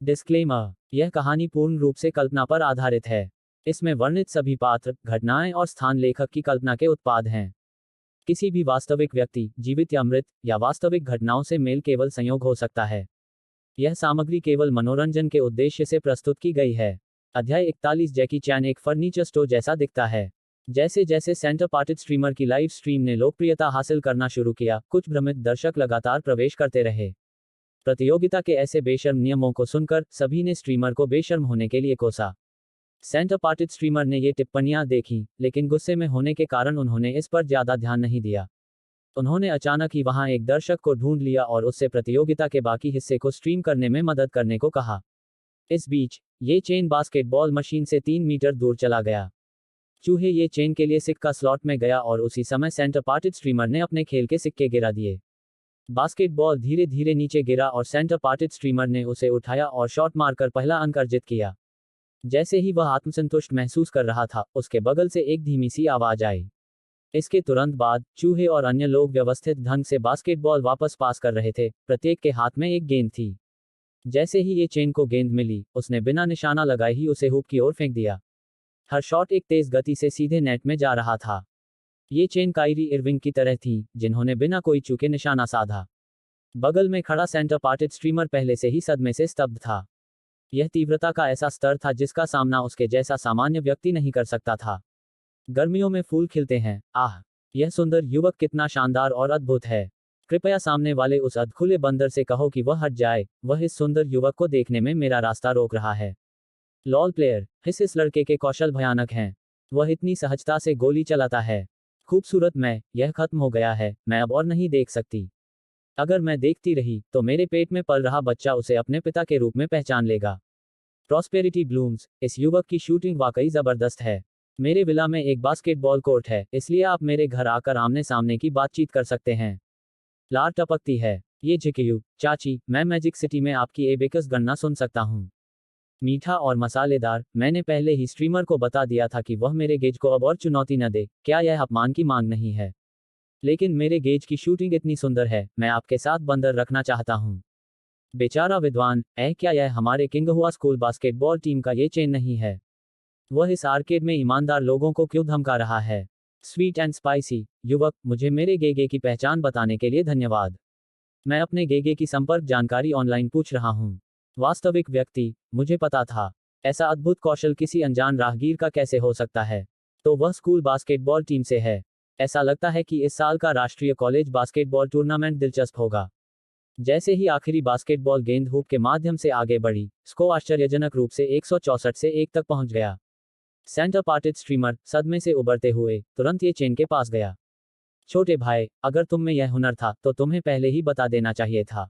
Disclaimer, यह कहानी पूर्ण रूप से कल्पना पर आधारित है। इसमें वर्णित सभी पात्र, घटनाएं और स्थान लेखक की कल्पना के उत्पाद हैं। किसी भी वास्तविक व्यक्ति, जीवित या मृत, या वास्तविक घटनाओं से मेल केवल संयोग हो सकता है। यह सामग्री केवल मनोरंजन के उद्देश्य से प्रस्तुत की गई है। अध्याय 41। जैकी चैन एक फर्नीचर स्टोर जैसा दिखता है। जैसे जैसे सेंटर पार्टेड स्ट्रीमर की लाइव स्ट्रीम ने लोकप्रियता हासिल करना शुरू किया, कुछ भ्रमित दर्शक लगातार प्रवेश करते रहे। प्रतियोगिता के ऐसे बेशर्म नियमों को सुनकर सभी ने स्ट्रीमर को बेशर्म होने के लिए कोसा। सेंटर पार्टेड स्ट्रीमर ने ये टिप्पणियां देखी, लेकिन गुस्से में होने के कारण उन्होंने इस पर ज्यादा ध्यान नहीं दिया। उन्होंने अचानक ही वहां एक दर्शक को ढूंढ लिया और उससे प्रतियोगिता के बाकी हिस्से को स्ट्रीम करने में मदद करने को कहा। इस बीच ये चेन बास्केटबॉल मशीन से 3 मीटर दूर चला गया। चूहे ये चेन के लिए सिक्का स्लॉट में गया और उसी समय सेंटर पार्टेड स्ट्रीमर ने अपने खेल के सिक्के गिरा दिए। बास्केटबॉल धीरे धीरे नीचे गिरा और सेंटर पार्टेड स्ट्रीमर ने उसे उठाया और शॉट मारकर पहला अंक अर्जित किया। जैसे ही वह आत्मसंतुष्ट महसूस कर रहा था, उसके बगल से एक धीमी सी आवाज आई। इसके तुरंत बाद चूहे और अन्य लोग व्यवस्थित ढंग से बास्केटबॉल वापस पास कर रहे थे। प्रत्येक के हाथ में एक गेंद थी। जैसे ही ये चेन को गेंद मिली, उसने बिना निशाना लगाए ही उसे हुप की ओर फेंक दिया। हर शॉट एक तेज गति से सीधे नेट में जा रहा था। ये चेन कायरी इरविंग की तरह थी, जिन्होंने बिना कोई चूके निशाना साधा। बगल में खड़ा सेंटर पार्टेड स्ट्रीमर पहले से ही सदमे से स्तब्ध था। यह तीव्रता का ऐसा स्तर था जिसका सामना उसके जैसा सामान्य व्यक्ति नहीं कर सकता था। गर्मियों में फूल खिलते हैं, आह, यह सुंदर युवक कितना शानदार और अद्भुत है। कृपया सामने वाले उस अधखुले बंदर से कहो कि वह हट जाए, वह इस सुंदर युवक को देखने में मेरा रास्ता रोक रहा है। लॉल प्लेयर, इस लड़के के कौशल भयानक हैं। वह इतनी सहजता से गोली चलाता है। खूबसूरत, यह खत्म हो गया है, मैं अब और नहीं देख सकती। अगर मैं देखती रही, तो मेरे पेट में पल रहा बच्चा उसे अपने पिता के रूप में पहचान लेगा। प्रॉस्पेरिटी ब्लूम्स, इस युवक की शूटिंग वाकई जबरदस्त है। मेरे विला में एक बास्केटबॉल कोर्ट है, इसलिए आप मेरे घर आकर आमने सामने की बातचीत कर सकते हैं। लार टपकती है। ये झिकयू, चाची, मैं मैजिक सिटी में आपकी एबेकस गणना सुन सकता हूँ। मीठा और मसालेदार, मैंने पहले ही स्ट्रीमर को बता दिया था कि वह मेरे गेज को अब और चुनौती न दे। क्या यह अपमान की मांग नहीं है? लेकिन मेरे गेज की शूटिंग इतनी सुंदर है, मैं आपके साथ बंदर रखना चाहता हूँ। बेचारा विद्वान, क्या यह हमारे किंगहुआ स्कूल बास्केटबॉल टीम का ये चेन नहीं है? वह इस आर्केड में ईमानदार लोगों को क्यों धमका रहा है? स्वीट एंड स्पाइसी युवक, मुझे मेरे गेगे की पहचान बताने के लिए धन्यवाद। मैं अपने गेगे की संपर्क जानकारी ऑनलाइन पूछ रहा हूँ। वास्तविक व्यक्ति, मुझे पता था। ऐसा अद्भुत कौशल किसी अनजान राहगीर का कैसे हो सकता है? तो वह स्कूल बास्केटबॉल टीम से है। ऐसा लगता है कि इस साल का राष्ट्रीय कॉलेज बास्केटबॉल टूर्नामेंट दिलचस्प होगा। जैसे ही आखिरी बास्केटबॉल गेंद हुप के माध्यम से आगे बढ़ी, स्कोर आश्चर्यजनक रूप से 164 से 1 तक पहुंच गया। सेंटर पार्टेड स्ट्रीमर, सदमे से उबरते हुए, तुरंत ये चेन के पास गया। छोटे भाई, अगर तुम में यह हुनर था, तो तुम्हें पहले ही बता देना चाहिए था।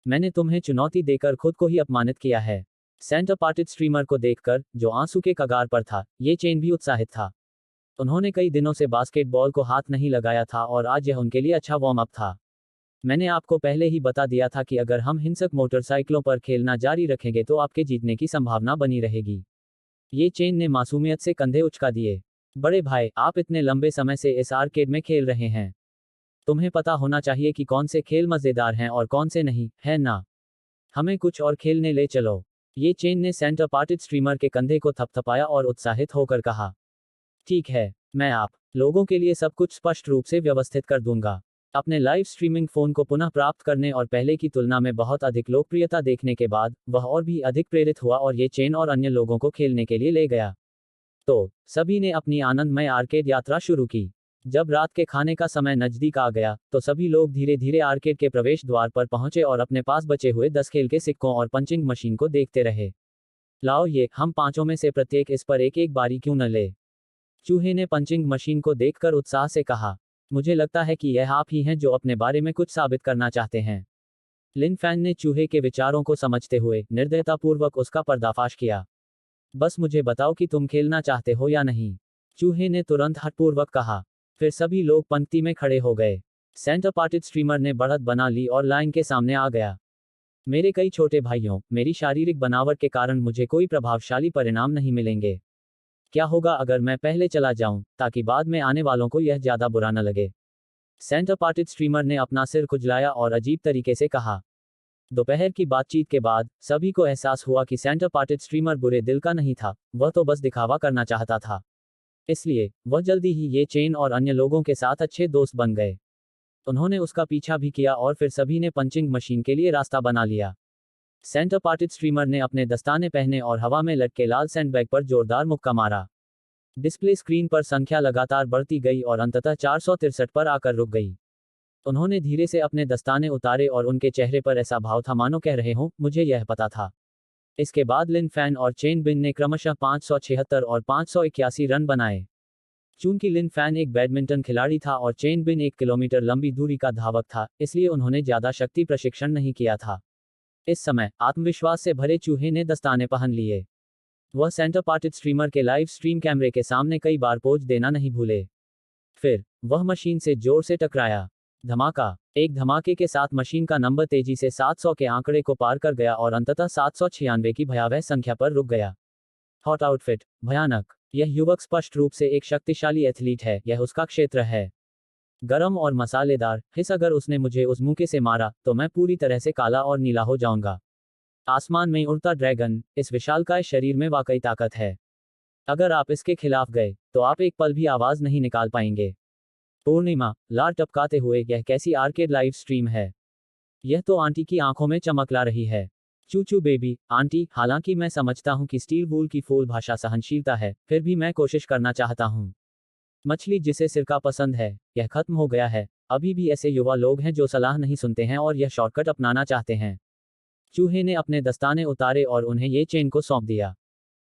मैंने तुम्हें चुनौती देकर खुद को ही अपमानित किया है। सेंटर पार्टेड स्ट्रीमर को देखकर, जो आंसू के कगार पर था, ये चेन भी उत्साहित था। उन्होंने कई दिनों से बास्केटबॉल को हाथ नहीं लगाया था और आज यह उनके लिए अच्छा वार्म अप था। मैंने आपको पहले ही बता दिया था कि अगर हम हिंसक मोटरसाइकिलों पर खेलना जारी रखेंगे तो आपके जीतने की संभावना बनी रहेगी। ये चेन ने मासूमियत से कंधे उचका दिए। बड़े भाई, आप इतने लंबे समय से इस आर्केड में खेल रहे हैं। तुम्हें पता होना चाहिए कि कौन से खेल मजेदार हैं और कौन से नहीं, है ना? हमें कुछ और खेलने ले चलो। ये चेन ने सेंटर पार्टेड स्ट्रीमर के कंधे को थपथपाया और उत्साहित होकर कहा। ठीक है, मैं आप लोगों के लिए सब कुछ स्पष्ट रूप से व्यवस्थित कर दूंगा। अपने लाइव स्ट्रीमिंग फोन को पुनः प्राप्त करने और पहले की तुलना में बहुत अधिक लोकप्रियता देखने के बाद, वह और भी अधिक प्रेरित हुआ और ये चेन और अन्य लोगों को खेलने के लिए ले गया। तो सभी ने अपनी आनंदमय आर्केड यात्रा शुरू की। जब रात के खाने का समय नजदीक आ गया, तो सभी लोग धीरे धीरे आर्केड के प्रवेश द्वार पर पहुंचे और अपने पास बचे हुए 10 खेल के सिक्कों और पंचिंग मशीन को देखते रहे। लाओ, ये हम पांचों में से प्रत्येक इस पर एक एक बारी क्यों न ले? चूहे ने पंचिंग मशीन को देखकर उत्साह से कहा। मुझे लगता है कि यह आप ही हैं जो अपने बारे में कुछ साबित करना चाहते हैं। लिन फैन ने चूहे के विचारों को समझते हुए निर्दयतापूर्वक उसका पर्दाफाश किया। बस मुझे बताओ कि तुम खेलना चाहते हो या नहीं? चूहे ने तुरंत हठपूर्वक कहा। फिर सभी लोग पंक्ति में खड़े हो गए। सेंटर पार्टेड स्ट्रीमर ने बढ़त बना ली और लाइन के सामने आ गया। मेरे कई छोटे भाइयों, मेरी शारीरिक बनावट के कारण मुझे कोई प्रभावशाली परिणाम नहीं मिलेंगे। क्या होगा अगर मैं पहले चला जाऊं, ताकि बाद में आने वालों को यह ज्यादा बुरा न लगे? सेंटर पार्टेड स्ट्रीमर ने अपना सिर खुजलाया और अजीब तरीके से कहा। दोपहर की बातचीत के बाद सभी को एहसास हुआ कि सेंटर पार्टेड स्ट्रीमर बुरे दिल का नहीं था, वह तो बस दिखावा करना चाहता था। इसलिए वह जल्दी ही ये चेन और अन्य लोगों के साथ अच्छे दोस्त बन गए। उन्होंने उसका पीछा भी किया और फिर सभी ने पंचिंग मशीन के लिए रास्ता बना लिया। सेंटर पार्टेड स्ट्रीमर ने अपने दस्ताने पहने और हवा में लटके लाल सैंडबैग पर जोरदार मुक्का मारा। डिस्प्ले स्क्रीन पर संख्या लगातार बढ़ती गई और अंततः 463 पर आकर रुक गई। उन्होंने धीरे से अपने दस्ताने उतारे और उनके चेहरे पर ऐसा भाव था मानो कह रहे हों, मुझे यह पता था। इसके बाद लिन फैन और चेन बिन ने क्रमशः 576 और 581 रन बनाए। चूंकि लिन फैन एक बैडमिंटन खिलाड़ी था और चेन बिन 1 किलोमीटर लंबी दूरी का धावक था, इसलिए उन्होंने ज्यादा शक्ति प्रशिक्षण नहीं किया था। इस समय आत्मविश्वास से भरे चूहे ने दस्ताने पहन लिए। वह सेंटर पार्टेड स्ट्रीमर के लाइव स्ट्रीम कैमरे के सामने कई बार पोज देना नहीं भूले। फिर वह मशीन से जोर से टकराया। धमाका। एक धमाके के साथ मशीन का नंबर तेजी से 700 के आंकड़े को पार कर गया और अंततः 796 की भयावह संख्या पर रुक गया। Hot outfit. भयानक। यह युवक स्पष्ट रूप से एक शक्तिशाली एथलीट है, यह उसका क्षेत्र है। गरम और मसालेदार हिस, अगर उसने मुझे उस मुक्के से मारा तो मैं पूरी तरह से काला और नीला हो जाऊंगा। आसमान में उड़ता ड्रैगन, इस विशालकाय शरीर में वाकई ताकत है। अगर आप इसके खिलाफ गए तो आप एक पल भी आवाज नहीं निकाल पाएंगे। पूर्णिमा। लार टपकाते हुए, यह कैसी आर्केड लाइव स्ट्रीम है। यह तो आंटी की आंखों में चमक ला रही है। चूचू बेबी, आंटी, हालांकि मैं समझता हूं कि स्टील वूल की फूल भाषा सहनशीलता है, फिर भी मैं कोशिश करना चाहता हूं। मछली जिसे सिरका पसंद है, यह खत्म हो गया है। अभी भी ऐसे युवा लोग हैं जो सलाह नहीं सुनते हैं और यह शॉर्टकट अपनाना चाहते हैं। चूहे ने अपने दस्ताने उतारे और उन्हें ये चेन को सौंप दिया।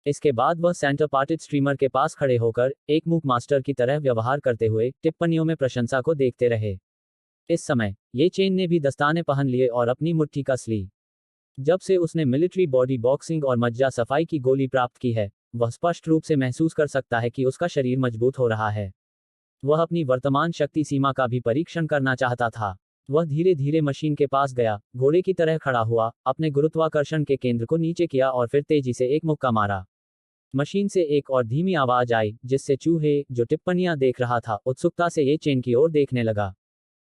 इसके बाद वह सेंटर पार्टेड स्ट्रीमर के पास खड़े होकर एक मूक मास्टर की तरह व्यवहार करते हुए टिप्पणियों में प्रशंसा को देखते रहे। इस समय ये चेन ने भी दस्ताने पहन लिए और अपनी मुट्ठी कस ली। जब से उसने मिलिट्री बॉडी बॉक्सिंग और मज्जा सफाई की गोली प्राप्त की है, वह स्पष्ट रूप से महसूस कर सकता है कि उसका शरीर मजबूत हो रहा है। वह अपनी वर्तमान शक्ति सीमा का भी परीक्षण करना चाहता था। वह धीरे धीरे मशीन के पास गया, घोड़े की तरह खड़ा हुआ, अपने गुरुत्वाकर्षण के केंद्र को नीचे किया और फिर तेजी से एक मुक्का मारा। मशीन से एक और धीमी आवाज आई, जिससे चूहे, जो टिप्पणियां देख रहा था, उत्सुकता से ये चेन की ओर देखने लगा।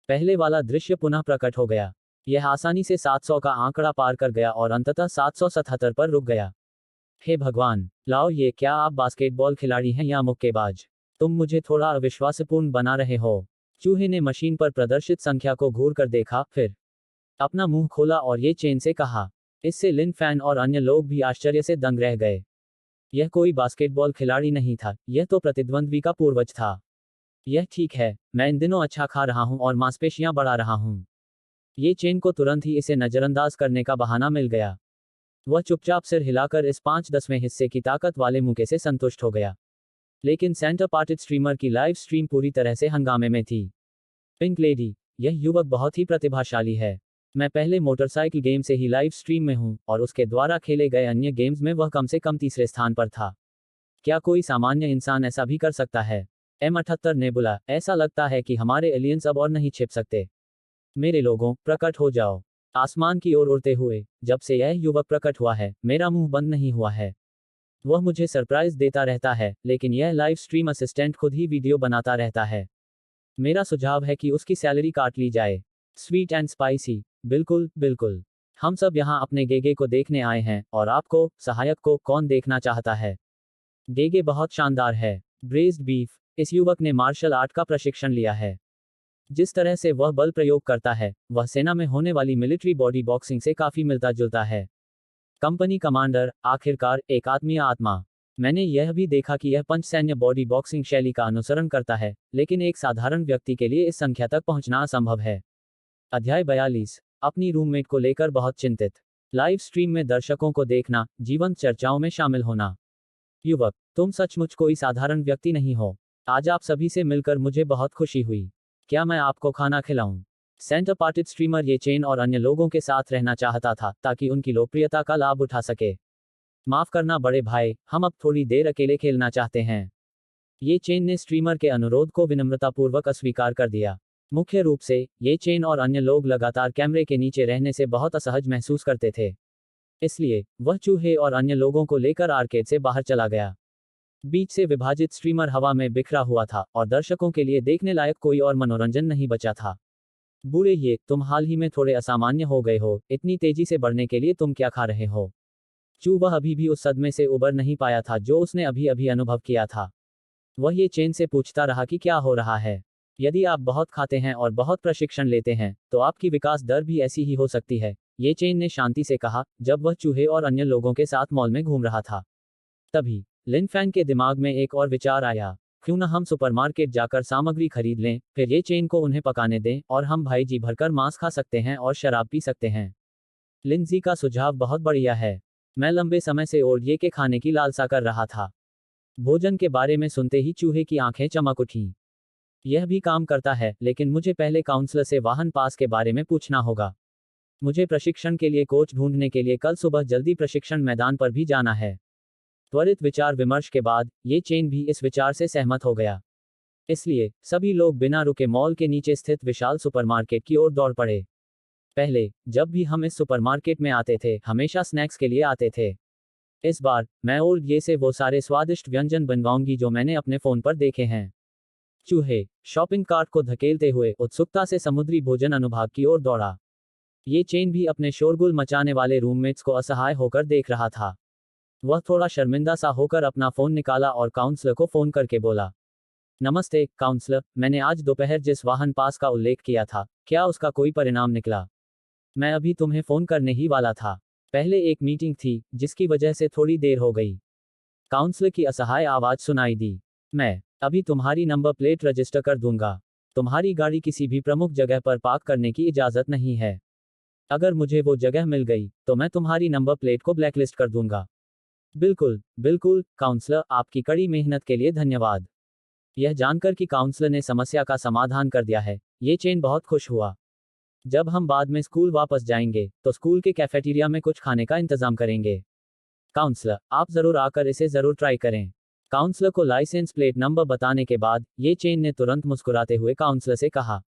पहले वाला दृश्य पुनः प्रकट हो गया। यह आसानी से 700 का आंकड़ा पार कर गया और अंततः 777 पर रुक गया। हे भगवान, लाओ, ये क्या आप बास्केटबॉल खिलाड़ी हैं या मुक्केबाज? तुम मुझे थोड़ा अविश्वासपूर्ण बना रहे हो। चूहे ने मशीन पर प्रदर्शित संख्या को घूर कर देखा, फिर अपना मुंह खोला और ये चेन से कहा। इससे लिन फैन और अन्य लोग भी आश्चर्य से दंग रह गए। यह कोई बास्केटबॉल खिलाड़ी नहीं था, यह तो प्रतिद्वंद्वी का पूर्वज था। यह ठीक है, मैं इन दिनों अच्छा खा रहा हूं और मांसपेशियां बढ़ा रहा हूं। ये चेन को तुरंत ही इसे नजरअंदाज करने का बहाना मिल गया। वह चुपचाप सिर हिलाकर इस 5/10वें हिस्से की ताकत वाले मुक्के से संतुष्ट हो गया। लेकिन सेंटर पार्टेड स्ट्रीमर की लाइव स्ट्रीम पूरी तरह से हंगामे में थी। पिंक लेडी, यह युवक बहुत ही प्रतिभाशाली है। मैं पहले मोटरसाइकिल गेम से ही लाइव स्ट्रीम में हूं और उसके द्वारा खेले गए अन्य गेम्स में वह कम से कम तीसरे स्थान पर था। क्या कोई सामान्य इंसान ऐसा भी कर सकता है? M78 ने बोला, ऐसा लगता है कि हमारे एलियंस अब और नहीं छिप सकते। मेरे लोगों, प्रकट हो जाओ। आसमान की ओर उड़ते हुए, जब से यह युवक प्रकट हुआ है, मेरा मुंह बंद नहीं हुआ है। वह मुझे सरप्राइज देता रहता है, लेकिन यह लाइव स्ट्रीम असिस्टेंट खुद ही वीडियो बनाता रहता है। मेरा सुझाव है कि उसकी सैलरी काट ली जाए। Sweet and spicy. बिल्कुल, बिल्कुल। हम सब यहाँ अपने गेगे को देखने आए हैं, और आपको, सहायक को, कौन देखना चाहता है? गेगे बहुत शानदार है। Braced beef. इस युवक ने मार्शल आर्ट का प्रशिक्षण लिया है। जिस तरह से वह बल प्रयोग करता है, वह सेना में होने वाली मिलिट्री बॉडी बॉक्सिंग से काफी मिलता जुलता है। कंपनी कमांडर, आखिरकार, एक आत्मीय आत्मा। मैंने यह भी देखा कि यह पंच सैन्य बॉडी बॉक्सिंग शैली का अनुसरण करता है, लेकिन एक साधारण व्यक्ति के लिए इस संख्या तक पहुंचना असंभव है। अध्याय 42। अपनी रूममेट को लेकर बहुत चिंतित। लाइव स्ट्रीम में दर्शकों को देखना, जीवंत चर्चाओं में शामिल होना। युवक, तुम सचमुच कोई साधारण व्यक्ति नहीं हो। आज आप सभी से मिलकर मुझे बहुत खुशी हुई। क्या मैं आपको खाना खिलाऊं? सेंटर पार्टेड स्ट्रीमर ये चेन और अन्य लोगों के साथ रहना चाहता था, ताकि उनकी लोकप्रियता का लाभ उठा सके। माफ करना बड़े भाई, हम अब थोड़ी देर अकेले खेलना चाहते हैं। ये चेन ने स्ट्रीमर के अनुरोध को विनम्रतापूर्वक अस्वीकार कर दिया। मुख्य रूप से, ये चेन और अन्य लोग लगातार कैमरे के नीचे रहने से बहुत असहज महसूस करते थे। इसलिए, वह चूहे और अन्य लोगों को लेकर आर्केड से बाहर चला गया। बीच से विभाजित स्ट्रीमर हवा में बिखरा हुआ था, और दर्शकों के लिए देखने लायक कोई और मनोरंजन नहीं बचा था। बूढ़े ये, तुम हाल ही में थोड़े असामान्य हो गए हो, इतनी तेजी से बढ़ने के लिए तुम क्या खा रहे हो? चू वह अभी भी उस सदमे से उबर नहीं पाया था जो उसने अभी अभी अनुभव किया था। वह ये चेन से पूछता रहा कि क्या हो रहा है। यदि आप बहुत खाते हैं और बहुत प्रशिक्षण लेते हैं, तो आपकी विकास दर भी ऐसी ही हो सकती है, ये चेन ने शांति से कहा, जब वह चूहे और अन्य लोगों के साथ मॉल में घूम रहा था। तभी लिन फैंग के दिमाग में एक और विचार आया, क्यों न हम सुपरमार्केट जाकर सामग्री खरीद लें, फिर ये चेन को उन्हें पकाने दें और हम भाई जी भरकर मांस खा सकते हैं और शराब पी सकते हैं। लिंजी का सुझाव बहुत बढ़िया है। मैं लंबे समय से ओलिए के खाने की लालसा कर रहा था। भोजन के बारे में सुनते ही चूहे की आंखें चमक उठीं। यह भी काम करता है, लेकिन मुझे पहले काउंसलर से वाहन पास के बारे में पूछना होगा। मुझे प्रशिक्षण के लिए कोच ढूंढने के लिए कल सुबह जल्दी प्रशिक्षण मैदान पर भी जाना है। त्वरित विचार विमर्श के बाद ये चेन भी इस विचार से सहमत हो गया। इसलिए सभी लोग बिना रुके मॉल के नीचे स्थित विशाल सुपरमार्केट की ओर दौड़ पड़े। पहले जब भी हम इस सुपरमार्केट में आते थे, हमेशा स्नैक्स के लिए आते थे। इस बार मैं और ये से वो सारे स्वादिष्ट व्यंजन बनवाऊंगी जो मैंने अपने फोन पर देखे हैं। चूहे शॉपिंग कार्ट को धकेलते हुए उत्सुकता से समुद्री भोजन अनुभाग की ओर दौड़ा। ये चेन भी अपने शोरगुल मचाने वाले रूममेट्स को असहाय होकर देख रहा था। वह थोड़ा शर्मिंदा सा होकर अपना फोन निकाला और काउंसलर को फोन करके बोला, नमस्ते काउंसलर, मैंने आज दोपहर जिस वाहन पास का उल्लेख किया था, क्या उसका कोई परिणाम निकला? मैं अभी तुम्हें फोन करने ही वाला था। पहले एक मीटिंग थी जिसकी वजह से थोड़ी देर हो गई। काउंसलर की असहाय आवाज सुनाई दी। मैं अभी तुम्हारी नंबर प्लेट रजिस्टर कर दूंगा। तुम्हारी गाड़ी किसी भी प्रमुख जगह पर पार्क करने की इजाजत नहीं है। अगर मुझे वो जगह मिल गई तो मैं तुम्हारी नंबर प्लेट को ब्लैकलिस्ट कर दूंगा। बिल्कुल बिल्कुल काउंसलर, आपकी कड़ी मेहनत के लिए धन्यवाद। यह जानकर कि काउंसलर ने समस्या का समाधान कर दिया है, ये चेन बहुत खुश हुआ। जब हम बाद में स्कूल वापस जाएंगे तो स्कूल के कैफेटेरिया में कुछ खाने का इंतजाम करेंगे। काउंसलर, आप जरूर आकर इसे जरूर ट्राई करें। काउंसलर को लाइसेंस प्लेट नंबर बताने के बाद ये चेन ने तुरंत मुस्कुराते हुए काउंसलर से कहा,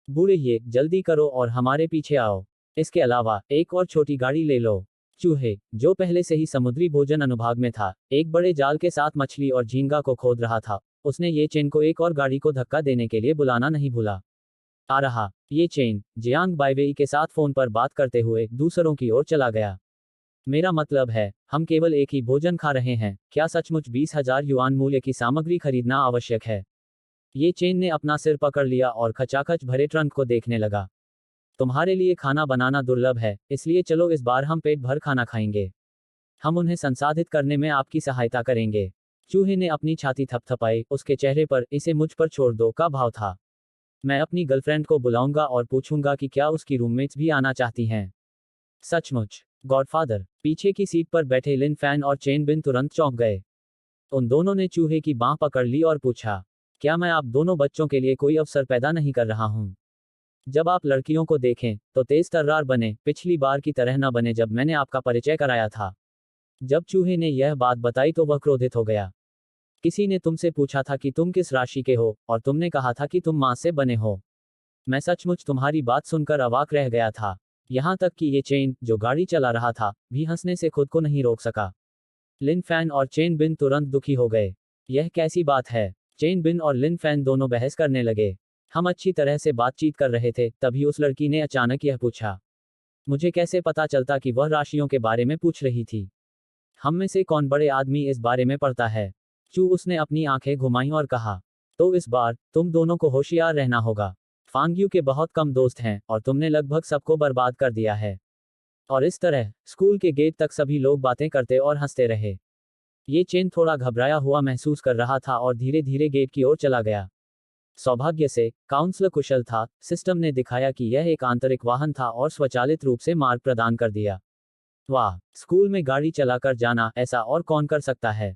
बूढ़े ये, जल्दी करो और हमारे पीछे आओ। इसके अलावा एक और छोटी गाड़ी ले लो। चूहे, जो पहले से ही समुद्री भोजन अनुभाग में था, एक बड़े जाल के साथ मछली और झींगा को खोद रहा था। उसने ये चेन को एक और गाड़ी को धक्का देने के लिए बुलाना नहीं भूला। आ रहा। ये चेन जियांग बाइवेई के साथ फोन पर बात करते हुए दूसरों की ओर चला गया। मेरा मतलब है, हम केवल एक ही भोजन खा रहे हैं, क्या सचमुच 20,000 युआन मूल्य की सामग्री खरीदना आवश्यक है? ये चेन ने अपना सिर पकड़ लिया और खचाखच भरे ट्रंक को देखने लगा। तुम्हारे लिए खाना बनाना दुर्लभ है, इसलिए चलो इस बार हम पेट भर खाना खाएंगे। हम उन्हें संसाधित करने में आपकी सहायता करेंगे। चूहे ने अपनी छाती थपथपाई, उसके चेहरे पर इसे मुझ पर छोड़ दो का भाव था। मैं अपनी गर्लफ्रेंड को बुलाऊंगा और पूछूंगा कि क्या उसकी रूममेट्स भी आना चाहती हैं। सचमुच। गॉडफादर। पीछे की सीट पर बैठे लिन फैन और चेन बिन तुरंत चौंक गए। उन दोनों ने चूहे की बांह पकड़ ली और पूछा, क्या मैं आप दोनों बच्चों के लिए कोई अवसर पैदा नहीं कर रहा हूं? जब आप लड़कियों को देखें तो तेज तर्रार बने, पिछली बार की तरह न बने जब मैंने आपका परिचय कराया था। जब चूहे ने यह बात बताई तो वह क्रोधित हो गया। किसी ने तुमसे पूछा था कि तुम किस राशि के हो, और तुमने कहा था कि तुम मांस से बने हो। मैं सचमुच तुम्हारी बात सुनकर अवाक रह गया था। यहां तक कि ये चेन, जो गाड़ी चला रहा था, भी हंसने से खुद को नहीं रोक सका। लिन फैन और चेन बिन तुरंत दुखी हो गए। यह कैसी बात है? चेन बिन और लिन फैन दोनों बहस करने लगे। हम अच्छी तरह से बातचीत कर रहे थे, तभी उस लड़की ने अचानक यह पूछा, मुझे कैसे पता चलता कि वह राशियों के बारे में पूछ रही थी? हम में से कौन बड़े आदमी इस बारे में पढ़ता है? चू उसने अपनी आंखें घुमाई और कहा, तो इस बार तुम दोनों को होशियार रहना होगा। फांग्यू के बहुत कम दोस्त हैं और तुमने लगभग सबको बर्बाद कर दिया है। और इस तरह स्कूल के गेट तक सभी लोग बातें करते और हंसते रहे। ये चेन थोड़ा घबराया हुआ महसूस कर रहा था और धीरे धीरे गेट की ओर चला गया। सौभाग्य से काउंसलर कुशल था, सिस्टम ने दिखाया कि यह एक आंतरिक वाहन था और स्वचालित रूप से मार्ग प्रदान कर दिया। वाह, स्कूल में गाड़ी चलाकर जाना, ऐसा और कौन कर सकता है?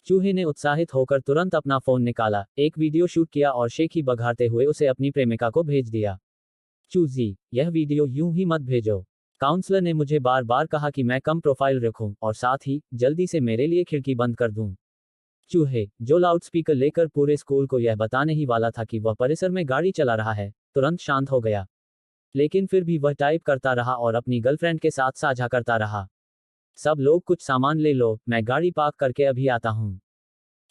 चूहे ने उत्साहित होकर तुरंत अपना फोन निकाला, एक वीडियो शूट किया और शेखी बघारते हुए उसे अपनी प्रेमिका को भेज दिया। चूजी, यह वीडियो यूं ही मत भेजो। काउंसलर ने मुझे बार बार कहा कि मैं कम प्रोफाइल रखूं और साथ ही जल्दी से मेरे लिए खिड़की बंद कर दूं। चूहे, जो लाउडस्पीकर लेकर पूरे स्कूल को यह बताने ही वाला था कि वह परिसर में गाड़ी चला रहा है, तुरंत शांत हो गया। लेकिन फिर भी वह टाइप करता रहा और अपनी गर्लफ्रेंड के साथ साझा करता रहा। सब लोग कुछ सामान ले लो, मैं गाड़ी पार्क करके अभी आता हूँ।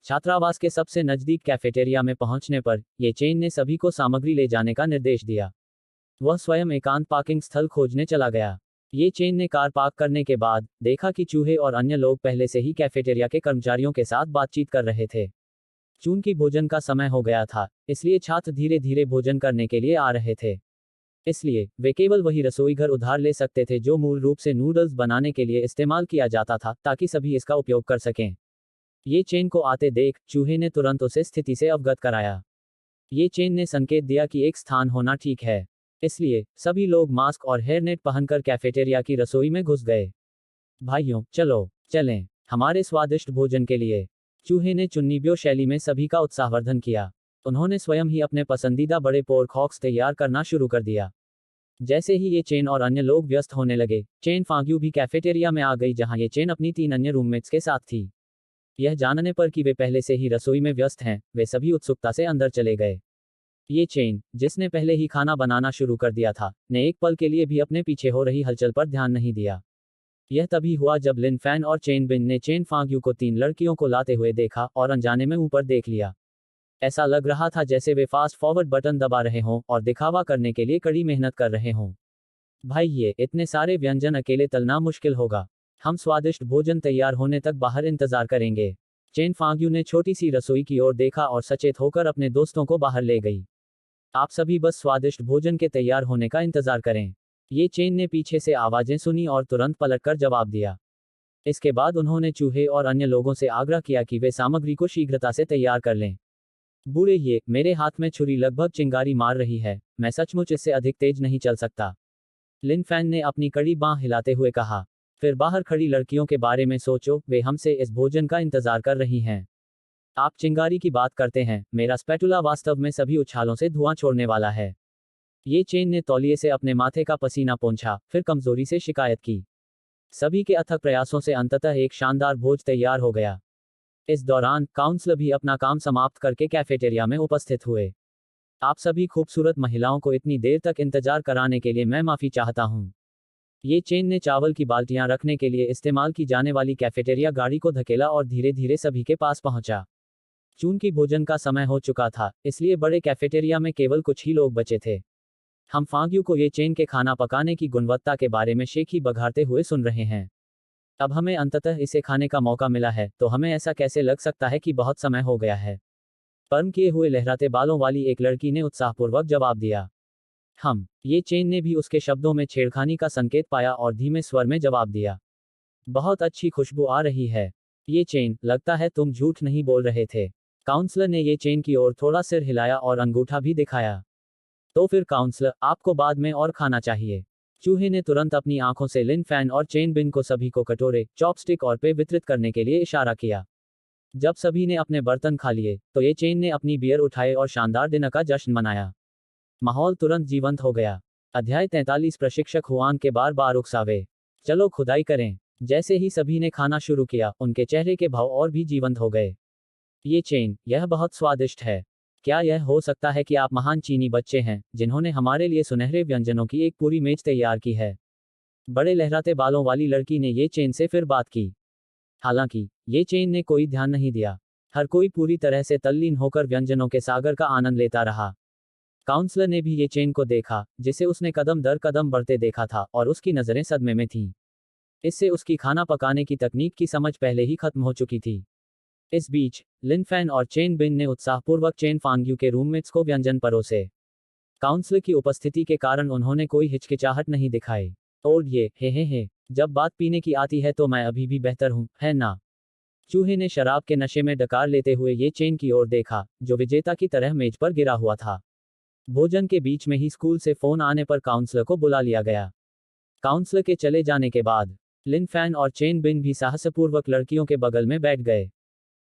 छात्रावास के सबसे नजदीक कैफेटेरिया में पहुंचने पर ये चेन ने सभी को सामग्री ले जाने का निर्देश दिया। वह स्वयं एकांत पार्किंग स्थल खोजने चला गया। ये चेन ने कार पार्क करने के बाद देखा कि चूहे और अन्य लोग पहले से ही कैफेटेरिया के कर्मचारियों के साथ बातचीत कर रहे थे। चूंकि भोजन का समय हो गया था, इसलिए छात्र धीरे धीरे भोजन करने के लिए आ रहे थे। इसलिए वे केवल वही रसोई घर उधार ले सकते थे जो मूल रूप से नूडल्स बनाने के लिए इस्तेमाल किया जाता था, ताकि सभी इसका उपयोग कर सकें। ये चेन को आते देख चूहे ने तुरंत उसे स्थिति से अवगत कराया। ये चेन ने संकेत दिया कि एक स्थान होना ठीक है। इसलिए सभी लोग मास्क और हेयरनेट पहनकर कैफेटेरिया की रसोई में घुस गए। भाइयों, चलो चलें हमारे स्वादिष्ट भोजन के लिए। चूहे ने चुन्नीब्यो शैली में सभी का उत्साहवर्धन किया। उन्होंने स्वयं ही अपने पसंदीदा बड़े पोर्क हॉक्स तैयार करना शुरू कर दिया। जैसे ही ये चेन और अन्य लोग व्यस्त होने लगे, चेन फाग्यू भी कैफेटेरिया में आ गई, जहां ये चेन अपनी 3 अन्य रूममेट्स के साथ थी। यह जानने पर कि वे पहले से ही रसोई में व्यस्त हैं, वे सभी उत्सुकता से अंदर चले गए। ये चेन, जिसने पहले ही खाना बनाना शुरू कर दिया था, ने एक पल के लिए भी अपने पीछे हो रही हलचल पर ध्यान नहीं दिया। यह तभी हुआ जब लिन फैन और चेन बिन ने चेन फाग्यू को 3 लड़कियों को लाते हुए देखा और अनजाने में ऊपर देख लिया। ऐसा लग रहा था जैसे वे फास्ट फॉरवर्ड बटन दबा रहे हों और दिखावा करने के लिए कड़ी मेहनत कर रहे हों। भाई, ये इतने सारे व्यंजन अकेले तलना मुश्किल होगा। हम स्वादिष्ट भोजन तैयार होने तक बाहर इंतजार करेंगे। चेन फाग्यू ने छोटी सी रसोई की ओर देखा और सचेत होकर अपने दोस्तों को बाहर ले गई। आप सभी बस स्वादिष्ट भोजन के तैयार होने का इंतजार करें। ये चेन ने पीछे से आवाजें सुनी और तुरंत पलटकर जवाब दिया। इसके बाद उन्होंने चूहे और अन्य लोगों से आग्रह किया कि वे सामग्री को शीघ्रता से तैयार कर लें। बूढ़े, ये मेरे हाथ में छुरी लगभग चिंगारी मार रही है, मैं सचमुच इससे अधिक तेज नहीं चल सकता। लिन फैन ने अपनी कड़ी बांह हिलाते हुए कहा। फिर बाहर खड़ी लड़कियों के बारे में सोचो, वे हमसे इस भोजन का इंतजार कर रही हैं। आप चिंगारी की बात करते हैं, मेरा स्पैटुला वास्तव में सभी उछालों से धुआं छोड़ने वाला है। ये चेन ने तौलिए से अपने माथे का पसीना पोंछा, फिर कमजोरी से शिकायत की। सभी के अथक प्रयासों से अंततः एक शानदार भोज तैयार हो गया। इस दौरान काउंसलर भी अपना काम समाप्त करके कैफेटेरिया में उपस्थित हुए। आप सभी खूबसूरत महिलाओं को इतनी देर तक इंतजार कराने के लिए मैं माफी चाहता हूँ। ये चेन ने चावल की बाल्टियां रखने के लिए इस्तेमाल की जाने वाली कैफेटेरिया गाड़ी को धकेला और धीरे धीरे सभी के पास पहुंचा। चूंकि भोजन का समय हो चुका था, इसलिए बड़े कैफेटेरिया में केवल कुछ ही लोग बचे थे। हम फाग्यू को ये चेन के खाना पकाने की गुणवत्ता के बारे में शेखी बघारते हुए सुन रहे हैं। अब हमें अंततः इसे खाने का मौका मिला है, तो हमें ऐसा कैसे लग सकता है कि बहुत समय हो गया है। पर्म किए हुए लहराते बालों वाली एक लड़की ने उत्साहपूर्वक जवाब दिया। ये चेन ने भी उसके शब्दों में छेड़खानी का संकेत पाया और धीमे स्वर में जवाब दिया। बहुत अच्छी खुशबू आ रही है। ये चेन, लगता है तुम झूठ नहीं बोल रहे थे। काउंसलर ने ये चेन की ओर थोड़ा सिर हिलाया और अंगूठा भी दिखाया। तो फिर काउंसलर, आपको बाद में और खाना चाहिए। चूहे ने तुरंत अपनी आंखों से लिन फैन और चेन बिन को सभी को कटोरे, चॉपस्टिक और पे वितरित करने के लिए इशारा किया। जब सभी ने अपने बर्तन खा लिए, तो ये चेन ने अपनी बियर उठाए और शानदार डिनर का जश्न मनाया। माहौल तुरंत जीवंत हो गया। अध्याय 43 प्रशिक्षक हुआन के बार बार उकसावे। चलो खुदाई करें। जैसे ही सभी ने खाना शुरू किया, उनके चेहरे के भाव और भी जीवंत हो गए। ये चेन, यह बहुत स्वादिष्ट है। क्या यह हो सकता है कि आप महान चीनी बच्चे हैं, जिन्होंने हमारे लिए सुनहरे व्यंजनों की एक पूरी मेज तैयार की है? बड़े लहराते बालों वाली लड़की ने ये चेन से फिर बात की। हालांकि ये चेन ने कोई ध्यान नहीं दिया। हर कोई पूरी तरह से तल्लीन होकर व्यंजनों के सागर का आनंद लेता रहा। काउंसलर ने भी ये चेन को देखा, जिसे उसने कदम दर कदम बढ़ते देखा था, और उसकी नजरें सदमे में थीं। इससे उसकी खाना पकाने की तकनीक की समझ पहले ही खत्म हो चुकी थी। इस बीच लिन फैन और चेन बिन ने उत्साहपूर्वक चेन फांग्यू के रूममेट्स को व्यंजन परोसे। काउंसलर की उपस्थिति के कारण उन्होंने कोई हिचकिचाहट नहीं दिखाई। और ये हे, जब बात पीने की आती है तो मैं अभी भी बेहतर हूं, है ना? चूहे ने शराब के नशे में डकार लेते हुए ये चेन की ओर देखा, जो विजेता की तरह मेज पर गिरा हुआ था। भोजन के बीच में ही स्कूल से फोन आने पर काउंसलर को बुला लिया गया। काउंसलर के चले जाने के बाद लिन फैन और चेन बिन भी साहसपूर्वक लड़कियों के बगल में बैठ गए।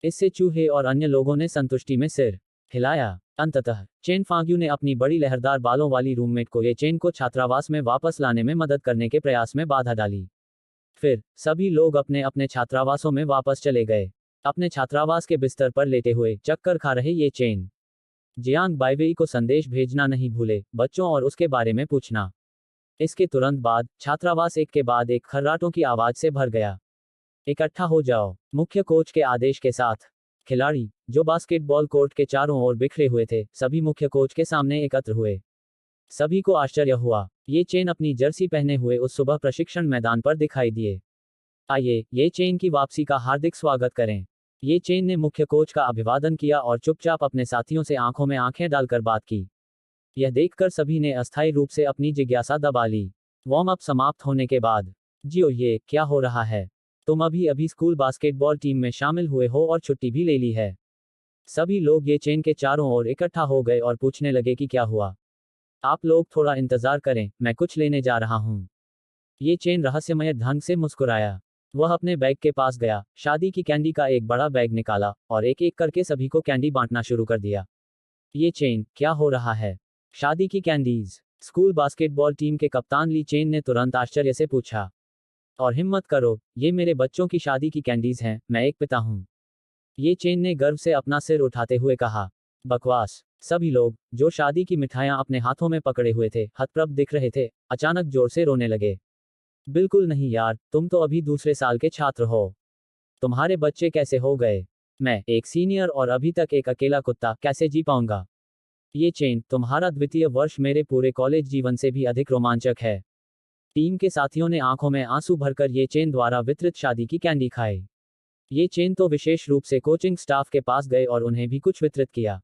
इससे चूहे और अन्य लोगों ने संतुष्टि में सिर हिलाया। अंततः चेन फाग्यू ने अपनी बड़ी लहरदार बालों वाली रूममेट को ये चेन को छात्रावास में वापस लाने में मदद करने के प्रयास में बाधा डाली। फिर सभी लोग अपने अपने छात्रावासों में वापस चले गए। अपने छात्रावास के बिस्तर पर लेटे हुए चक्कर खा रहे ये चेन जियांग बाइवेई को संदेश भेजना नहीं भूले, बच्चों और उसके बारे में पूछना। इसके तुरंत बाद छात्रावास एक के बाद एक खर्राटों की आवाज से भर गया। इकट्ठा हो जाओ। मुख्य कोच के आदेश के साथ खिलाड़ी, जो बास्केटबॉल कोर्ट के चारों ओर बिखरे हुए थे, सभी मुख्य कोच के सामने एकत्र हुए। सभी को आश्चर्य हुआ। ये चेन अपनी जर्सी पहने हुए उस सुबह प्रशिक्षण मैदान पर दिखाई दिए। आइए ये चेन की वापसी का हार्दिक स्वागत करें। ये चेन ने मुख्य कोच का अभिवादन किया और चुपचाप अपने साथियों से आंखों में आंखें डालकर बात की। यह देखकर सभी ने अस्थायी रूप से अपनी जिज्ञासा दबा ली। वार्म अप समाप्त होने के बाद, जियो ये क्या हो रहा है? तुम अभी अभी स्कूल बास्केटबॉल टीम में शामिल हुए हो और छुट्टी भी ले ली है। सभी लोग ये चेन के चारों ओर इकट्ठा हो गए और पूछने लगे कि क्या हुआ। आप लोग थोड़ा इंतजार करें, मैं कुछ लेने जा रहा हूँ। ये चेन रहस्यमय ढंग से मुस्कुराया। वह अपने बैग के पास गया, शादी की कैंडी का एक बड़ा बैग निकाला और एक एक करके सभी को कैंडी बांटना शुरू कर दिया। ये चेन, क्या हो रहा है? शादी की कैंडीज? स्कूल बास्केटबॉल टीम के कप्तान ली चेन ने तुरंत आश्चर्य से पूछा। और हिम्मत करो, ये मेरे बच्चों की शादी की कैंडीज हैं, मैं एक पिता हूँ। ये चेन ने गर्व से अपना सिर उठाते हुए कहा। बकवास। सभी लोग, जो शादी की मिठाइयां अपने हाथों में पकड़े हुए थे, हतप्रभ दिख रहे थे, अचानक जोर से रोने लगे। बिल्कुल नहीं यार, तुम तो अभी दूसरे साल के छात्र हो। तुम्हारे बच्चे कैसे हो गए? मैं, एक सीनियर और अभी तक एक अकेला कुत्ता, कैसे जी पाऊंगा? ये चेन, तुम्हारा द्वितीय वर्ष मेरे पूरे कॉलेज जीवन से भी अधिक रोमांचक है। टीम के साथियों ने आंखों में आंसू भरकर ये चेन द्वारा वितरित शादी की कैंडी खाई। ये चेन तो विशेष रूप से कोचिंग स्टाफ के पास गए और उन्हें भी कुछ वितरित किया।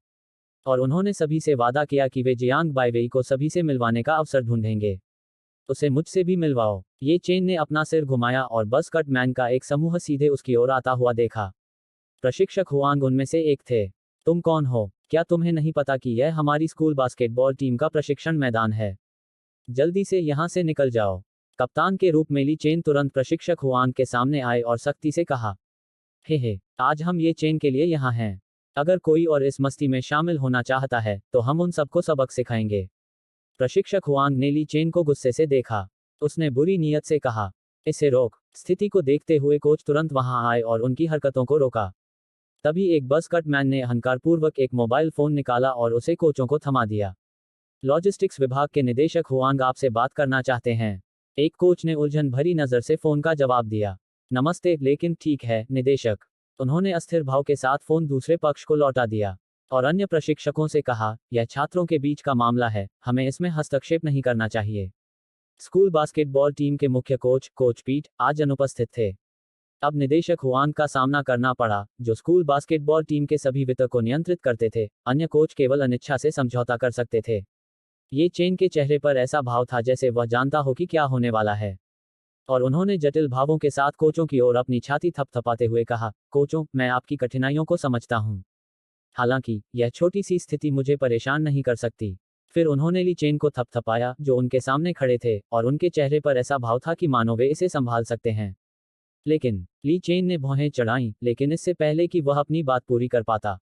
और उन्होंने सभी से वादा किया कि वे जियांग बाइवेई को सभी से मिलवाने का अवसर ढूंढेंगे। उसे मुझसे भी मिलवाओ। ये चेन ने अपना सिर घुमाया और बस कट मैन का एक समूह सीधे उसकी ओर आता हुआ देखा। प्रशिक्षक हुआंग उनमें से एक थे। तुम कौन हो? क्या तुम्हें नहीं पता कि यह हमारी स्कूल बास्केटबॉल टीम का प्रशिक्षण मैदान है? जल्दी से यहाँ से निकल जाओ। कप्तान के रूप में ली चेन तुरंत प्रशिक्षक हुआंग के सामने आए और सख्ती से कहा। हे, आज हम ये चेन के लिए यहाँ हैं। अगर कोई और इस मस्ती में शामिल होना चाहता है, तो हम उन सबको सबक सिखाएंगे। प्रशिक्षक हुआंग ने ली चेन को गुस्से से देखा। उसने बुरी नीयत से कहा, इसे रोक। स्थिति को देखते हुए कोच तुरंत वहां आए और उनकी हरकतों को रोका। तभी एक बस कट मैन ने अहंकारपूर्वक एक मोबाइल फोन निकाला और उसे कोचों को थमा दिया। लॉजिस्टिक्स विभाग के निदेशक हुआंग आपसे बात करना चाहते हैं। एक कोच ने उलझन भरी नजर से फोन का जवाब दिया। नमस्ते, लेकिन ठीक है निदेशक। उन्होंने अस्थिर भाव के साथ फोन दूसरे पक्ष को लौटा दिया और अन्य प्रशिक्षकों से कहा, यह छात्रों के बीच का मामला है, हमें इसमें हस्तक्षेप नहीं करना चाहिए। स्कूल बास्केटबॉल टीम के मुख्य कोच पीट आज अनुपस्थित थे। अब निदेशक हुआंग का सामना करना पड़ा, जो स्कूल बास्केटबॉल टीम के सभी वित्त को नियंत्रित करते थे। अन्य कोच केवल अनिच्छा से समझौता कर सकते थे। ये चेन के चेहरे पर ऐसा भाव था जैसे वह जानता हो कि क्या होने वाला है। और उन्होंने जटिल भावों के साथ कोचों की ओर अपनी छाती थपथपाते हुए कहा, कोचों, मैं आपकी कठिनाइयों को समझता हूँ। हालांकि यह छोटी सी स्थिति मुझे परेशान नहीं कर सकती। फिर उन्होंने ली चेन को थपथपाया, जो उनके सामने खड़े थे, और उनके चेहरे पर ऐसा भाव था कि मानो वे इसे संभाल सकते हैं। लेकिन ली चेन ने भौहें चढ़ाईं, लेकिन इससे पहले कि वह अपनी बात पूरी कर पाता,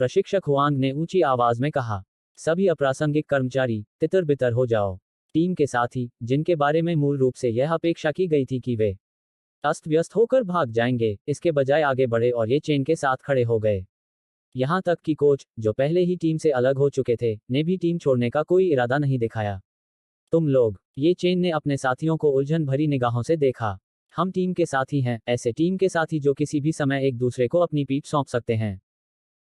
प्रशिक्षक हुआंग ने ऊंची आवाज में कहा, सभी अप्रासंगिक कर्मचारी तितर बितर हो जाओ। टीम के साथी, जिनके बारे में मूल रूप से यह अपेक्षा की गई थी कि वे अस्त व्यस्त होकर भाग जाएंगे, इसके बजाय आगे बढ़े और ये चेन के साथ खड़े हो गए। यहां तक कि कोच, जो पहले ही टीम से अलग हो चुके थे, ने भी टीम छोड़ने का कोई इरादा नहीं दिखाया। तुम लोग, ये चेन ने अपने साथियों को उलझन भरी निगाहों से देखा। हम टीम के साथी हैं, ऐसे टीम के साथी जो किसी भी समय एक दूसरे को अपनी पीठ सौंप सकते हैं।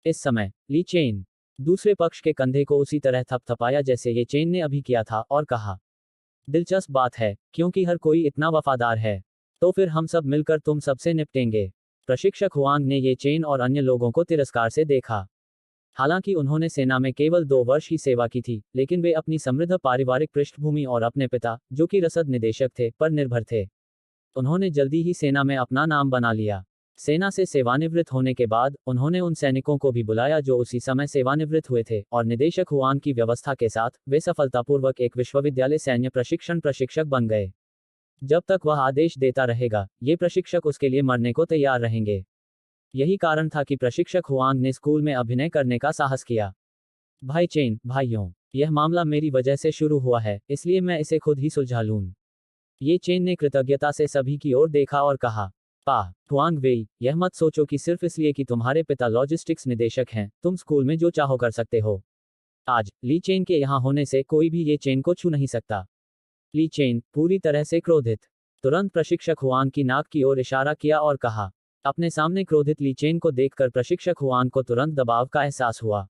इस समय ली चेन दूसरे पक्ष के कंधे को उसी तरह थपथपाया जैसे ये चेन ने अभी किया था और कहा, दिलचस्प बात है, क्योंकि हर कोई इतना वफादार है, तो फिर हम सब मिलकर तुम सबसे निपटेंगे। प्रशिक्षक हुआंग ने ये चेन और अन्य लोगों को तिरस्कार से देखा। हालांकि उन्होंने सेना में केवल 2 वर्ष ही सेवा की थी, लेकिन वे अपनी समृद्ध पारिवारिक पृष्ठभूमि और अपने पिता, जो कि रसद निदेशक थे, पर निर्भर थे। उन्होंने जल्दी ही सेना में अपना नाम बना लिया। सेना से सेवानिवृत्त होने के बाद, उन्होंने उन सैनिकों को भी बुलाया जो उसी समय सेवानिवृत्त हुए थे, और निदेशक हुआंग की व्यवस्था के साथ, वे सफलतापूर्वक एक विश्वविद्यालय सैन्य प्रशिक्षण प्रशिक्षक बन गए। जब तक वह आदेश देता रहेगा, ये प्रशिक्षक उसके लिए मरने को तैयार रहेंगे। यही कारण था कि प्रशिक्षक हुआंग ने स्कूल में अभिनय करने का साहस किया। भाई चेन, भाइयों, यह मामला मेरी वजह से शुरू हुआ है, इसलिए मैं इसे खुद ही सुलझा लूं। ये चेन ने कृतज्ञता से सभी की ओर देखा और कहा, हुआंग वेई, यह मत सोचो कि सिर्फ इसलिए कि तुम्हारे पिता लॉजिस्टिक्स निदेशक हैं, तुम स्कूल में जो चाहो कर सकते हो। आज ली चेन के यहाँ होने से कोई भी ये चेन को छू नहीं सकता। ली चेन पूरी तरह से क्रोधित। तुरंत प्रशिक्षक हुआंग की नाक की ओर इशारा किया और कहा। अपने सामने क्रोधित ली चेन को देखकर प्रशिक्षक हुआंग को तुरंत दबाव का एहसास हुआ।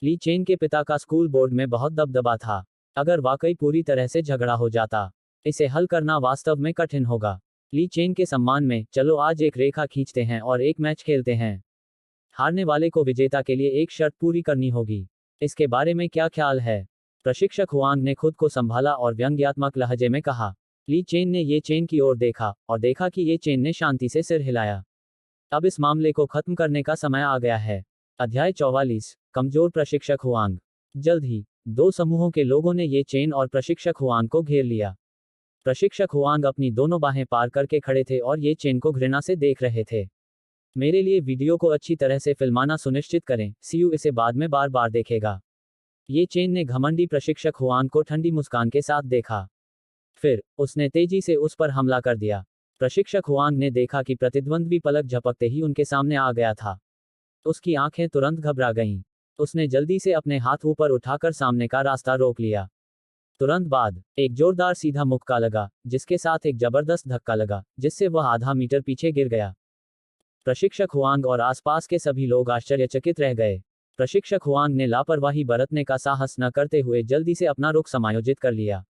ली चेन के पिता का स्कूल बोर्ड में बहुत दबदबा था। अगर वाकई पूरी तरह से झगड़ा हो जाता, इसे हल करना वास्तव में कठिन होगा। ली चेन के सम्मान में, चलो आज एक रेखा खींचते हैं और एक मैच खेलते हैं। हारने वाले को विजेता के लिए एक शर्त पूरी करनी होगी। इसके बारे में क्या ख्याल है? प्रशिक्षक हुआंग ने खुद को संभाला और व्यंग्यात्मक लहजे में कहा। ली चेन ने ये चेन की ओर देखा और देखा कि ये चेन ने शांति से सिर हिलाया। अब इस मामले को खत्म करने का समय आ गया है। अध्याय 44, कमजोर प्रशिक्षक हुआंग। जल्द ही दो समूहों के लोगों ने ये चेन और प्रशिक्षक हुआंग को घेर लिया। प्रशिक्षक हुआंग अपनी दोनों बाहें पार करके खड़े थे और ये चेन को घृणा से देख रहे थे। मेरे लिए वीडियो को अच्छी तरह से फिल्माना सुनिश्चित करें, सीयू इसे बाद में बार बार देखेगा। ये चेन ने घमंडी प्रशिक्षक हुआंग को ठंडी मुस्कान के साथ देखा। फिर उसने तेजी से उस पर हमला कर दिया। प्रशिक्षक हुआंग ने देखा कि प्रतिद्वंद्वी पलक झपकते ही उनके सामने आ गया था। उसकी आंखें तुरंत घबरा गईं। उसने जल्दी से अपने हाथ ऊपर उठाकर सामने का रास्ता रोक लिया। तुरंत बाद एक जोरदार सीधा मुक्का लगा, जिसके साथ एक जबरदस्त धक्का लगा, जिससे वह आधा मीटर पीछे गिर गया। प्रशिक्षक हुआंग और आसपास के सभी लोग आश्चर्यचकित रह गए। प्रशिक्षक हुआंग ने लापरवाही बरतने का साहस न करते हुए जल्दी से अपना रुख समायोजित कर लिया।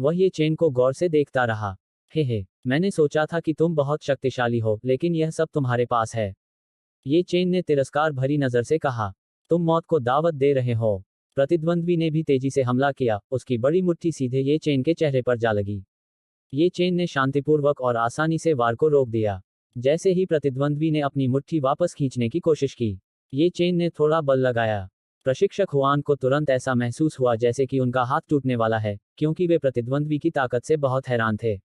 वह ये चेन को गौर से देखता रहा। हे, मैंने सोचा था कि तुम बहुत शक्तिशाली हो, लेकिन यह सब तुम्हारे पास है। ये चेन ने तिरस्कार भरी नजर से कहा। तुम मौत को दावत दे रहे हो। प्रतिद्वंद्वी ने भी तेजी से हमला किया, उसकी बड़ी मुट्ठी सीधे ये चेन के चेहरे पर जा लगी। ये चेन ने शांतिपूर्वक और आसानी से वार को रोक दिया। जैसे ही प्रतिद्वंद्वी ने अपनी मुट्ठी वापस खींचने की कोशिश की, ये चेन ने थोड़ा बल लगाया। प्रशिक्षक हुआंग को तुरंत ऐसा महसूस हुआ जैसे कि उनका हाथ टूटने वाला है, क्योंकि वे प्रतिद्वंद्वी की ताकत से बहुत हैरान थे।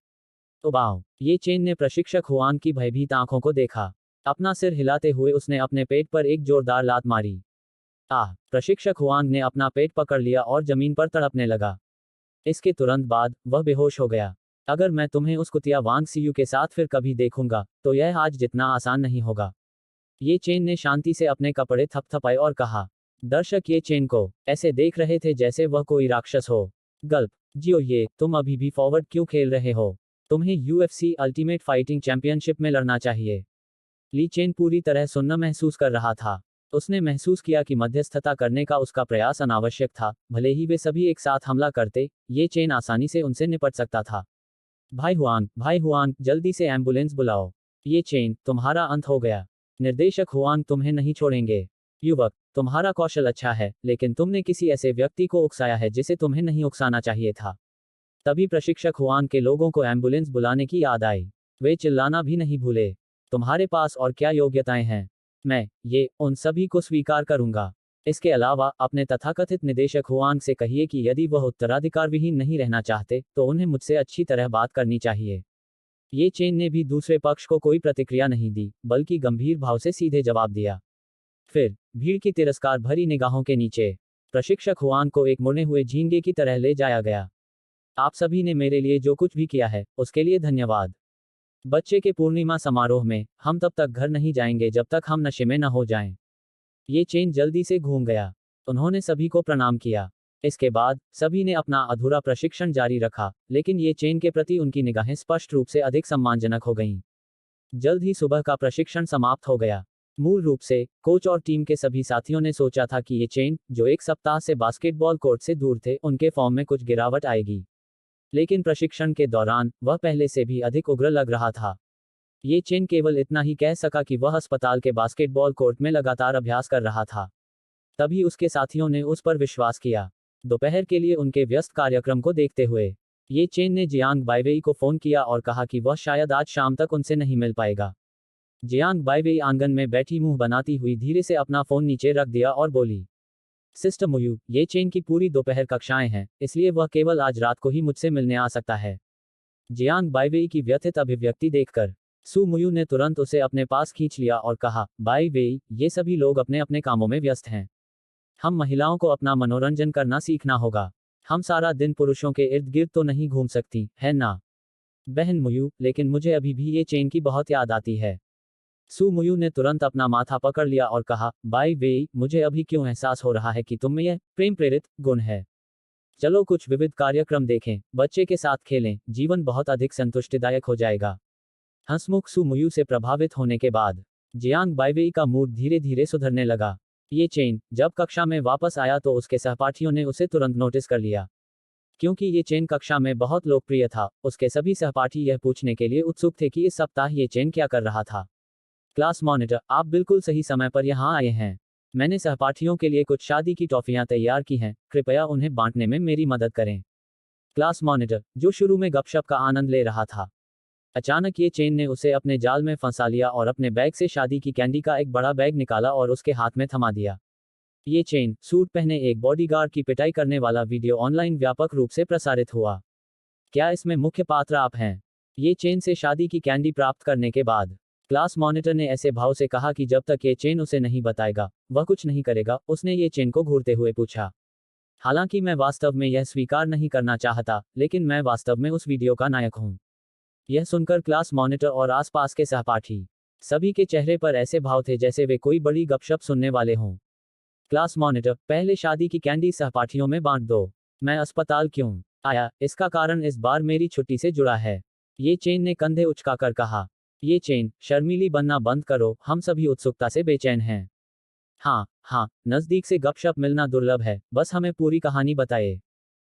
उबाओ! ये चेन ने प्रशिक्षक हुआंग की भयभीत आंखों को देखा। अपना सिर हिलाते हुए उसने अपने पेट पर एक जोरदार लात मारी। आह! प्रशिक्षक हुआंग ने अपना पेट पकड़ लिया और जमीन पर तड़पने लगा। इसके तुरंत बाद वह बेहोश हो गया। अगर मैं तुम्हें उस कुतिया वांग सीयू के साथ फिर कभी देखूंगा, तो यह आज जितना आसान नहीं होगा। ये चेन ने शांति से अपने कपड़े थपथपाए और कहा। दर्शक ये चेन को ऐसे देख रहे थे जैसे वह कोई राक्षस हो। गल्प! जियो ये, तुम अभी भी फॉरवर्ड क्यों खेल रहे हो? तुम्हें यूएफसी अल्टीमेट फाइटिंग चैंपियनशिप में लड़ना चाहिए। ली चेन पूरी तरह सुन्न महसूस कर रहा था। उसने महसूस किया कि मध्यस्थता करने का उसका प्रयास अनावश्यक था। भले ही वे सभी एक साथ हमला करते, ये चेन आसानी से उनसे निपट सकता था। भाई हुआंग, जल्दी से एम्बुलेंस बुलाओ। ये चेन, तुम्हारा अंत हो गया। निर्देशक हुआंग तुम्हें नहीं छोड़ेंगे। युवक, तुम्हारा कौशल अच्छा है, लेकिन तुमने किसी ऐसे व्यक्ति को उकसाया है जिसे तुम्हें नहीं उकसाना चाहिए था। तभी प्रशिक्षक हुआंग के लोगों को एम्बुलेंस बुलाने की याद आई। वे चिल्लाना भी नहीं भूले। तुम्हारे पास और क्या योग्यताएं हैं? मैं उन सभी को स्वीकार करूंगा। इसके अलावा अपने तथाकथित निदेशक हुआंग से कहिए कि यदि वह उत्तराधिकार विहीन नहीं रहना चाहते, तो उन्हें मुझसे अच्छी तरह बात करनी चाहिए। ये चेन ने भी दूसरे पक्ष को कोई प्रतिक्रिया नहीं दी, बल्कि गंभीर भाव से सीधे जवाब दिया। फिर भीड़ की तिरस्कार भरी निगाहों के नीचे प्रशिक्षक हुआंग को एक मुड़े हुए झींगे की तरह ले जाया गया। आप सभी ने मेरे लिए जो कुछ भी किया है, उसके लिए धन्यवाद। बच्चे के पूर्णिमा समारोह में हम तब तक घर नहीं जाएंगे जब तक हम नशे में न हो जाएं। ये चेन जल्दी से घूम गया। उन्होंने सभी को प्रणाम किया। इसके बाद सभी ने अपना अधूरा प्रशिक्षण जारी रखा, लेकिन ये चेन के प्रति उनकी निगाहें स्पष्ट रूप से अधिक सम्मानजनक हो गईं। जल्द ही सुबह का प्रशिक्षण समाप्त हो गया। मूल रूप से कोच और टीम के सभी साथियों ने सोचा था कि ये चेन, जो एक सप्ताह से बास्केटबॉल कोर्ट से दूर थे, उनके फॉर्म में कुछ गिरावट आएगी। लेकिन प्रशिक्षण के दौरान वह पहले से भी अधिक उग्र लग रहा था। ये चेन केवल इतना ही कह सका कि वह अस्पताल के बास्केटबॉल कोर्ट में लगातार अभ्यास कर रहा था। तभी उसके साथियों ने उस पर विश्वास किया। दोपहर के लिए उनके व्यस्त कार्यक्रम को देखते हुए ये चेन ने जियांग बाइवेई को फोन किया और कहा कि वह शायद आज शाम तक उनसे नहीं मिल पाएगा। जियांग बाइवेई आंगन में बैठी मुंह बनाती हुई धीरे से अपना फोन नीचे रख दिया और बोली, सिस्टर मुयू, ये चेन की पूरी दोपहर कक्षाएं हैं, इसलिए वह केवल आज रात को ही मुझसे मिलने आ सकता है। जियांग बाइवेई की व्यथित अभिव्यक्ति देखकर सू मुयू ने तुरंत उसे अपने पास खींच लिया और कहा, बाइवेई, ये सभी लोग अपने अपने कामों में व्यस्त हैं। हम महिलाओं को अपना मनोरंजन करना सीखना होगा। हम सारा दिन पुरुषों के इर्द गिर्द तो नहीं घूम सकती, है ना? बहन मुयू, लेकिन मुझे अभी भी ये चेन की बहुत याद आती है। सू मुयू ने तुरंत अपना माथा पकड़ लिया और कहा, बाई वेई, मुझे अभी क्यों एहसास हो रहा है कि तुम में यह प्रेम प्रेरित गुण है। चलो कुछ विविध कार्यक्रम देखें, बच्चे के साथ खेलें, जीवन बहुत अधिक संतुष्टिदायक हो जाएगा। हंसमुख सू मुयू से प्रभावित होने के बाद जियांग बाइवेई का मूड धीरे धीरे सुधरने लगा। ये चेन जब कक्षा में वापस आया तो उसके सहपाठियों ने उसे तुरंत नोटिस कर लिया। क्योंकि ये चेन कक्षा में बहुत लोकप्रिय था, उसके सभी सहपाठी यह पूछने के लिए उत्सुक थे कि इस सप्ताह ये चेन क्या कर रहा था। क्लास मॉनिटर, आप बिल्कुल सही समय पर यहाँ आए हैं। मैंने सहपाठियों के लिए कुछ शादी की टॉफियाँ तैयार की हैं, कृपया उन्हें बांटने में मेरी मदद करें। क्लास मॉनिटर, जो शुरू में गपशप का आनंद ले रहा था, अचानक ये चेन ने उसे अपने जाल में फंसा लिया और अपने बैग से शादी की कैंडी का एक बड़ा बैग निकाला और उसके हाथ में थमा दिया। ये चेन सूट पहने एक बॉडीगार्ड की पिटाई करने वाला वीडियो ऑनलाइन व्यापक रूप से प्रसारित हुआ। क्या इसमें मुख्य पात्र आप हैं? ये चेन से शादी की कैंडी प्राप्त करने के बाद क्लास मॉनिटर ने ऐसे भाव से कहा कि जब तक ये चेन उसे नहीं बताएगा, वह कुछ नहीं करेगा। उसने ये चेन को घूरते हुए पूछा। हालांकि मैं वास्तव में यह स्वीकार नहीं करना चाहता, लेकिन मैं वास्तव में उस वीडियो का नायक हूं। यह सुनकर क्लास मॉनिटर और आसपास के सहपाठी सभी के चेहरे पर ऐसे भाव थे जैसे वे कोई बड़ी गपशप सुनने वाले हों। क्लास मॉनिटर, पहले शादी की कैंडी सहपाठियों में बांट दो। मैं अस्पताल क्यों आया, इसका कारण इस बार मेरी छुट्टी से जुड़ा है। ये चेन ने कंधे उचकाकर कहा। ये चेन, शर्मीली बनना बंद करो, हम सभी उत्सुकता से बेचैन हैं। हाँ हाँ, नजदीक से गपशप मिलना दुर्लभ है, बस हमें पूरी कहानी बताइए।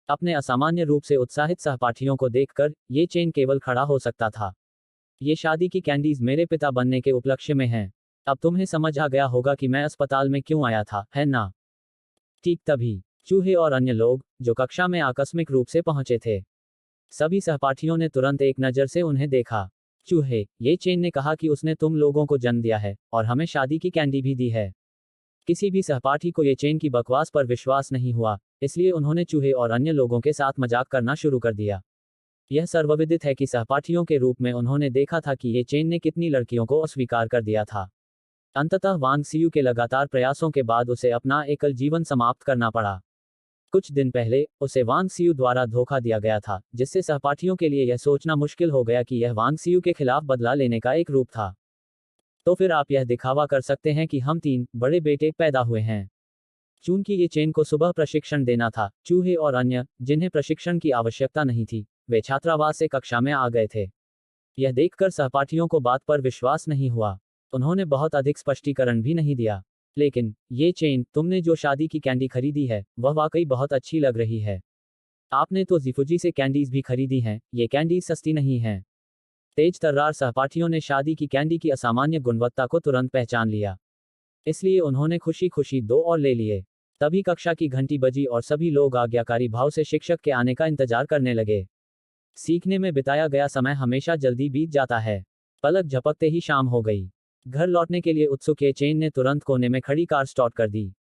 अपने असामान्य रूप से उत्साहित सहपाठियों को देखकर ये चेन केवल खड़ा हो सकता था। ये शादी की कैंडीज मेरे पिता बनने के उपलक्ष्य में हैं। अब तुम्हें समझ आ गया होगा कि मैं अस्पताल में क्यों आया था, है ना? ठीक तभी चूहे और अन्य लोग, जो कक्षा में आकस्मिक रूप से पहुंचे थे, सभी सहपाठियों ने तुरंत एक नज़र से उन्हें देखा। चूहे, ये चेन ने कहा कि उसने तुम लोगों को जन्म दिया है और हमें शादी की कैंडी भी दी है। किसी भी सहपाठी को ये चेन की बकवास पर विश्वास नहीं हुआ, इसलिए उन्होंने चूहे और अन्य लोगों के साथ मजाक करना शुरू कर दिया। यह सर्वविदित है कि सहपाठियों के रूप में उन्होंने देखा था कि ये चेन ने कितनी लड़कियों को अस्वीकार कर दिया था। अंततः वांग सियू के लगातार प्रयासों के बाद उसे अपना एकल जीवन समाप्त करना पड़ा। कुछ दिन पहले उसे वांग सियू द्वारा धोखा दिया गया था, जिससे सहपाठियों के लिए यह सोचना मुश्किल हो गया कि यह वांग सियू के खिलाफ बदला लेने का एक रूप था। तो फिर आप यह दिखावा कर सकते हैं कि हम 3 बड़े बेटे पैदा हुए हैं। चूंकि ये चेन को सुबह प्रशिक्षण देना था, चूहे और अन्य, जिन्हें प्रशिक्षण की आवश्यकता नहीं थी, वे छात्रावास से कक्षा में आ गए थे। यह देखकर सहपाठियों को बात पर विश्वास नहीं हुआ। उन्होंने बहुत अधिक स्पष्टीकरण भी नहीं दिया। लेकिन ये चेन, तुमने जो शादी की कैंडी खरीदी है, वह वाकई बहुत अच्छी लग रही है। आपने तो जिफुजी से कैंडीज भी खरीदी हैं, ये कैंडीज सस्ती नहीं हैं। तेज तर्रार सहपाठियों ने शादी की कैंडी की असामान्य गुणवत्ता को तुरंत पहचान लिया। इसलिए उन्होंने खुशी खुशी 2 और ले लिए। तभी कक्षा की घंटी बजी और सभी लोग आज्ञाकारी भाव से शिक्षक के आने का इंतजार करने लगे। सीखने में बिताया गया समय हमेशा जल्दी बीत जाता है। पलक झपकते ही शाम हो गई। घर लौटने के लिए उत्सुक ये चेन ने तुरंत कोने में खड़ी कार स्टार्ट कर दी।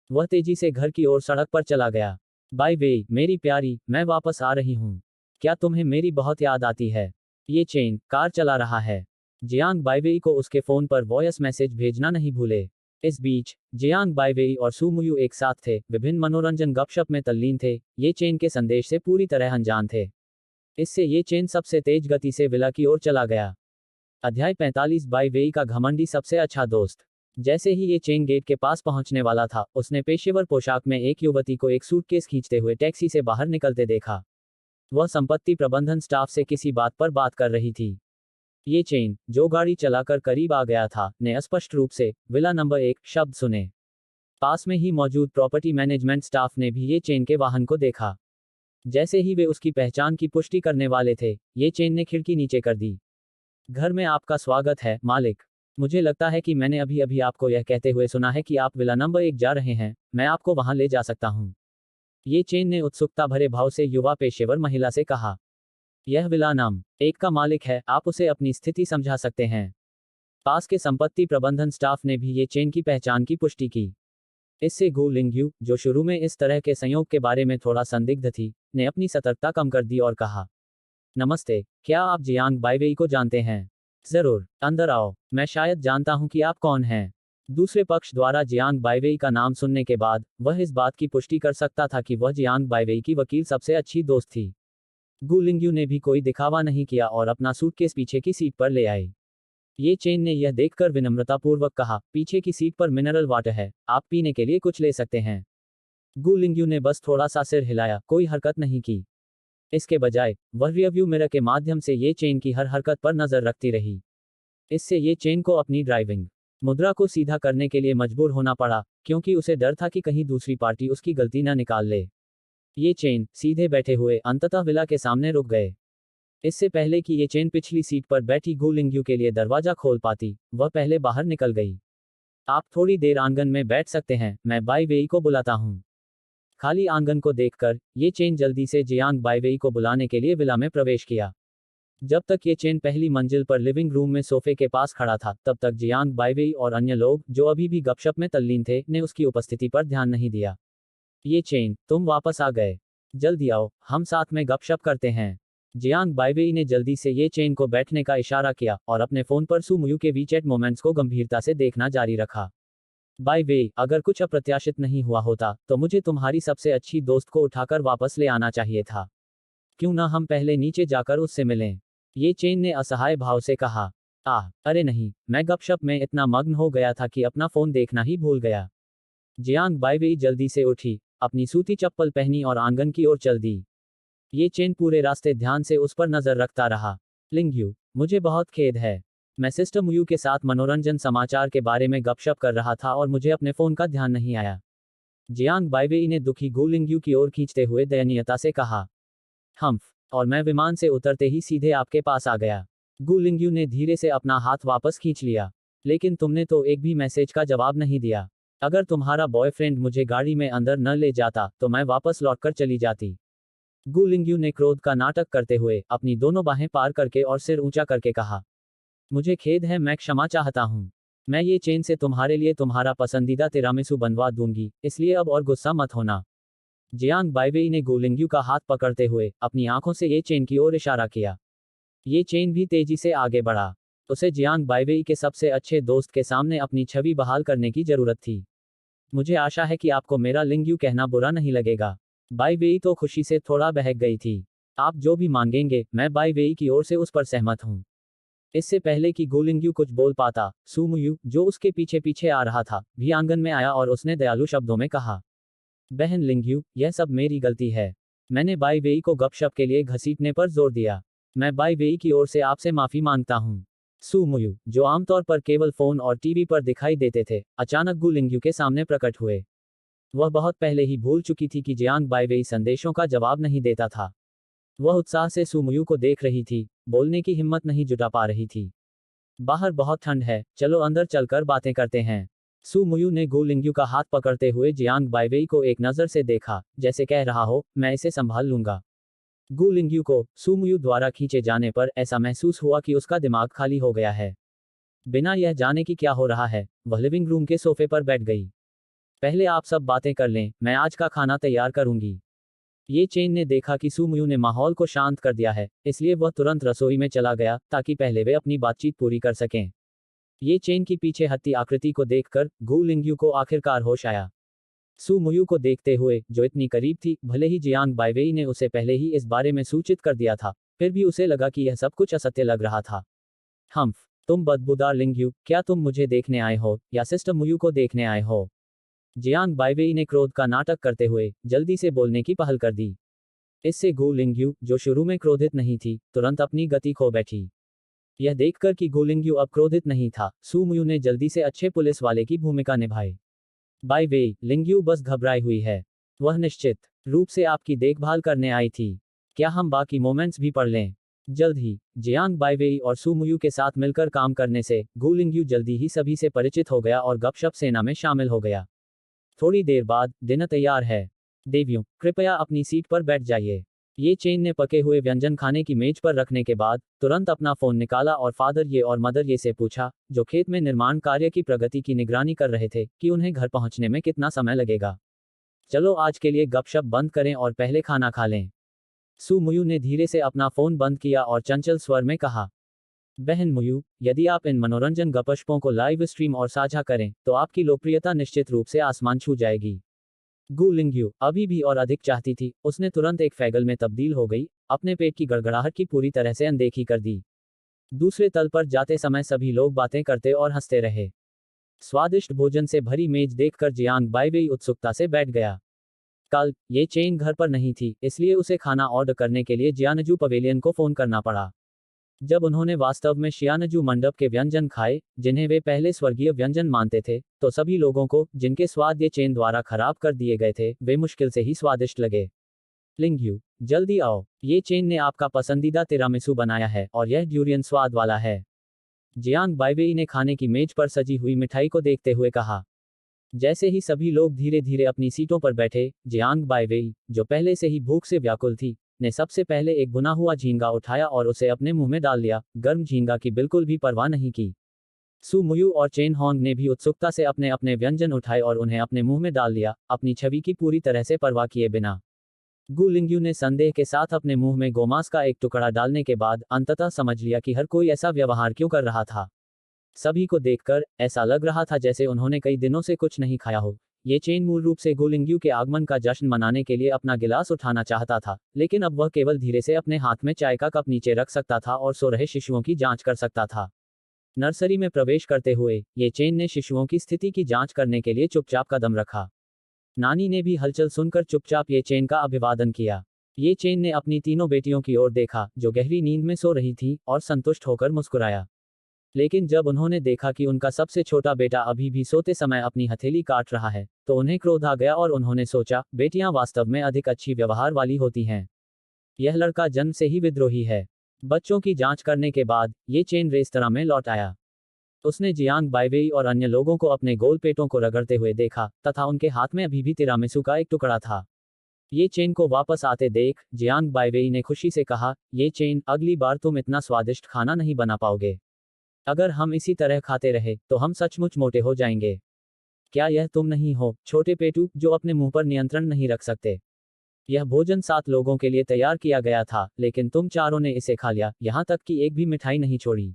वह तेजी से घर की ओर सड़क पर चला गया। बाय वे, मेरी प्यारी, मैं वापस आ रही हूँ। क्या तुम्हें मेरी बहुत याद आती है? ये चेन कार चला रहा है। जियांग बाइवेई को उसके फोन पर वॉयस मैसेज भेजना नहीं भूले। इस बीच जियांग बाइवेई और सुमुयू एक साथ थे, विभिन्न मनोरंजन गपशप में तल्लीन थे, ये चेन के संदेश से पूरी तरह अनजान थे। इससे ये चेन सबसे तेज गति से विला की ओर चला गया। अध्याय 45 बाइवेई का घमंडी सबसे अच्छा दोस्त। जैसे ही ये चेन गेट के पास पहुंचने वाला था, उसने पेशेवर पोशाक में एक युवती को एक सूटकेस खींचते हुए टैक्सी से बाहर निकलते देखा। वह संपत्ति प्रबंधन स्टाफ से किसी बात पर बात कर रही थी। ये चेन, जो गाड़ी चलाकर करीब आ गया था, ने स्पष्ट रूप से विला नंबर 1 शब्द सुने। पास में ही मौजूद प्रॉपर्टी मैनेजमेंट स्टाफ ने भी ये चेन के वाहन को देखा। जैसे ही वे उसकी पहचान की पुष्टि करने वाले थे, ये चेन ने खिड़की नीचे कर दी। घर में आपका स्वागत है, मालिक। मुझे लगता है कि मैंने अभी अभी आपको यह कहते हुए सुना है कि आप विला नंबर 1 जा रहे हैं, मैं आपको वहां ले जा सकता हूं। ये चेन ने उत्सुकता भरे भाव से युवा पेशेवर महिला से कहा। यह विला नंबर 1 का मालिक है, आप उसे अपनी स्थिति समझा सकते हैं। पास के संपत्ति प्रबंधन स्टाफ ने भी ये चेन की पहचान की पुष्टि की। इससे गु लिंगयू, जो शुरू में इस तरह के संयोग के बारे में थोड़ा संदिग्ध थी, ने अपनी सतर्कता कम कर दी और कहा, नमस्ते, क्या आप जियांग बाइवेई को जानते हैं? जरूर, अंदर आओ, मैं शायद जानता हूं कि आप कौन हैं। दूसरे पक्ष द्वारा जियांग बाइवेई का नाम सुनने के बाद, वह इस बात की पुष्टि कर सकता था कि वह जियांग बाइवेई की वकील सबसे अच्छी दोस्त थी। गु लिंगयू ने भी कोई दिखावा नहीं किया और अपना सूटकेस पीछे की सीट पर ले आई। ये चेन ने यह देखकर विनम्रतापूर्वक कहा, पीछे की सीट पर मिनरल वाटर है, आप पीने के लिए कुछ ले सकते हैं। गु लिंगयू ने बस थोड़ा सा सिर हिलाया, कोई हरकत नहीं की। इसके बजाय वह रियरव्यू मिरर के माध्यम से ये चेन की हर हरकत पर नजर रखती रही। इससे ये चेन को अपनी ड्राइविंग मुद्रा को सीधा करने के लिए मजबूर होना पड़ा, क्योंकि उसे डर था कि कहीं दूसरी पार्टी उसकी गलती न निकाल ले। ये चेन सीधे बैठे हुए अंततः विला के सामने रुक गए। इससे पहले कि ये चेन पिछली सीट पर बैठी गु लिंग्यू के लिए दरवाजा खोल पाती, वह पहले बाहर निकल गई। आप थोड़ी देर आंगन में बैठ सकते हैं, मैं बाई वेई को बुलाता हूँ। खाली आंगन को देखकर ये चेन जल्दी से जियांग बाईवेई को बुलाने के लिए विला में प्रवेश किया। जब तक ये चेन पहली मंजिल पर लिविंग रूम में सोफे के पास खड़ा था, तब तक जियांग बाईवेई और अन्य लोग जो अभी भी गपशप में तल्लीन थे ने उसकी उपस्थिति पर ध्यान नहीं दिया। ये चेन, तुम वापस आ गए। जल्दी आओ, हम साथ में गपशप करते हैं। जियांग बाईवेई ने जल्दी से ये चेन को बैठने का इशारा किया और अपने फोन पर सू मुयू के वीचैट मोमेंट्स को गंभीरता से देखना जारी रखा। बाय वे, अगर कुछ अप्रत्याशित नहीं हुआ होता तो मुझे तुम्हारी सबसे अच्छी दोस्त को उठाकर वापस ले आना चाहिए था। क्यों ना हम पहले नीचे जाकर उससे मिलें? ये चेन ने असहाय भाव से कहा। अरे नहीं, मैं गपशप में इतना मग्न हो गया था कि अपना फोन देखना ही भूल गया। जियांग बाईवेई जल्दी से उठी, अपनी सूती चप्पल पहनी और आंगन की ओर चल दी। ये चेन पूरे रास्ते ध्यान से उस पर नजर रखता रहा। लिंग्यू, मुझे बहुत खेद है। मैं सिस्टर मुयू के साथ मनोरंजन समाचार के बारे में गपशप कर रहा था और मुझे अपने फोन का ध्यान नहीं आया। जियांग बाईवेई ने दुखी गु लिंग्यू की ओर खींचते हुए दयनीयता से कहा। हम्फ, और मैं विमान से उतरते ही सीधे आपके पास आ गया। गु लिंग्यू ने धीरे से अपना हाथ वापस खींच लिया। लेकिन तुमने तो एक भी मैसेज का जवाब नहीं दिया। अगर तुम्हारा बॉयफ्रेंड मुझे गाड़ी में अंदर न ले जाता तो मैं वापस लौटकर चली जाती। गु लिंग्यू ने क्रोध का नाटक करते हुए अपनी दोनों बाहें पार करके और सिर ऊंचा करके कहा। मुझे खेद है, मैं क्षमा चाहता हूँ। मैं ये चेन से तुम्हारे लिए तुम्हारा पसंदीदा तिरामिसू बनवा दूंगी, इसलिए अब और गुस्सा मत होना। जियांग बाईवेई ने गु लिंग्यू का हाथ पकड़ते हुए अपनी आंखों से ये चेन की ओर इशारा किया। ये चेन भी तेजी से आगे बढ़ा। उसे जियांग बाईवेई के सबसे अच्छे दोस्त के सामने अपनी छवि बहाल करने की जरूरत थी। मुझे आशा है कि आपको मेरा लिंग्यू कहना बुरा नहीं लगेगा। बाईवेई तो खुशी से थोड़ा बहक गई थी। आप जो भी मांगेंगे, मैं बाईवेई की ओर से उस पर सहमत हूँ। इससे पहले कि गु लिंग्यू कुछ बोल पाता, सू मुयू, जो उसके पीछे पीछे आ रहा था, भी आंगन में आया और उसने दयालु शब्दों में कहा। बहन लिंग्यू, यह सब मेरी गलती है। मैंने बाईवेई को गपशप के लिए घसीटने पर जोर दिया। मैं बाईवेई की ओर से आपसे माफी मांगता हूँ। सू मुयू, जो आमतौर पर केवल फोन और टीवी पर दिखाई देते थे, अचानक गु लिंग्यू के सामने प्रकट हुए। वह बहुत पहले ही भूल चुकी थी कि जियांग बाईवेई संदेशों का जवाब नहीं देता था। वह उत्साह से सू मुयू को देख रही थी, बोलने की हिम्मत नहीं जुटा पा रही थी। बाहर बहुत ठंड है, चलो अंदर चलकर बातें करते हैं। सू मुयू ने गु लिंग्यू का हाथ पकड़ते हुए जियांग बाईवेई को एक नजर से देखा, जैसे कह रहा हो, मैं इसे संभाल लूंगा। गु लिंग्यू को सू मुयू द्वारा खींचे जाने पर ऐसा महसूस हुआ कि उसका दिमाग खाली हो गया है। बिना यह जाने कि क्या हो रहा है, वह लिविंग रूम के सोफे पर बैठ गई। पहले आप सब बातें कर लें, मैं आज का खाना तैयार करूंगी। ये चेन ने देखा कि सू मुयू ने माहौल को शांत कर दिया है, इसलिए वह तुरंत रसोई में चला गया ताकि पहले वे अपनी बातचीत पूरी कर सकें। ये चेन की पीछे हत्ती आकृति को देखकर गु लिंग्यू को आखिरकार होश आया। सू मुयू को देखते हुए, जो इतनी करीब थी, भले ही जियांग बाईवेई ने उसे पहले ही इस बारे में सूचित कर दिया था, फिर भी उसे लगा कि यह सब कुछ असत्य लग रहा था। हम्फ, तुम बदबूदार लिंग्यू, क्या तुम मुझे देखने आए हो या सिस्टर मुयू को देखने आए हो? जियांग बाईवेई ने क्रोध का नाटक करते हुए जल्दी से बोलने की पहल कर दी। इससे गु लिंग्यू, जो शुरू में क्रोधित नहीं थी, तुरंत अपनी गति खो बैठी। यह देखकर कि गु लिंग्यू अब क्रोधित नहीं था, सू मुयू ने जल्दी से अच्छे पुलिस वाले की भूमिका निभाई। बाईवेई, लिंग्यू बस घबराई हुई है। वह निश्चित रूप से आपकी देखभाल करने आई थी। क्या हम बाकी मोमेंट्स भी पढ़ लें? जल्द ही जियांग बाईवेई और सू मुयू के साथ मिलकर काम करने से गु लिंग्यू जल्दी ही सभी से परिचित हो गया और गपशप सेना में शामिल हो गया। थोड़ी देर बाद डिनर तैयार है। देवियों, कृपया अपनी सीट पर बैठ जाइए। ये चेन ने पके हुए व्यंजन खाने की मेज पर रखने के बाद तुरंत अपना फोन निकाला और फादर ये और मदर ये से पूछा, जो खेत में निर्माण कार्य की प्रगति की निगरानी कर रहे थे, कि उन्हें घर पहुंचने में कितना समय लगेगा। चलो आज के लिए गपशप बंद करें और पहले खाना खा लें। सू मुयू ने धीरे से अपना फोन बंद किया और चंचल स्वर में कहा। बहन मुयू, यदि आप इन मनोरंजन गपशपों को लाइव स्ट्रीम और साझा करें, तो आपकी लोकप्रियता निश्चित रूप से आसमान छू जाएगी। गु लिंग्यू अभी भी और अधिक चाहती थी, उसने तुरंत एक फैगल में तब्दील हो गई, अपने पेट की गड़गड़ाहट की पूरी तरह से अनदेखी कर दी। दूसरे तल पर जाते समय सभी लोग बातें करते और हंसते रहे। स्वादिष्ट भोजन से भरी मेज देखकर जियांग बाईवेई उत्सुकता से बैठ गया। कल ये चेन घर पर नहीं थी, इसलिए उसे खाना ऑर्डर करने के लिए जियानजू पवेलियन को फोन करना पड़ा। जब उन्होंने वास्तव में शियानजू मंडप के व्यंजन खाए, जिन्हें वे पहले स्वर्गीय व्यंजन मानते थे, तो सभी लोगों को, जिनके स्वाद ये चेन द्वारा खराब कर दिए गए थे, वे मुश्किल से ही स्वादिष्ट लगे। लिंग्यू, जल्दी आओ, ये चेन ने आपका पसंदीदा तिरामिसू बनाया है और यह ड्यूरियन स्वाद वाला है। जियांग बाइवेई ने खाने की मेज पर सजी हुई मिठाई को देखते हुए कहा। जैसे ही सभी लोग धीरे धीरे अपनी सीटों पर बैठे, जियांग बाइवेई, जो पहले से ही भूख से व्याकुल थी, ने सबसे पहले एक भुना हुआ झींगा उठाया और उसे अपने मुंह में डाल लिया, गर्म झींगा की बिल्कुल भी परवाह नहीं की। सु मुयू और चेन होंग ने भी उत्सुकता से अपने अपने व्यंजन उठाए और उन्हें अपने मुंह में डाल लिया, अपनी छवि की पूरी तरह से परवाह किए बिना। गु लिंग्यू ने संदेह के साथ अपने मुंह में गोमांस का एक टुकड़ा डालने के बाद अंततः समझ लिया कि हर कोई ऐसा व्यवहार क्यों कर रहा था। सभी को देखकर ऐसा लग रहा था जैसे उन्होंने कई दिनों से कुछ नहीं खाया हो। ये चेन मूल रूप से गु लिंग्यू के आगमन का जश्न मनाने के लिए अपना गिलास उठाना चाहता था, लेकिन अब वह केवल धीरे से अपने हाथ में चाय का कप नीचे रख सकता था और सो रहे शिशुओं की जांच कर सकता था। नर्सरी में प्रवेश करते हुए ये चेन ने शिशुओं की स्थिति की जांच करने के लिए चुपचाप कदम रखा। नानी ने भी हलचल सुनकर चुपचाप ये चेन का अभिवादन किया। ये चेन ने अपनी तीनों बेटियों की ओर देखा, जो गहरी नींद में सो रही थी, और संतुष्ट होकर मुस्कुराया। लेकिन जब उन्होंने देखा कि उनका सबसे छोटा बेटा अभी भी सोते समय अपनी हथेली काट रहा है, तो उन्हें क्रोध आ गया और उन्होंने सोचा, बेटियां वास्तव में अधिक अच्छी व्यवहार वाली होती हैं। यह लड़का जन्म से ही विद्रोही है। बच्चों की जांच करने के बाद ये चेन रेस्तरां में लौट आया। उसने जियांग बाइवेई और अन्य लोगों को अपने गोल पेटों को रगड़ते हुए देखा, तथा उनके हाथ में अभी भी तिरामिसू का एक टुकड़ा था। ये चेन को वापस आते देख जियांग बाइवेई ने खुशी से कहा, ये चेन, अगली बार तुम इतना स्वादिष्ट खाना नहीं बना पाओगे। अगर हम इसी तरह खाते रहे तो हम सचमुच मोटे हो जाएंगे। क्या यह तुम नहीं हो, छोटे पेटू, जो अपने मुंह पर नियंत्रण नहीं रख सकते? यह भोजन 7 लोगों के लिए तैयार किया गया था, लेकिन तुम चारों ने इसे खा लिया, यहाँ तक कि एक भी मिठाई नहीं छोड़ी।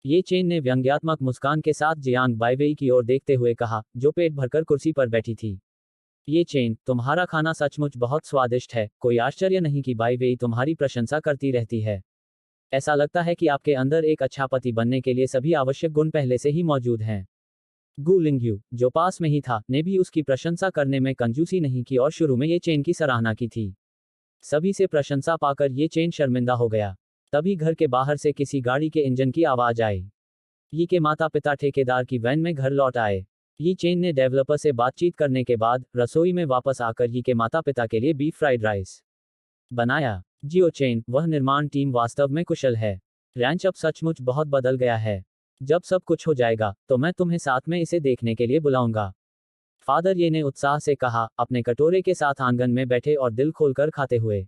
ये चेन ने व्यंग्यात्मक मुस्कान के साथ जियांग बाइवेई की ओर देखते हुए कहा, जो पेट भरकर कुर्सी पर बैठी थी। ये चेन, तुम्हारा खाना सचमुच बहुत स्वादिष्ट है, कोई आश्चर्य नहीं कि बाइवेई तुम्हारी प्रशंसा करती रहती है। ऐसा लगता है कि आपके अंदर एक अच्छा पति बनने के लिए सभी आवश्यक गुण पहले से ही मौजूद हैं। गु लिंग्यू, जो पास में ही था, ने भी उसकी प्रशंसा करने में कंजूसी नहीं की और शुरू में ये चेन की सराहना की थी। सभी से प्रशंसा पाकर ये चेन शर्मिंदा हो गया। तभी घर के बाहर से किसी गाड़ी के इंजन की आवाज आई। यी के माता पिता ठेकेदार की वैन में घर लौट आए। यी चेन ने डेवलपर से बातचीत करने के बाद रसोई में वापस आकर यी के माता पिता के लिए बीफ फ्राइड राइस बनाया। जियो चेन, वह निर्माण टीम वास्तव में कुशल है। रैंच अब सचमुच बहुत बदल गया है। जब सब कुछ हो जाएगा तो मैं तुम्हें साथ में इसे देखने के लिए बुलाऊंगा। फादर ये ने उत्साह से कहा, अपने कटोरे के साथ आंगन में बैठे और दिल खोलकर खाते हुए।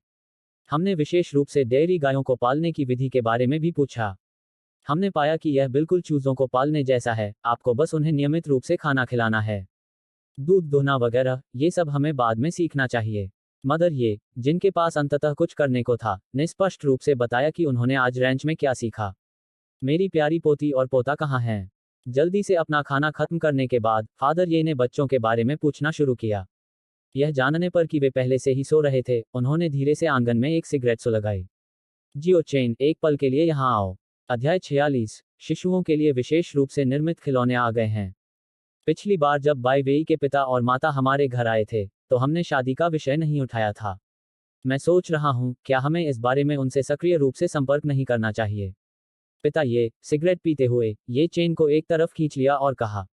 हमने विशेष रूप से डेयरी गायों को पालने की विधि के बारे में भी पूछा। हमने पाया कि यह बिल्कुल चूजों को पालने जैसा है, आपको बस उन्हें नियमित रूप से खाना खिलाना है। दूध दोहना वगैरह, ये सब हमें बाद में सीखना चाहिए। मदर ये, जिनके पास अंततः कुछ करने को था, ने स्पष्ट रूप से बताया कि उन्होंने आज रैंच में क्या सीखा। मेरी प्यारी पोती और पोता कहाँ हैं? जल्दी से अपना खाना खत्म करने के बाद फादर ये ने बच्चों के बारे में पूछना शुरू किया। यह जानने पर कि वे पहले से ही सो रहे थे, उन्होंने धीरे से आंगन में एक सिगरेट सुलगाई। जियो चेन, एक पल के लिए यहाँ आओ। अध्याय 46, शिशुओं के लिए विशेष रूप से निर्मित खिलौने आ गए हैं। पिछली बार जब बाइवेई के पिता और माता हमारे घर आए थे, तो हमने शादी का विषय नहीं उठाया था। मैं सोच रहा हूँ, क्या हमें इस बारे में उनसे सक्रिय रूप से संपर्क नहीं करना चाहिए? पिता ये, सिगरेट पीते हुए, ये चेन को एक तरफ खींच लिया और कहा।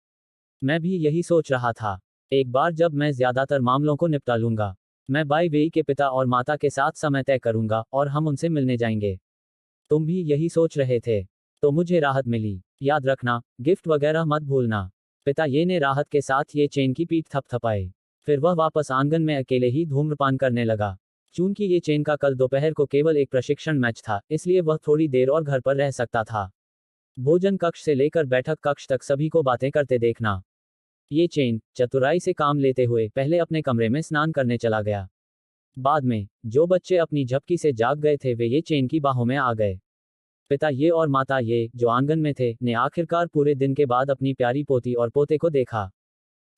मैं भी यही सोच रहा था। एक बार जब मैं ज्यादातर मामलों को निपटा लूंगा, मैं बाइवेई के पिता और माता के साथ समय तय करूंगा और हम उनसे मिलने जाएंगे। तुम भी यही सोच रहे थे? तो मुझे राहत मिली। याद रखना, गिफ्ट वगैरह मत भूलना। पिता ये ने राहत के साथ ये चेन की पीठ थपथपाई। फिर वह वापस आंगन में अकेले ही धूम्रपान करने लगा। चूंकि ये चेन का कल दोपहर को केवल एक प्रशिक्षण मैच था, इसलिए वह थोड़ी देर और घर पर रह सकता था। भोजन कक्ष से लेकर बैठक कक्ष तक सभी को बातें करते देखना। ये चेन, चतुराई से काम लेते हुए, पहले अपने कमरे में स्नान करने चला गया। बाद में, जो बच्चे अपनी झपकी से जाग गए थे, वे ये चेन की बाहों में आ गए। पिता ये और माता ये, जो आंगन में थे, ने आखिरकार पूरे दिन के बाद अपनी प्यारी पोती और पोते को देखा।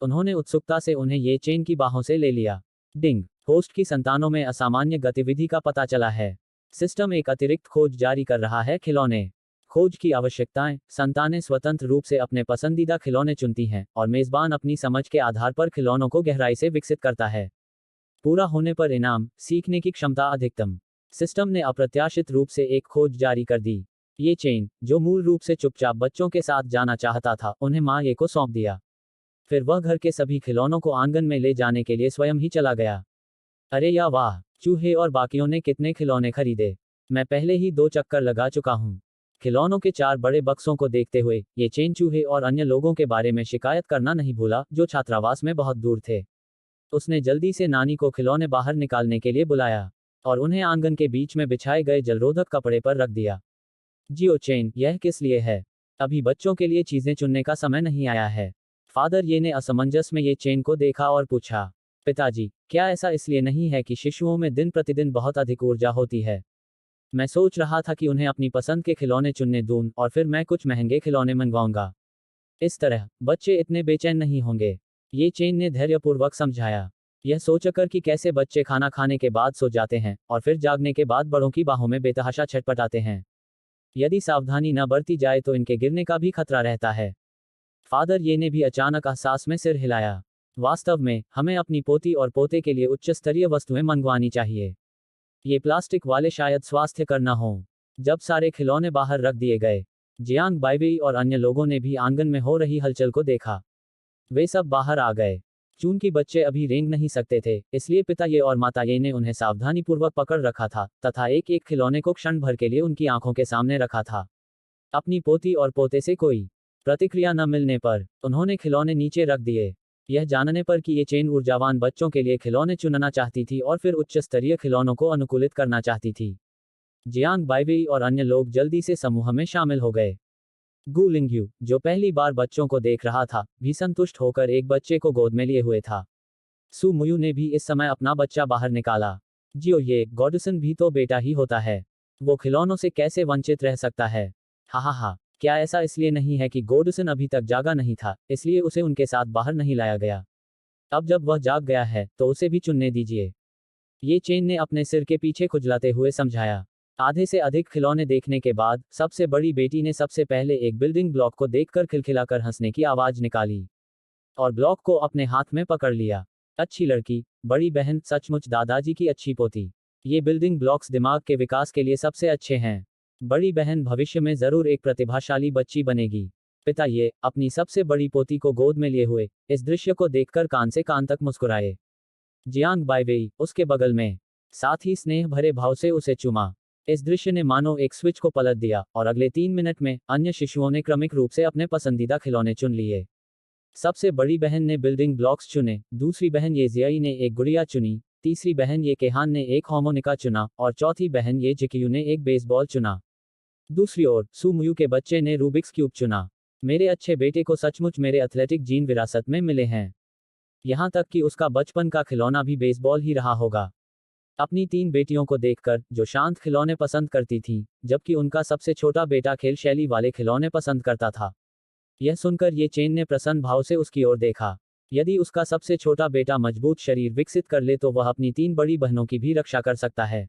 उन्होंने उत्सुकता से उन्हें ये चेन की बाहों से ले लिया। डिंग, होस्ट की संतानों में असामान्य गतिविधि का पता चला है। सिस्टम एक अतिरिक्त खोज जारी कर रहा है। खिलौने खोज की आवश्यकताएं, संतानें स्वतंत्र रूप से अपने पसंदीदा खिलौने चुनती हैं, और मेजबान अपनी समझ के आधार पर खिलौनों को गहराई से विकसित करता है। पूरा होने पर इनाम, सीखने की क्षमता अधिकतम। सिस्टम ने अप्रत्याशित रूप से एक खोज जारी कर दी। ये चेन, जो मूल रूप से चुपचाप बच्चों के साथ जाना चाहता था, उन्हें माँ ये को सौंप दिया। फिर वह घर के सभी खिलौनों को आंगन में ले जाने के लिए स्वयं ही चला गया। अरे या वाह, चूहे और बाकियों ने कितने खिलौने खरीदे। मैं पहले ही 2 चक्कर लगा चुका हूँ। खिलौनों के 4 बड़े बक्सों को देखते हुए ये चेन चूहे और अन्य लोगों के बारे में शिकायत करना नहीं भूला जो छात्रावास में बहुत दूर थे। उसने जल्दी से नानी को खिलौने बाहर निकालने के लिए बुलाया और उन्हें आंगन के बीच में बिछाए गए जलरोधक कपड़े पर रख दिया। जियो चेन, यह किस लिए है? अभी बच्चों के लिए चीजें चुनने का समय नहीं आया है। फादर ये ने असमंजस में ये चेन को देखा और पूछा, पिताजी, क्या ऐसा इसलिए नहीं है कि शिशुओं में दिन प्रतिदिन बहुत अधिक ऊर्जा होती है? मैं सोच रहा था कि उन्हें अपनी पसंद के खिलौने चुनने दूं और फिर मैं कुछ महंगे खिलौने मंगवाऊंगा। इस तरह बच्चे इतने बेचैन नहीं होंगे। ये चेन ने धैर्यपूर्वक समझाया, यह सोचकर कि कैसे बच्चे खाना खाने के बाद सो जाते हैं और फिर जागने के बाद बड़ों की बाहों में बेतहाशा छटपटाते हैं। यदि सावधानी न बरती जाए तो इनके गिरने का भी खतरा रहता है। फादर ये ने भी अचानक एहसास में सिर हिलाया। वास्तव में हमें अपनी पोती और पोते के लिए उच्च स्तरीय वस्तुएं मंगवानी चाहिए। ये प्लास्टिक वाले शायद स्वास्थ्यकर न हो। जब सारे खिलौने बाहर रख दिए गए, जियांग बाइवेई और अन्य लोगों ने भी आंगन में हो रही हलचल को देखा। वे सब बाहर आ गए। चूंकि बच्चे अभी रेंग नहीं सकते थे, इसलिए पिता ये और माता ये ने उन्हें सावधानीपूर्वक पकड़ रखा था तथा एक एक खिलौने को क्षण भर के लिए उनकी आंखों के सामने रखा था। अपनी पोती और पोते से कोई प्रतिक्रिया न मिलने पर उन्होंने खिलौने नीचे रख दिए, यह जानने पर कि ये चेन ऊर्जावान बच्चों के लिए खिलौने चुनना चाहती थी और फिर उच्च स्तरीय खिलौनों को अनुकूलित करना चाहती थी। जियांग बाइवेई और अन्य लोग जल्दी से समूह में शामिल हो गए। गु लिंग्यू, जो पहली बार बच्चों को देख रहा था, भी संतुष्ट होकर एक बच्चे को गोद में लिए हुए था। सु मुयू ने भी इस समय अपना बच्चा बाहर निकाला। जियो ये गॉडसन भी तो बेटा ही होता है, वो खिलौनों से कैसे वंचित रह सकता है? हा हा हा, क्या ऐसा इसलिए नहीं है कि गॉडसन अभी तक जागा नहीं था, इसलिए उसे उनके साथ बाहर नहीं लाया गया? अब जब वह जाग गया है तो उसे भी चुनने दीजिए। ये चेन ने अपने सिर के पीछे खुजलाते हुए समझाया। आधे से अधिक खिलौने देखने के बाद सबसे बड़ी बेटी ने सबसे पहले एक बिल्डिंग ब्लॉक को देखकर खिलखिलाकर हंसने की आवाज निकाली और ब्लॉक को अपने हाथ में पकड़ लिया। अच्छी लड़की, बड़ी बहन, सचमुच दादाजी की अच्छी पोती। ये बिल्डिंग ब्लॉक्स दिमाग के विकास के लिए सबसे अच्छे हैं। बड़ी बहन भविष्य में जरूर एक प्रतिभाशाली बच्ची बनेगी। पिता ये अपनी सबसे बड़ी पोती को गोद में लिए हुए इस दृश्य को देखकर कान से कान तक मुस्कुराए। जियांग बाइवेई उसके बगल में, साथ ही स्नेह भरे भाव से उसे चूमा। इस दृश्य ने मानो एक स्विच को पलट दिया और अगले 3 मिनट में अन्य शिशुओं ने क्रमिक रूप से अपने पसंदीदा खिलौने चुन लिए। सबसे बड़ी बहन ने बिल्डिंग ब्लॉक्स चुने, दूसरी बहन ये जियाई ने एक गुड़िया चुनी, तीसरी बहन ये केहान ने एक हार्मोनिका चुना और चौथी बहन ये जिकियू ने एक बेसबॉल चुना। दूसरी ओर सु मुयू के बच्चे ने रूबिक्स क्यूब चुना। मेरे अच्छे बेटे को सचमुच मेरे एथलेटिक जीन विरासत में मिले हैं। यहाँ तक कि उसका बचपन का खिलौना भी बेसबॉल ही रहा होगा। अपनी 3 बेटियों को देखकर, जो शांत खिलौने पसंद करती थीं, जबकि उनका सबसे छोटा बेटा खेल शैली वाले खिलौने पसंद करता था। यह सुनकर ये चेन ने प्रसन्न भाव से उसकी ओर देखा। यदि उसका सबसे छोटा बेटा मजबूत शरीर विकसित कर ले तो वह अपनी 3 बड़ी बहनों की भी रक्षा कर सकता है।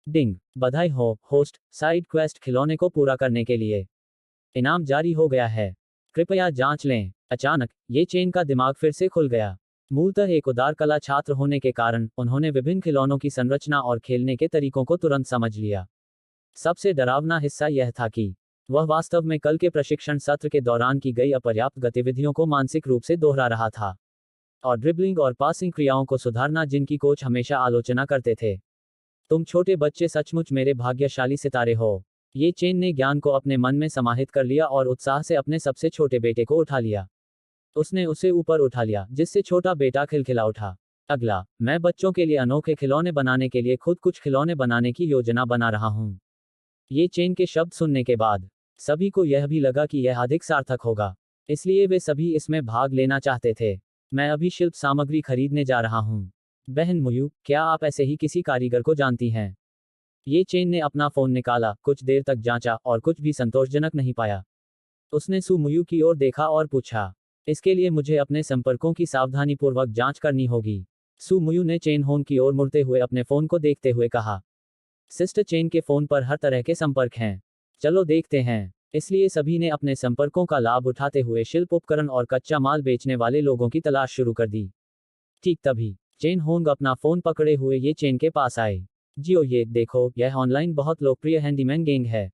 डिंग, बधाई हो होस्ट, साइड क्वेस्ट खिलौने को पूरा करने के लिए इनाम जारी हो गया है। कृपया जांच लें। अचानक ये चेन का दिमाग फिर से खुल गया। मूलतः एक उदार कला छात्र होने के कारण उन्होंने विभिन्न खिलौनों की संरचना और खेलने के तरीकों को तुरंत समझ लिया। सबसे डरावना हिस्सा यह था कि वह वास्तव में कल के प्रशिक्षण सत्र के दौरान की गई अपर्याप्त गतिविधियों को मानसिक रूप से दोहरा रहा था और ड्रिबलिंग और पासिंग क्रियाओं को सुधारना जिनकी कोच हमेशा आलोचना करते थे। तुम छोटे बच्चे सचमुच मेरे भाग्यशाली सितारे हो। ये चेन ने ज्ञान को अपने मन में समाहित कर लिया और उत्साह से अपने सबसे छोटे बेटे को उठा लिया। उसने उसे ऊपर उठा लिया, जिससे छोटा बेटा खिलखिला उठा। अगला, मैं बच्चों के लिए अनोखे खिलौने बनाने के लिए खुद कुछ खिलौने बनाने की योजना बना रहा हूँ। ये चेन के शब्द सुनने के बाद सभी को यह भी लगा कि यह अधिक सार्थक होगा, इसलिए वे सभी इसमें भाग लेना चाहते थे। मैं अभी शिल्प सामग्री खरीदने जा रहा हूँ। बहन मुयू, क्या आप ऐसे ही किसी कारीगर को जानती हैं? ये चेन ने अपना फोन निकाला, कुछ देर तक जांचा और कुछ भी संतोषजनक नहीं पाया। उसने सु मुयू की ओर देखा और पूछा, इसके लिए मुझे अपने संपर्कों की सावधानीपूर्वक जांच करनी होगी। सु मुयू ने चेन होन की ओर मुड़ते हुए अपने फोन को देखते हुए कहा, सिस्टर चेन के फोन पर हर तरह के संपर्क हैं। चलो देखते हैं। इसलिए सभी ने अपने संपर्कों का लाभ उठाते हुए शिल्प उपकरण और कच्चा माल बेचने वाले लोगों की तलाश शुरू कर दी। ठीक तभी चेन होंग अपना फोन पकड़े हुए ये चेन के पास आए। जियो ये देखो, यह ऑनलाइन बहुत लोकप्रिय हैंडीमैन गैंग है।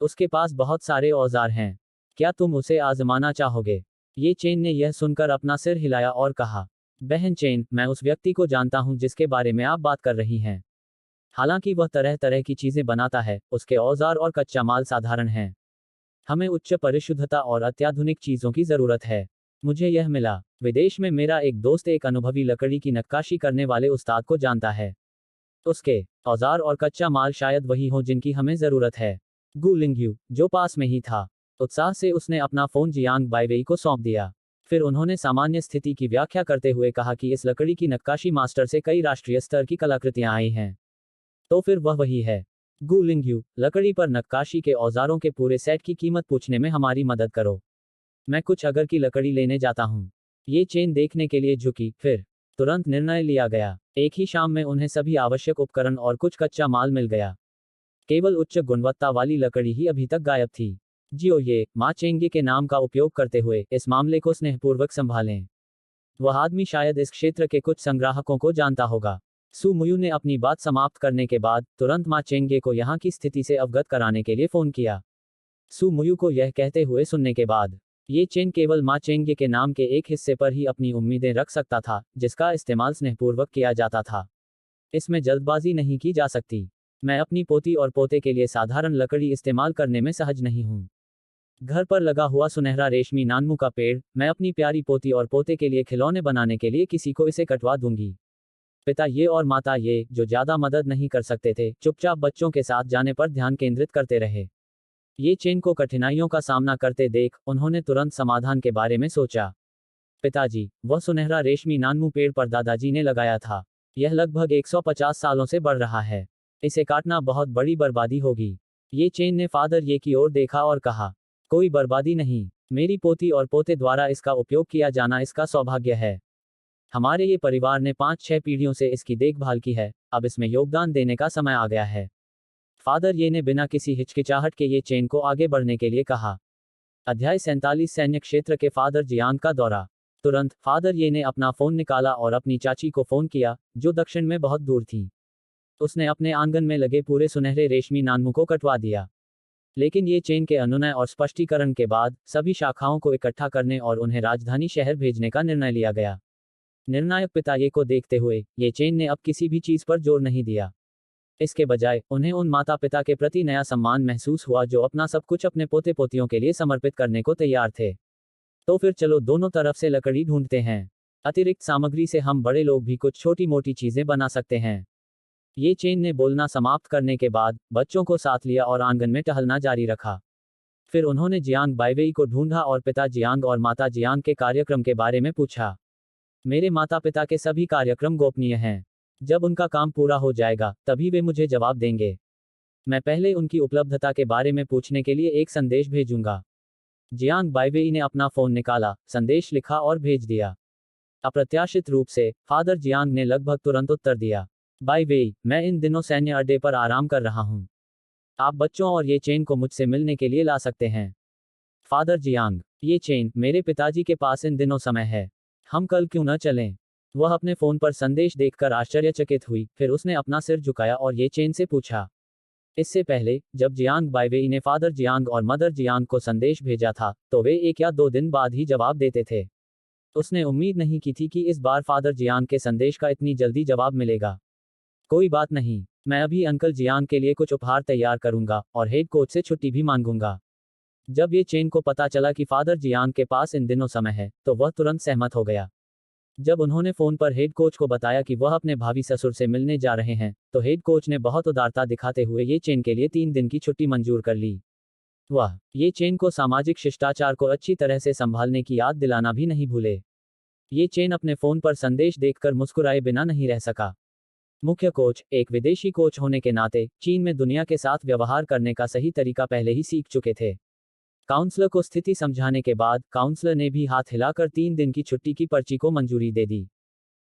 उसके पास बहुत सारे औजार हैं। क्या तुम उसे आजमाना चाहोगे? ये चेन ने यह सुनकर अपना सिर हिलाया और कहा, बहन चेन, मैं उस व्यक्ति को जानता हूं जिसके बारे में आप बात कर रही हैं। हालांकि वह तरह तरह की चीजें बनाता है, उसके औजार और कच्चा माल साधारण हैं। हमें उच्च परिशुद्धता और अत्याधुनिक चीजों की जरूरत है। मुझे यह मिला। विदेश में मेरा एक दोस्त एक अनुभवी लकड़ी की नक्काशी करने वाले उस्ताद को जानता है। उसके औजार और कच्चा माल शायद वही हो जिनकी हमें जरूरत है। गु लिंग्यू, जो पास में ही था, उत्साह से उसने अपना फोन जियांग बाइवेई को सौंप दिया। फिर उन्होंने सामान्य स्थिति की व्याख्या करते हुए कहा कि इस लकड़ी की नक्काशी मास्टर से कई राष्ट्रीय स्तर की कलाकृतियां आई हैं। तो फिर वह वही है। गु लिंग्यू, लकड़ी पर नक्काशी के औजारों के पूरे सेट की कीमत पूछने में हमारी मदद करो। मैं कुछ अगर की लकड़ी लेने जाता हूँ। ये चेन देखने के लिए झुकी, फिर तुरंत निर्णय लिया गया। एक ही शाम में उन्हें सभी आवश्यक उपकरण और कुछ कच्चा माल मिल गया। केवल उच्च गुणवत्ता वाली लकड़ी ही अभी तक गायब थी। जियो ये मा चेंगे के नाम का उपयोग करते हुए इस मामले को स्नेहपूर्वक संभालें। वह आदमी शायद इस क्षेत्र के कुछ संग्राहकों को जानता होगा। सु मुयू ने अपनी बात समाप्त करने के बाद तुरंत मा चेंगे को यहाँ की स्थिति से अवगत कराने के लिए फोन किया। सु मुयू को यह कहते हुए सुनने के बाद, ये चेन केवल मा चेंगे के नाम के एक हिस्से पर ही अपनी उम्मीदें रख सकता था, जिसका इस्तेमाल स्नेहपूर्वक किया जाता था। इसमें जल्दबाजी नहीं की जा सकती। मैं अपनी पोती और पोते के लिए साधारण लकड़ी इस्तेमाल करने में सहज नहीं हूँ। घर पर लगा हुआ सुनहरा रेशमी नानमू का पेड़, मैं अपनी प्यारी पोती और पोते के लिए खिलौने बनाने के लिए किसी को इसे कटवा दूंगी। पिता ये और माता ये, जो ज्यादा मदद नहीं कर सकते थे, चुपचाप बच्चों के साथ जाने पर ध्यान केंद्रित करते रहे। ये चेन को कठिनाइयों का सामना करते देख उन्होंने तुरंत समाधान के बारे में सोचा। पिताजी, वह सुनहरा रेशमी नानमू पेड़ पर दादाजी ने लगाया था। यह लगभग 150 सालों से बढ़ रहा है। इसे काटना बहुत बड़ी बर्बादी होगी। ये चेन ने फादर ये की ओर देखा और कहा, कोई बर्बादी नहीं। मेरी पोती और पोते द्वारा इसका उपयोग किया जाना इसका सौभाग्य है। हमारे ये परिवार ने 5-6 पीढ़ियों से इसकी देखभाल की है, अब इसमें योगदान देने का समय आ गया है। फादर ये ने बिना किसी हिचकिचाहट के ये चेन को आगे बढ़ने के लिए कहा। अध्याय 47 सैन्य क्षेत्र के फादर जियांग का दौरा। तुरंत फादर ये ने अपना फोन निकाला और अपनी चाची को फोन किया, जो दक्षिण में बहुत दूर थी। उसने अपने आंगन में लगे पूरे सुनहरे रेशमी नानमू को कटवा दिया। लेकिन ये चेन के अनुनय और स्पष्टीकरण के बाद सभी शाखाओं को इकट्ठा करने और उन्हें राजधानी शहर भेजने का निर्णय लिया गया। निर्णायक पिता ये को देखते हुए, ये चेन ने अब किसी भी चीज पर जोर नहीं दिया। इसके बजाय उन्हें उन माता पिता के प्रति नया सम्मान महसूस हुआ जो अपना सब कुछ अपने पोते पोतियों के लिए समर्पित करने को तैयार थे। तो फिर चलो दोनों तरफ से लकड़ी ढूंढते हैं। अतिरिक्त सामग्री से हम बड़े लोग भी कुछ छोटी मोटी चीजें बना सकते हैं। ये चेन ने बोलना समाप्त करने के बाद बच्चों को साथ लिया और आंगन में टहलना जारी रखा। फिर उन्होंने जियांग बाइवेई को ढूंढा और पिता जियांग और माता जियांग के कार्यक्रम के बारे में पूछा। मेरे माता पिता के सभी कार्यक्रम गोपनीय हैं। जब उनका काम पूरा हो जाएगा तभी वे मुझे जवाब देंगे। मैं पहले उनकी उपलब्धता के बारे में पूछने के लिए एक संदेश भेजूंगा। जियांग बाइवेई ने अपना फोन निकाला, संदेश लिखा और भेज दिया। अप्रत्याशित रूप से फादर जियांग ने लगभग तुरंत उत्तर दिया। बाइवेई, मैं इन दिनों सैन्य अड्डे पर आराम कर रहा हूँ। आप बच्चों और ये चेन को मुझसे मिलने के लिए ला सकते हैं। फादर जियांग, ये चेन मेरे पिताजी के पास इन दिनों समय है। हम कल क्यों न चलें? वह अपने फोन पर संदेश देखकर आश्चर्यचकित हुई, फिर उसने अपना सिर झुकाया और ये चेन से पूछा। इससे पहले जब जियांग बाइवेई ने फादर जियांग और मदर जियांग को संदेश भेजा था, तो वे 1 या 2 दिन बाद ही जवाब देते थे। उसने उम्मीद नहीं की थी कि इस बार फादर जियांग के संदेश का इतनी जल्दी जवाब मिलेगा। कोई बात नहीं, मैं अभी अंकल जियांग के लिए कुछ उपहार तैयार करूंगा और हेड कोच से छुट्टी भी मांगूंगा। जब ये चेन को पता चला कि फादर जियांग के पास इन दिनों समय है, तो वह तुरंत सहमत हो गया। जब उन्होंने फोन पर हेड कोच को बताया कि वह अपने भावी ससुर से मिलने जा रहे हैं, तो हेड कोच ने बहुत उदारता दिखाते हुए ये चेन के लिए 3 दिन की छुट्टी मंजूर कर ली। वह ये चेन को सामाजिक शिष्टाचार को अच्छी तरह से संभालने की याद दिलाना भी नहीं भूले। ये चेन अपने फोन पर संदेश देखकर मुस्कुराए बिना नहीं रह सका। मुख्य कोच, एक विदेशी कोच होने के नाते, चीन में दुनिया के साथ व्यवहार करने का सही तरीका पहले ही सीख चुके थे। काउंसलर को स्थिति समझाने के बाद काउंसलर ने भी हाथ हिलाकर 3 दिन की छुट्टी की पर्ची को मंजूरी दे दी।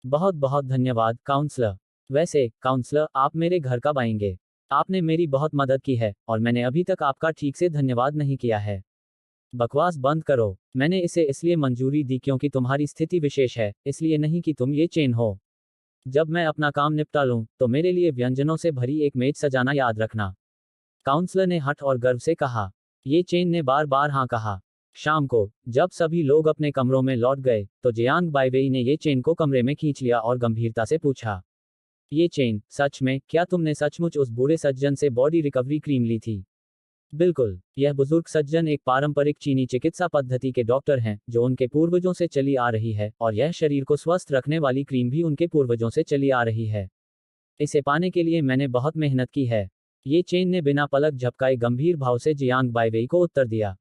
बहुत बहुत धन्यवाद काउंसलर। वैसे काउंसलर, आप मेरे घर कब आएंगे? आपने मेरी बहुत मदद की है और मैंने अभी तक आपका ठीक से धन्यवाद नहीं किया है। बकवास बंद करो। मैंने इसे इसलिए मंजूरी दी क्योंकि तुम्हारी स्थिति विशेष है, इसलिए नहीं कि तुम ये चेन हो। जब मैं अपना काम निपटा लूं, तो मेरे लिए व्यंजनों से भरी एक मेज सजाना याद रखना। काउंसलर ने हठ और गर्व से कहा। ये चेन ने बार बार हाँ कहा। शाम को जब सभी लोग अपने कमरों में लौट गए तो जियांग बाइवेई ने ये चेन को कमरे में खींच लिया और गंभीरता से पूछा, ये चेन, सच में, क्या तुमने सचमुच उस बूढ़े सज्जन से बॉडी रिकवरी क्रीम ली थी? बिल्कुल, यह बुजुर्ग सज्जन एक पारंपरिक चीनी चिकित्सा पद्धति के डॉक्टर हैं जो उनके पूर्वजों से चली आ रही है, और यह शरीर को स्वस्थ रखने वाली क्रीम भी उनके पूर्वजों से चली आ रही है। इसे पाने के लिए मैंने बहुत मेहनत की है। ये चेन ने बिना पलक झपकाए गंभीर भाव से जियांग बाइवेई को उत्तर दिया।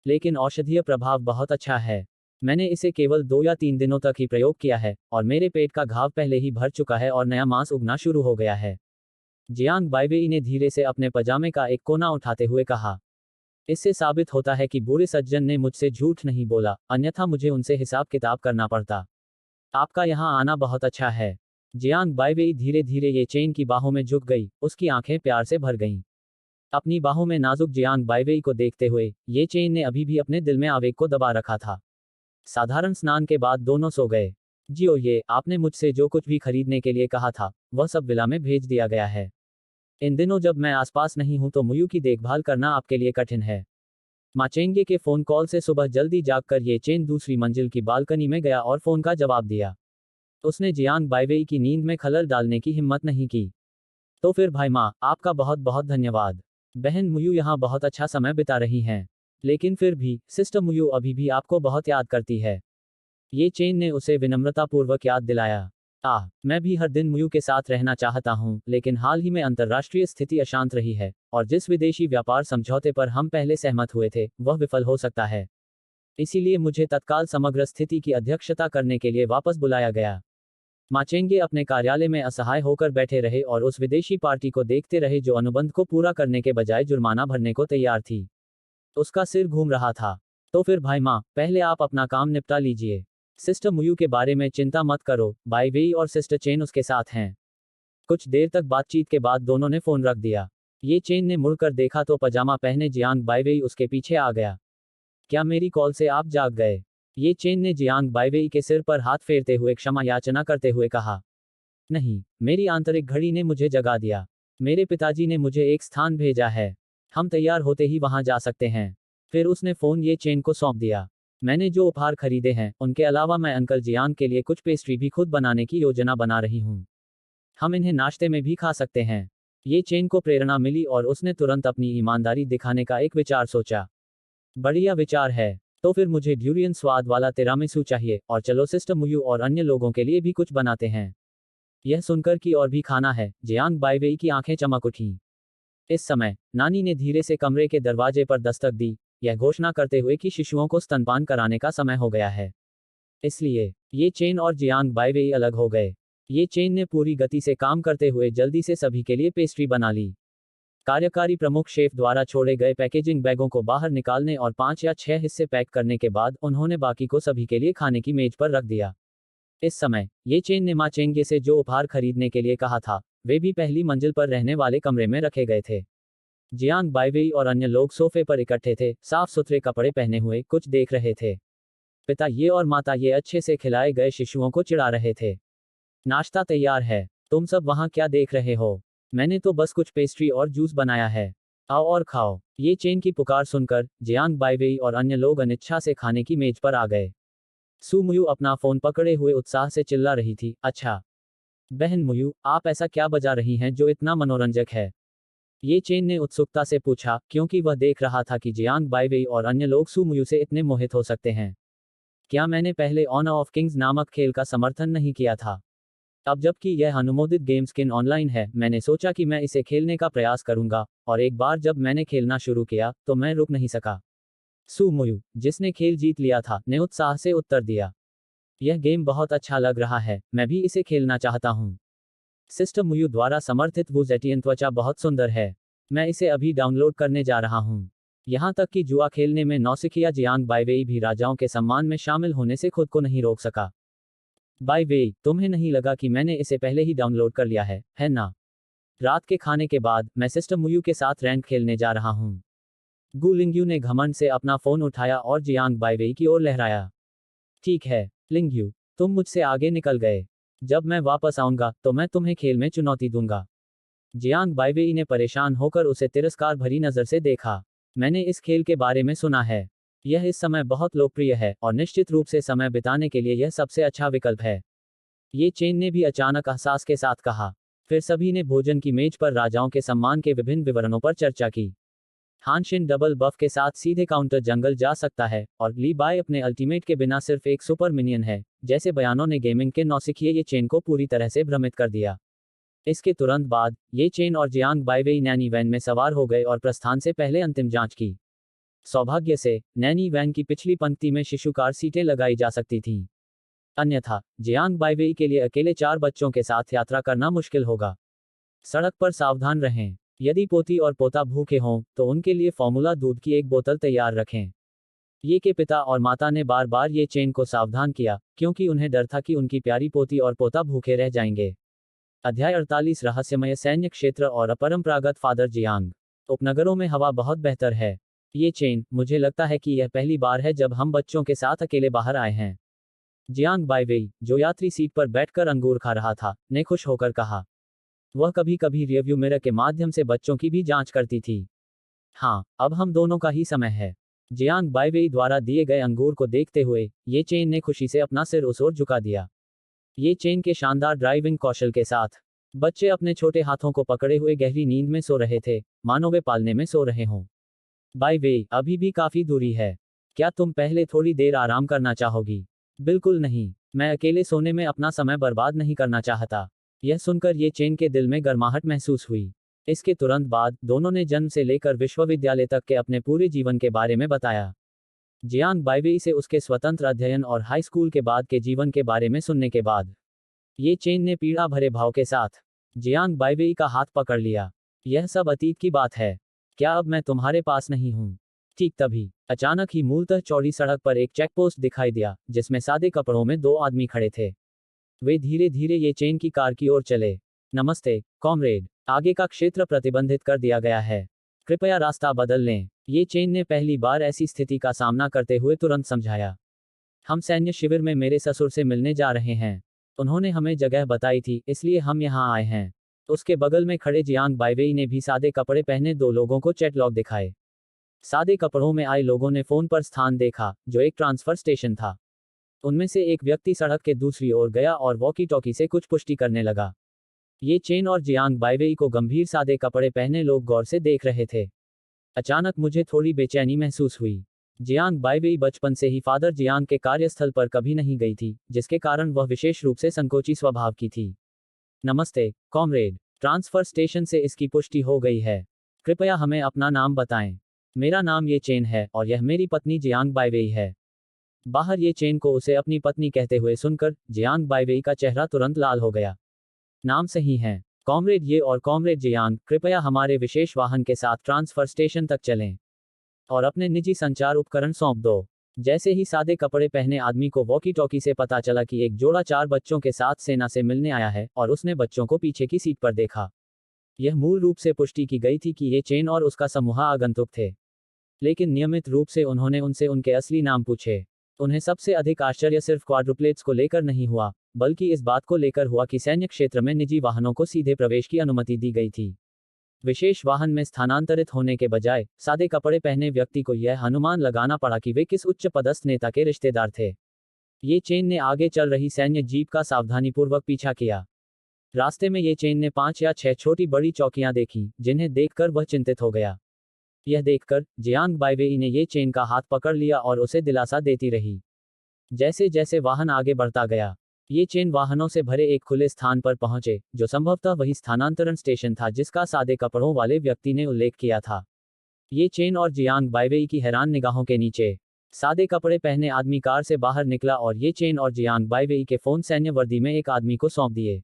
लेकिन औषधीय प्रभाव बहुत अच्छा है। मैंने इसे केवल 2 या 3 दिनों तक ही प्रयोग किया है और मेरे पेट का घाव पहले ही भर चुका है और नया मांस उगना शुरू हो गया है। जियांग बाइवेई ने धीरे से अपने पजामे का एक कोना उठाते हुए कहा, इससे साबित होता है कि बूढ़े सज्जन ने मुझसे झूठ नहीं बोला, अन्यथा मुझे उनसे हिसाब किताब करना पड़ता। आपका यहाँ आना बहुत अच्छा है। जियांग बाइवेई धीरे धीरे ये चेन की बाहों में झुक गई, उसकी आंखें प्यार से भर गईं। अपनी बाहों में नाजुक जियांग बाइवेई को देखते हुए, ये चेन ने अभी भी अपने दिल में आवेग को दबा रखा था। साधारण स्नान के बाद दोनों सो गए। जियो, ये आपने मुझसे जो कुछ भी खरीदने के लिए कहा था वह सब विला में भेज दिया गया है। इन दिनों जब मैं आसपास नहीं हूं तो मुयू की देखभाल करना आपके लिए कठिन है। माचेंगे के फोन कॉल से सुबह जल्दी जागकर ये चेन दूसरी मंजिल की बालकनी में गया और फोन का जवाब दिया। उसने जियांग बाइवेई की नींद में खलल डालने की हिम्मत नहीं की। तो फिर भाई माँ, आपका बहुत बहुत धन्यवाद। बहन मुयू यहाँ बहुत अच्छा समय बिता रही हैं। लेकिन फिर भी सिस्टर मुयू अभी भी आपको बहुत याद करती है। ये चेन ने उसे विनम्रतापूर्वक याद दिलाया। मैं भी हर दिन मुयू के साथ रहना चाहता हूँ, लेकिन हाल ही में अंतर्राष्ट्रीय स्थिति अशांत रही है और जिस विदेशी व्यापार समझौते पर हम पहले सहमत हुए थे वह विफल हो सकता है। इसीलिए मुझे तत्काल समग्र स्थिति की अध्यक्षता करने के लिए वापस बुलाया गया। माचेंगे अपने कार्यालय में असहाय होकर बैठे रहे और उस विदेशी पार्टी को देखते रहे जो अनुबंध को पूरा करने के बजाय जुर्माना भरने को तैयार थी। उसका सिर घूम रहा था। तो फिर भाई माँ, पहले आप अपना काम निपटा लीजिए। सिस्टर मुयू के बारे में चिंता मत करो, बाइवेई और सिस्टर चेन उसके साथ हैं। कुछ देर तक बातचीत के बाद दोनों ने फोन रख दिया। ये चेन ने मुड़कर देखा तो पजामा पहने जियांग बाइवेई उसके पीछे आ गया। क्या मेरी कॉल से आप जाग गए? ये चेन ने जियांग बाइवेई के सिर पर हाथ फेरते हुए क्षमा याचना करते हुए कहा। नहीं, मेरी आंतरिक घड़ी ने मुझे जगा दिया। मेरे पिताजी ने मुझे एक स्थान भेजा है। हम तैयार होते ही वहां जा सकते हैं। फिर उसने फोन ये चेन को सौंप दिया। मैंने जो उपहार खरीदे हैं उनके अलावा मैं अंकल जियांग के लिए कुछ पेस्ट्री भी खुद बनाने की योजना बना रही हूँ। हम इन्हें नाश्ते में भी खा सकते हैं। ये चेन को प्रेरणा मिली और उसने तुरंत अपनी ईमानदारी दिखाने का एक विचार सोचा। बढ़िया विचार है। तो फिर मुझे ड्यूरियन स्वाद वाला तिरामिसू चाहिए, और चलो सिस्टर मुयू और अन्य लोगों के लिए भी कुछ बनाते हैं। यह सुनकर कि और भी खाना है, जियांग बाइवेई की आंखें चमक उठीं। इस समय नानी ने धीरे से कमरे के दरवाजे पर दस्तक दी, यह घोषणा करते हुए कि शिशुओं को स्तनपान कराने का समय हो गया है। इसलिए ये चेन और जियांग बाइवेई अलग हो गए। ये चेन ने पूरी गति से काम करते हुए जल्दी से सभी के लिए पेस्ट्री बना ली। कार्यकारी प्रमुख शेफ द्वारा छोड़े गए पैकेजिंग बैगों को बाहर निकालने और 5 या 6 हिस्से पैक करने के बाद उन्होंने बाकी को सभी के लिए खाने की मेज पर रख दिया। इस समय ये चेन ने माचेंगे से जो उपहार खरीदने के लिए कहा था वे भी पहली मंजिल पर रहने वाले कमरे में रखे गए थे। जियांग बाइवेई और अन्य लोग सोफे पर इकट्ठे थे, साफ सुथरे कपड़े पहने हुए, कुछ देख रहे थे। पिता ये और माता ये अच्छे से खिलाए गए शिशुओं को चिढ़ा रहे थे। नाश्ता तैयार है, तुम सब वहां क्या देख रहे हो? मैंने तो बस कुछ पेस्ट्री और जूस बनाया है। आओ और खाओ। ये चेन की पुकार सुनकर जियांग बाइवेई और अन्य लोग अनिच्छा से खाने की मेज पर आ गए। सू मुयू अपना फोन पकड़े हुए उत्साह से चिल्ला रही थी, अच्छा बहन मुयू, आप ऐसा क्या बजा रही हैं जो इतना मनोरंजक है? ये चेन ने उत्सुकता से पूछा, क्योंकि वह देख रहा था कि जियांग बाइवेई और अन्य लोग सू मुयू से इतने मोहित हो सकते हैं। क्या मैंने पहले ऑनर ऑफ किंग्स नामक खेल का समर्थन नहीं किया था? अब जबकि यह अनुमोदित गेम स्किन ऑनलाइन है, मैंने सोचा कि मैं इसे खेलने का प्रयास करूंगा, और एक बार जब मैंने खेलना शुरू किया तो मैं रुक नहीं सका। सू मुयू, जिसने खेल जीत लिया था, ने उत्साह से उत्तर दिया। यह गेम बहुत अच्छा लग रहा है, मैं भी इसे खेलना चाहता हूँ। सिस्टर मुयू द्वारा समर्थित वू जेटियन त्वचा बहुत सुंदर है। मैं इसे अभी डाउनलोड करने जा रहा हूँ। यहाँ तक कि जुआ खेलने में नौसिखिया जियांग बाइवेई भी राजाओं के सम्मान में शामिल होने से खुद को नहीं रोक सका। बाइवेई, तुम्हें नहीं लगा कि मैंने इसे पहले ही डाउनलोड कर लिया है ना? रात के खाने के बाद मैं सिस्टर मुयू के साथ रैंक खेलने जा रहा हूँ। गु लिंग्यू ने घमंड से अपना फोन उठाया और जियांग बाइवेई की ओर लहराया। ठीक है लिंग्यू, तुम मुझसे आगे निकल गए। जब मैं वापस आऊंगा तो मैं तुम्हें खेल में चुनौती दूंगा। जियांग बाइवेई ने परेशान होकर उसे तिरस्कार भरी नजर से देखा। मैंने इस खेल के बारे में सुना है। यह इस समय बहुत लोकप्रिय है और निश्चित रूप से समय बिताने के लिए यह सबसे अच्छा विकल्प है। ये चेन ने भी अचानक एहसास के साथ कहा। फिर सभी ने भोजन की मेज पर राजाओं के सम्मान के विभिन्न विवरणों पर चर्चा की। हानशिन डबल बफ के साथ सीधे काउंटर जंगल जा सकता है और ली बाय अपने अल्टीमेट के बिना सिर्फ एक सुपर मिनियन है, जैसे बयानों ने गेमिंग के नौसिखिए ये चेन को पूरी तरह से भ्रमित कर दिया। इसके तुरंत बाद ये चेन और जियांग बाइवेई नैनी वैन में सवार हो गए और प्रस्थान से पहले अंतिम जांच की। सौभाग्य से नैनी वैन की पिछली पंक्ति में शिशुकार सीटें लगाई जा सकती थीं। अन्यथा जियांग बाइवेई के लिए अकेले 4 बच्चों के साथ यात्रा करना मुश्किल होगा। सड़क पर सावधान रहें। यदि पोती और पोता भूखे हों तो उनके लिए फॉर्मूला दूध की एक बोतल तैयार रखें। ये के पिता और माता ने बार बार ये चेन को सावधान किया, क्योंकि उन्हें डर था कि उनकी प्यारी पोती और पोता भूखे रह जाएंगे। अध्याय 48 रहस्यमय सैन्य क्षेत्र और अपरंपरागत फादर जियांग। उपनगरों में हवा बहुत बेहतर है। ये चेन, मुझे लगता है कि यह पहली बार है जब हम बच्चों के साथ अकेले बाहर आए हैं। जियांग बाइवेई, जो यात्री सीट पर बैठकर अंगूर खा रहा था, ने खुश होकर कहा। वह कभी कभी रियरव्यू मिरर के माध्यम से बच्चों की भी जांच करती थी। हाँ, अब हम दोनों का ही समय है। जियांग बाइवेई द्वारा दिए गए अंगूर को देखते हुए ये चेन ने खुशी से अपना सिर उस ओर झुका दिया। ये चेन के शानदार ड्राइविंग कौशल के साथ बच्चे अपने छोटे हाथों को पकड़े हुए गहरी नींद में सो रहे थे, मानो वे पालने में सो रहे हों। बाइवेई, अभी भी काफी दूरी है। क्या तुम पहले थोड़ी देर आराम करना चाहोगी? बिल्कुल नहीं, मैं अकेले सोने में अपना समय बर्बाद नहीं करना चाहता। यह सुनकर ये चेन के दिल में गर्माहट महसूस हुई। इसके तुरंत बाद दोनों ने जन्म से लेकर विश्वविद्यालय तक के अपने पूरे जीवन के बारे में बताया। जियांग बाइवेई से उसके स्वतंत्र अध्ययन और हाई स्कूल के बाद के जीवन के बारे में सुनने के बाद ये चेन ने पीड़ा भरे भाव के साथ जियांग बाइवेई का हाथ पकड़ लिया। यह सब अतीत की बात है। क्या अब मैं तुम्हारे पास नहीं हूं? ठीक तभी अचानक ही मूलतः चौड़ी सड़क पर एक चेकपोस्ट दिखाई दिया, जिसमें सादे कपड़ों में 2 आदमी खड़े थे। वे धीरे धीरे ये चेन की कार की ओर चले। नमस्ते, कॉमरेड, आगे का क्षेत्र प्रतिबंधित कर दिया गया है। कृपया रास्ता बदल लें। ये चेन ने पहली बार ऐसी स्थिति का सामना करते हुए तुरंत समझाया। हम सैन्य शिविर में मेरे ससुर से मिलने जा रहे हैं। उन्होंने हमें जगह बताई थी, इसलिए हम यहाँ आए हैं। उसके बगल में खड़े जियांग बाइवेई ने भी सादे कपड़े पहने 2 लोगों को चैटलॉग दिखाए। सादे कपड़ों में आए लोगों ने फोन पर स्थान देखा, जो एक ट्रांसफर स्टेशन था। उनमें से एक व्यक्ति सड़क के दूसरी ओर गया और वॉकी टॉकी से कुछ पुष्टि करने लगा। ये चेन और जियांग बाइवेई को गंभीर सादे कपड़े पहने लोग गौर से देख रहे थे। अचानक मुझे थोड़ी बेचैनी महसूस हुई। जियांग बाइवेई बचपन से ही फादर जियांग के कार्यस्थल पर कभी नहीं गई थी, जिसके कारण वह विशेष रूप से संकोची स्वभाव की थी। नमस्ते, कॉमरेड, ट्रांसफर स्टेशन से इसकी पुष्टि हो गई है। कृपया हमें अपना नाम बताएं। मेरा नाम ये चेन है और यह मेरी पत्नी जियांग बाइवेई है। बाहर ये चेन को उसे अपनी पत्नी कहते हुए सुनकर जियांग बाइवेई का चेहरा तुरंत लाल हो गया। नाम सही है, कॉमरेड ये और कॉमरेड जियांग, कृपया हमारे विशेष वाहन के साथ ट्रांसफर स्टेशन तक चलें और अपने निजी संचार उपकरण सौंप दो। जैसे ही सादे कपड़े पहने आदमी को वॉकी टॉकी से पता चला कि एक जोड़ा 4 बच्चों के साथ सेना से मिलने आया है और उसने बच्चों को पीछे की सीट पर देखा। यह मूल रूप से पुष्टि की गई थी कि ये चेन और उसका समूह आगंतुक थे। लेकिन नियमित रूप से उन्होंने उनसे उनके असली नाम पूछे। उन्हें सबसे अधिक आश्चर्य सिर्फ क्वाड्रुप्लेट्स को लेकर नहीं हुआ, बल्कि इस बात को लेकर हुआ कि सैन्य क्षेत्र में निजी वाहनों को सीधे प्रवेश की अनुमति दी गई थी। विशेष वाहन में स्थानांतरित होने के बजाय सादे कपड़े पहने व्यक्ति को यह अनुमान लगाना पड़ा कि वे किस उच्च पदस्थ नेता के रिश्तेदार थे। ये चेन ने आगे चल रही सैन्य जीप का सावधानीपूर्वक पीछा किया। रास्ते में ये चेन ने 5 या 6 छोटी बड़ी चौकियां देखीं, जिन्हें देखकर वह चिंतित हो गया। यह देखकर जियांग बाइवेई ने ये चेन का हाथ पकड़ लिया और उसे दिलासा देती रही। जैसे जैसे वाहन आगे बढ़ता गया, ये चेन वाहनों से भरे एक खुले स्थान पर पहुंचे, जो संभवतः वही स्थानांतरण स्टेशन था जिसका सादे कपड़ों वाले व्यक्ति ने उल्लेख किया था। ये चेन और जियांग बाइवेई की हैरान निगाहों के नीचे सादे कपड़े पहने आदमी कार से बाहर निकला और ये चेन और जियांग बाइवेई के फोन सैन्य वर्दी में एक आदमी को सौंप दिए।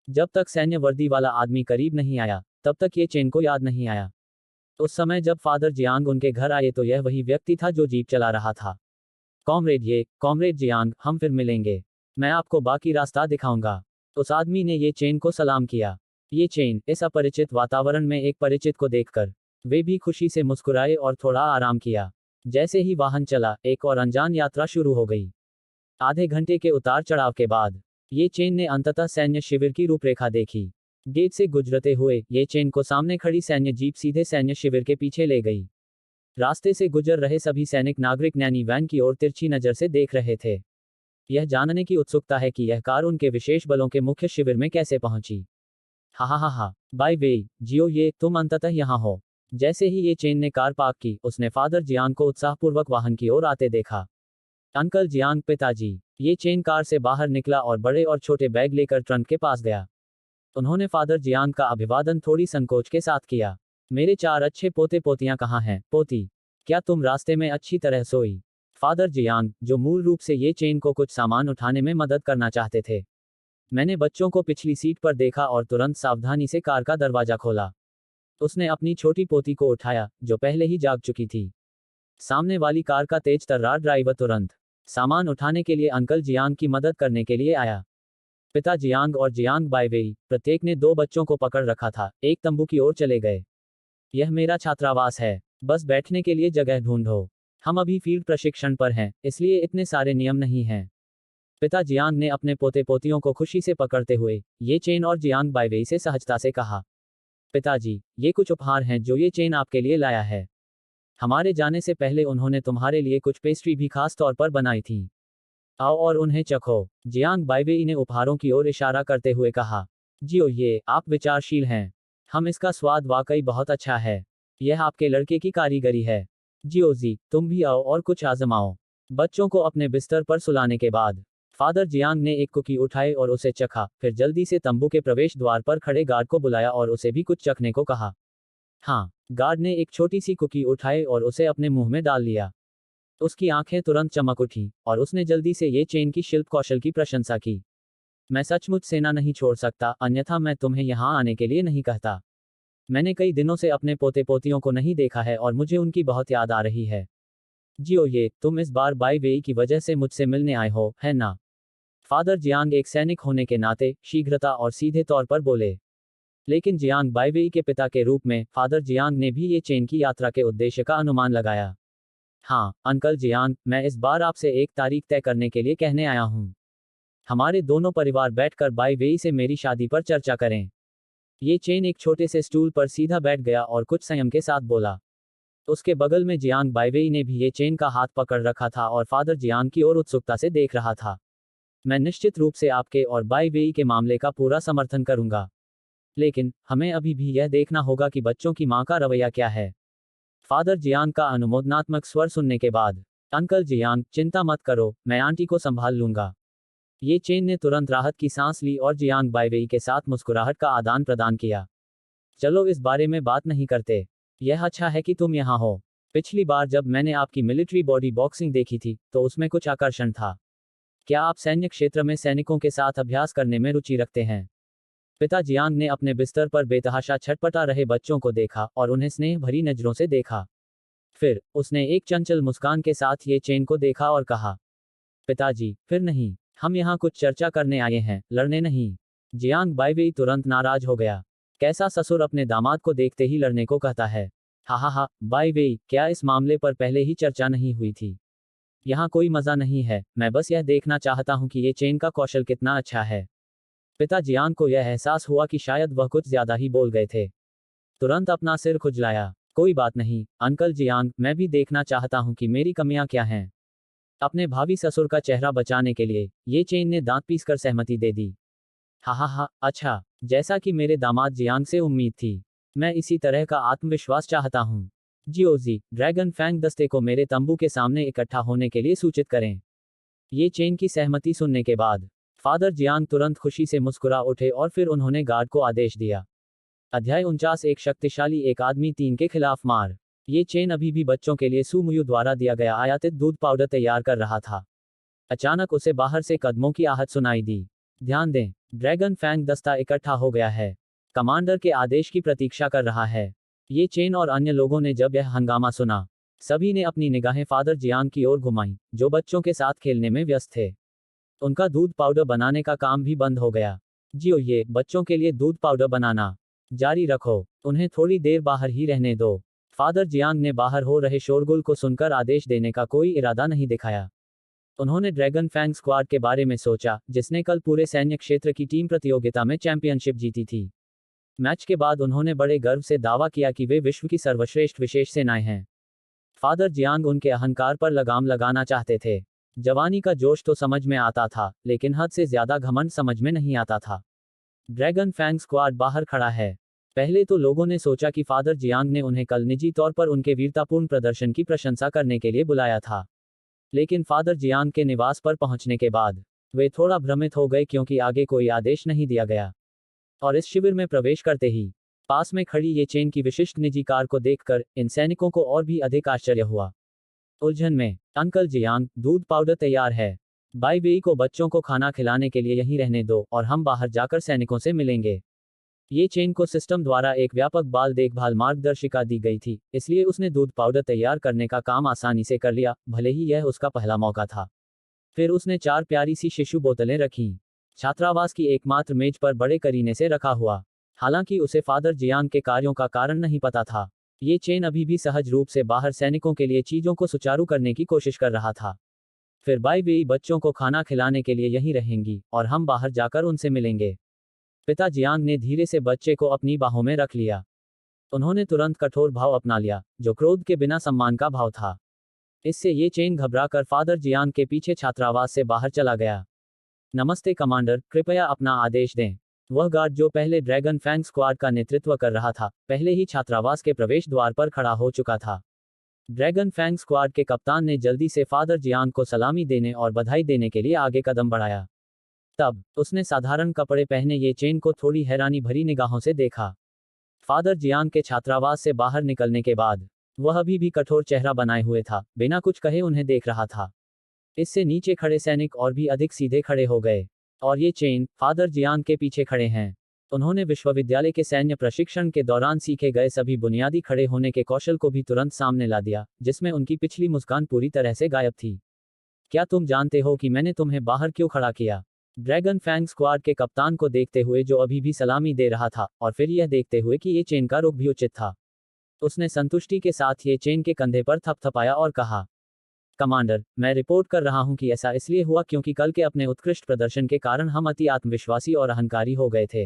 जब तक सैन्य वर्दी वाला आदमी करीब नहीं आया, तब तक ये चेन को याद नहीं आया। उस समय जब फादर जियांग उनके घर आए तो यह वही व्यक्ति था जो जीप चला रहा था। कॉमरेड जियांग, हम फिर मिलेंगे। मैं आपको बाकी रास्ता दिखाऊंगा। उस आदमी ने ये चेन को सलाम किया। ये चेन, इस अपरिचित वातावरण में एक परिचित को देखकर वे भी खुशी से मुस्कुराए और थोड़ा आराम किया। जैसे ही वाहन चला, एक और अनजान यात्रा शुरू हो गई। आधे घंटे के उतार चढ़ाव के बाद ये चेन ने अंततः सैन्य शिविर की रूपरेखा देखी। गेट से गुजरते हुए ये चेन को सामने खड़ी सैन्य जीप सीधे सैन्य शिविर के पीछे ले गई। रास्ते से गुजर रहे सभी सैनिक नागरिक नैनी वैन की ओर तिरछी नजर से देख रहे थे। यह जानने की उत्सुकता है कि यह कार उनके विशेष बलों के मुख्य शिविर में कैसे पहुंची। हा हा हा हा, बाय वे, जियो ये तुम अंततः यहाँ हो। जैसे ही ये चेन ने कार पार्क की, उसने फादर जियांग को उत्साहपूर्वक वाहन की ओर आते देखा। अंकल जियांग, पिताजी। ये चेन कार से बाहर निकला और बड़े और छोटे बैग लेकर ट्रंक के पास गया। उन्होंने फादर जियांग का अभिवादन थोड़ी संकोच के साथ किया। मेरे 4 अच्छे पोते पोतियां कहाँ हैं, पोती? क्या तुम रास्ते में अच्छी तरह सोई? फादर जियांग, जो मूल रूप से ये चेन को कुछ सामान उठाने में मदद करना चाहते थे। मैंने बच्चों को पिछली सीट पर देखा और तुरंत सावधानी से कार का दरवाजा खोला। उसने अपनी छोटी पोती को उठाया, जो पहले ही जाग चुकी थी। सामने वाली कार का तेज तर्रार ड्राइवर तुरंत सामान उठाने के लिए अंकल जियांग की मदद करने के लिए आया। पिता जियांग और जियांग बाइवेई, प्रत्येक ने 2 बच्चों को पकड़ रखा था, एक तंबू की ओर चले गए। यह मेरा छात्रावास है, बस बैठने के लिए जगह ढूंढो। हम अभी फील्ड प्रशिक्षण पर हैं, इसलिए इतने सारे नियम नहीं हैं। पिता जियांग ने अपने पोते पोतियों को खुशी से पकड़ते हुए ये चेन और जियांग बाइवेई से सहजता से कहा। पिताजी, ये कुछ उपहार हैं जो ये चेन आपके लिए लाया है। हमारे जाने से पहले उन्होंने तुम्हारे लिए कुछ पेस्ट्री भी खास तौर पर बनाई थी। आओ और उन्हें चखो। जियांग बाइवेई ने उपहारों की ओर इशारा करते हुए कहा। जियो ये, आप विचारशील हैं। हम इसका स्वाद वाकई बहुत अच्छा है। यह आपके लड़के की कारीगरी है। जियो जी, तुम भी आओ और कुछ आजमाओ। बच्चों को अपने बिस्तर पर सुलाने के बाद फादर जियांग ने एक कुकी उठाई और उसे चखा, फिर जल्दी से तंबू के प्रवेश द्वार पर खड़े गार्ड को बुलाया और उसे भी कुछ चखने को कहा। हाँ, गार्ड ने एक छोटी सी कुकी उठाई और उसे अपने मुंह में डाल लिया। उसकी आंखें तुरंत चमक उठी और उसने जल्दी से ये चेन की शिल्प कौशल की प्रशंसा की। मैं सचमुच सेना नहीं छोड़ सकता, अन्यथा मैं तुम्हें यहाँ आने के लिए नहीं कहता। मैंने कई दिनों से अपने पोते पोतियों को नहीं देखा है और मुझे उनकी बहुत याद आ रही है। जियो ये, तुम इस बार बाई वेई की वजह से मुझसे मिलने आए हो, है ना? फादर जियांग एक सैनिक होने के नाते शीघ्रता और सीधे तौर पर बोले। लेकिन जियांग बाइवेई के पिता के रूप में फादर जियांग ने भी ये चेन की यात्रा के उद्देश्य का अनुमान लगाया। हाँ, अंकल जियांग, मैं इस बार आपसे एक तारीख तय करने के लिए कहने आया हूँ। हमारे दोनों परिवार बैठकर बाइवेई से मेरी शादी पर चर्चा करें। ये चेन एक छोटे से स्टूल पर सीधा बैठ गया और कुछ संयम के साथ बोला। उसके बगल में जियांग बाइवेई ने भी ये चेन का हाथ पकड़ रखा था और फादर जियांग की ओर उत्सुकता से देख रहा था। मैं निश्चित रूप से आपके और बाइवेई के मामले का पूरा समर्थन करूंगा। लेकिन हमें अभी भी यह देखना होगा कि बच्चों की मां का रवैया क्या है। फादर जियांग का अनुमोदनात्मक स्वर सुनने के बाद अंकल जियांग, चिंता मत करो, मैं आंटी को संभाल लूंगा। ये चेन ने तुरंत राहत की सांस ली और जियांग बाइवेई के साथ मुस्कुराहट का आदान प्रदान किया। चलो इस बारे में बात नहीं करते। यह अच्छा है कि तुम यहाँ हो। पिछली बार जब मैंने आपकी मिलिट्री बॉडी बॉक्सिंग देखी थी, तो उसमें कुछ आकर्षण था। क्या आप सैन्य क्षेत्र में सैनिकों के साथ अभ्यास करने में रुचि रखते हैं? पिता जियांग ने अपने बिस्तर पर बेतहाशा छटपटा रहे बच्चों को देखा और उन्हें स्नेह भरी नजरों से देखा। फिर उसने एक चंचल मुस्कान के साथ ये चेन को देखा और कहा, पिताजी, फिर नहीं, हम यहाँ कुछ चर्चा करने आए हैं, लड़ने नहीं। जियांग बाइवेई तुरंत नाराज हो गया। कैसा ससुर अपने दामाद को देखते ही लड़ने को कहता है। हा हा हा, बाइवेई, क्या इस मामले पर पहले ही चर्चा नहीं हुई थी? यहाँ कोई मजा नहीं है, मैं बस यह देखना चाहता हूँ कि ये चेन का कौशल कितना अच्छा है। पिता जियांग को यह एहसास हुआ कि शायद वह कुछ ज्यादा ही बोल गए थे। तुरंत अपना सिर खुजलाया। कोई बात नहीं, अंकल जियांग, मैं भी देखना चाहता हूँ कि मेरी कमियां क्या हैं। अपने भावी ससुर का चेहरा बचाने के लिए ये चेन ने दांत पीसकर सहमति दे दी। हा हा हा, अच्छा, जैसा कि मेरे दामाद जियांग से उम्मीद थी। मैं इसी तरह का आत्मविश्वास चाहता हूँ। जियोजी, ड्रैगन फैंग दस्ते को मेरे तंबू के सामने इकट्ठा होने के लिए सूचित करें। ये चेन की सहमति सुनने के बाद फादर जियांग तुरंत खुशी से मुस्कुरा उठे और फिर उन्होंने गार्ड को आदेश दिया। अध्याय 49, एक शक्तिशाली एक आदमी 3 के खिलाफ मार। ये चेन अभी भी बच्चों के लिए सुमुयु द्वारा दिया गया आयातित दूध पाउडर तैयार कर रहा था। अचानक उसे बाहर से कदमों की आहट सुनाई दी। ध्यान दें, ड्रैगन फैंग दस्ता इकट्ठा हो गया है। कमांडर के आदेश की प्रतीक्षा कर रहा है। ये चेन और अन्य लोगों ने जब यह हंगामा सुना, सभी ने अपनी निगाहें फादर जियांग की ओर घुमाई, जो बच्चों के साथ खेलने में व्यस्त थे। उनका दूध पाउडर बनाने का काम भी बंद हो गया। जियो ये, बच्चों के लिए दूध पाउडर बनाना जारी रखो, उन्हें थोड़ी देर बाहर ही रहने दो। फादर जियांग ने बाहर हो रहे शोरगुल को सुनकर आदेश देने का कोई इरादा नहीं दिखाया। उन्होंने ड्रैगन फैंग स्क्वाड के बारे में सोचा, जिसने कल पूरे सैन्य क्षेत्र की टीम प्रतियोगिता में चैंपियनशिप जीती थी। मैच के बाद उन्होंने बड़े गर्व से दावा किया कि वे विश्व की सर्वश्रेष्ठ विशेष सेनाएं हैं। फादर जियांग उनके अहंकार पर लगाम लगाना चाहते थे। जवानी का जोश तो समझ में आता था, लेकिन हद से ज्यादा घमंड समझ में नहीं आता था। ड्रैगन फैंग स्क्वाड बाहर खड़ा है। पहले तो लोगों ने सोचा कि फादर जियांग ने उन्हें कल निजी तौर पर उनके वीरतापूर्ण प्रदर्शन की प्रशंसा करने के लिए बुलाया था। लेकिन फादर जियांग के निवास पर पहुंचने के बाद वे थोड़ा भ्रमित हो गए, क्योंकि आगे कोई आदेश नहीं दिया गया। और इस शिविर में प्रवेश करते ही पास में खड़ी ये चेन की विशिष्ट निजी कार को देखकर इन सैनिकों को और भी अधिक आश्चर्य हुआ। उलझन में, अंकल जियांग, दूध पाउडर तैयार है। बाई वेई को बच्चों को खाना खिलाने के लिए यहीं रहने दो और हम बाहर जाकर सैनिकों से मिलेंगे। ये चेन को सिस्टम द्वारा एक व्यापक बाल देखभाल मार्गदर्शिका दी गई थी, इसलिए उसने दूध पाउडर तैयार करने का काम आसानी से कर लिया, भले ही यह उसका पहला मौका था। फिर उसने 4 प्यारी सी शिशु बोतलें रखीं। छात्रावास की एकमात्र मेज पर बड़े करीने से रखा हुआ। हालांकि उसे फादर जियांग के कार्यों का कारण नहीं पता था। ये चेन अभी भी सहज रूप से बाहर सैनिकों के लिए चीजों को सुचारू करने की कोशिश कर रहा था। फिर बाई वेई बच्चों को खाना खिलाने के लिए यहीं रहेंगी और हम बाहर जाकर उनसे मिलेंगे। पिता जियांग ने धीरे से बच्चे को अपनी बाहों में रख लिया। उन्होंने तुरंत कठोर भाव अपना लिया, जो क्रोध के बिना सम्मान का भाव था। इससे ये चेन घबराकर फादर जियांग के पीछे छात्रावास से बाहर चला गया। नमस्ते कमांडर, कृपया अपना आदेश दें। वह गार्ड जो पहले ड्रैगन फैंग स्क्वाड का नेतृत्व कर रहा था, पहले ही छात्रावास के प्रवेश द्वार पर खड़ा हो चुका था। ड्रैगन फैंग स्क्वाड के कप्तान ने जल्दी से फादर जियांग को सलामी देने और बधाई देने के लिए आगे कदम बढ़ाया। तब उसने साधारण कपड़े पहने ये चेन को थोड़ी हैरानी भरी निगाहों से देखा। फादर जियांग के छात्रावास से बाहर निकलने के बाद वह अभी भी कठोर चेहरा बनाए हुए था, बिना कुछ कहे उन्हें देख रहा था। इससे नीचे खड़े सैनिक और भी अधिक सीधे खड़े हो गए। और ये चेन फादर जियांग के पीछे खड़े हैं। उन्होंने विश्वविद्यालय के सैन्य प्रशिक्षण के दौरान सीखे गए सभी बुनियादी खड़े होने के कौशल को भी तुरंत सामने ला दिया, जिसमें उनकी पिछली मुस्कान पूरी तरह से गायब थी। क्या तुम जानते हो कि मैंने तुम्हें बाहर क्यों खड़ा किया? ड्रैगन फैंग स्क्वाड के कप्तान को देखते हुए, जो अभी भी सलामी दे रहा था, और फिर यह देखते हुए कि ये चेन का रुख भी उचित था, उसने संतुष्टि के साथ ये चेन के कंधे पर थपथपाया और कहा, कमांडर, मैं रिपोर्ट कर रहा हूं कि ऐसा इसलिए हुआ क्योंकि कल के अपने उत्कृष्ट प्रदर्शन के कारण हम अति आत्मविश्वासी और अहंकारी हो गए थे।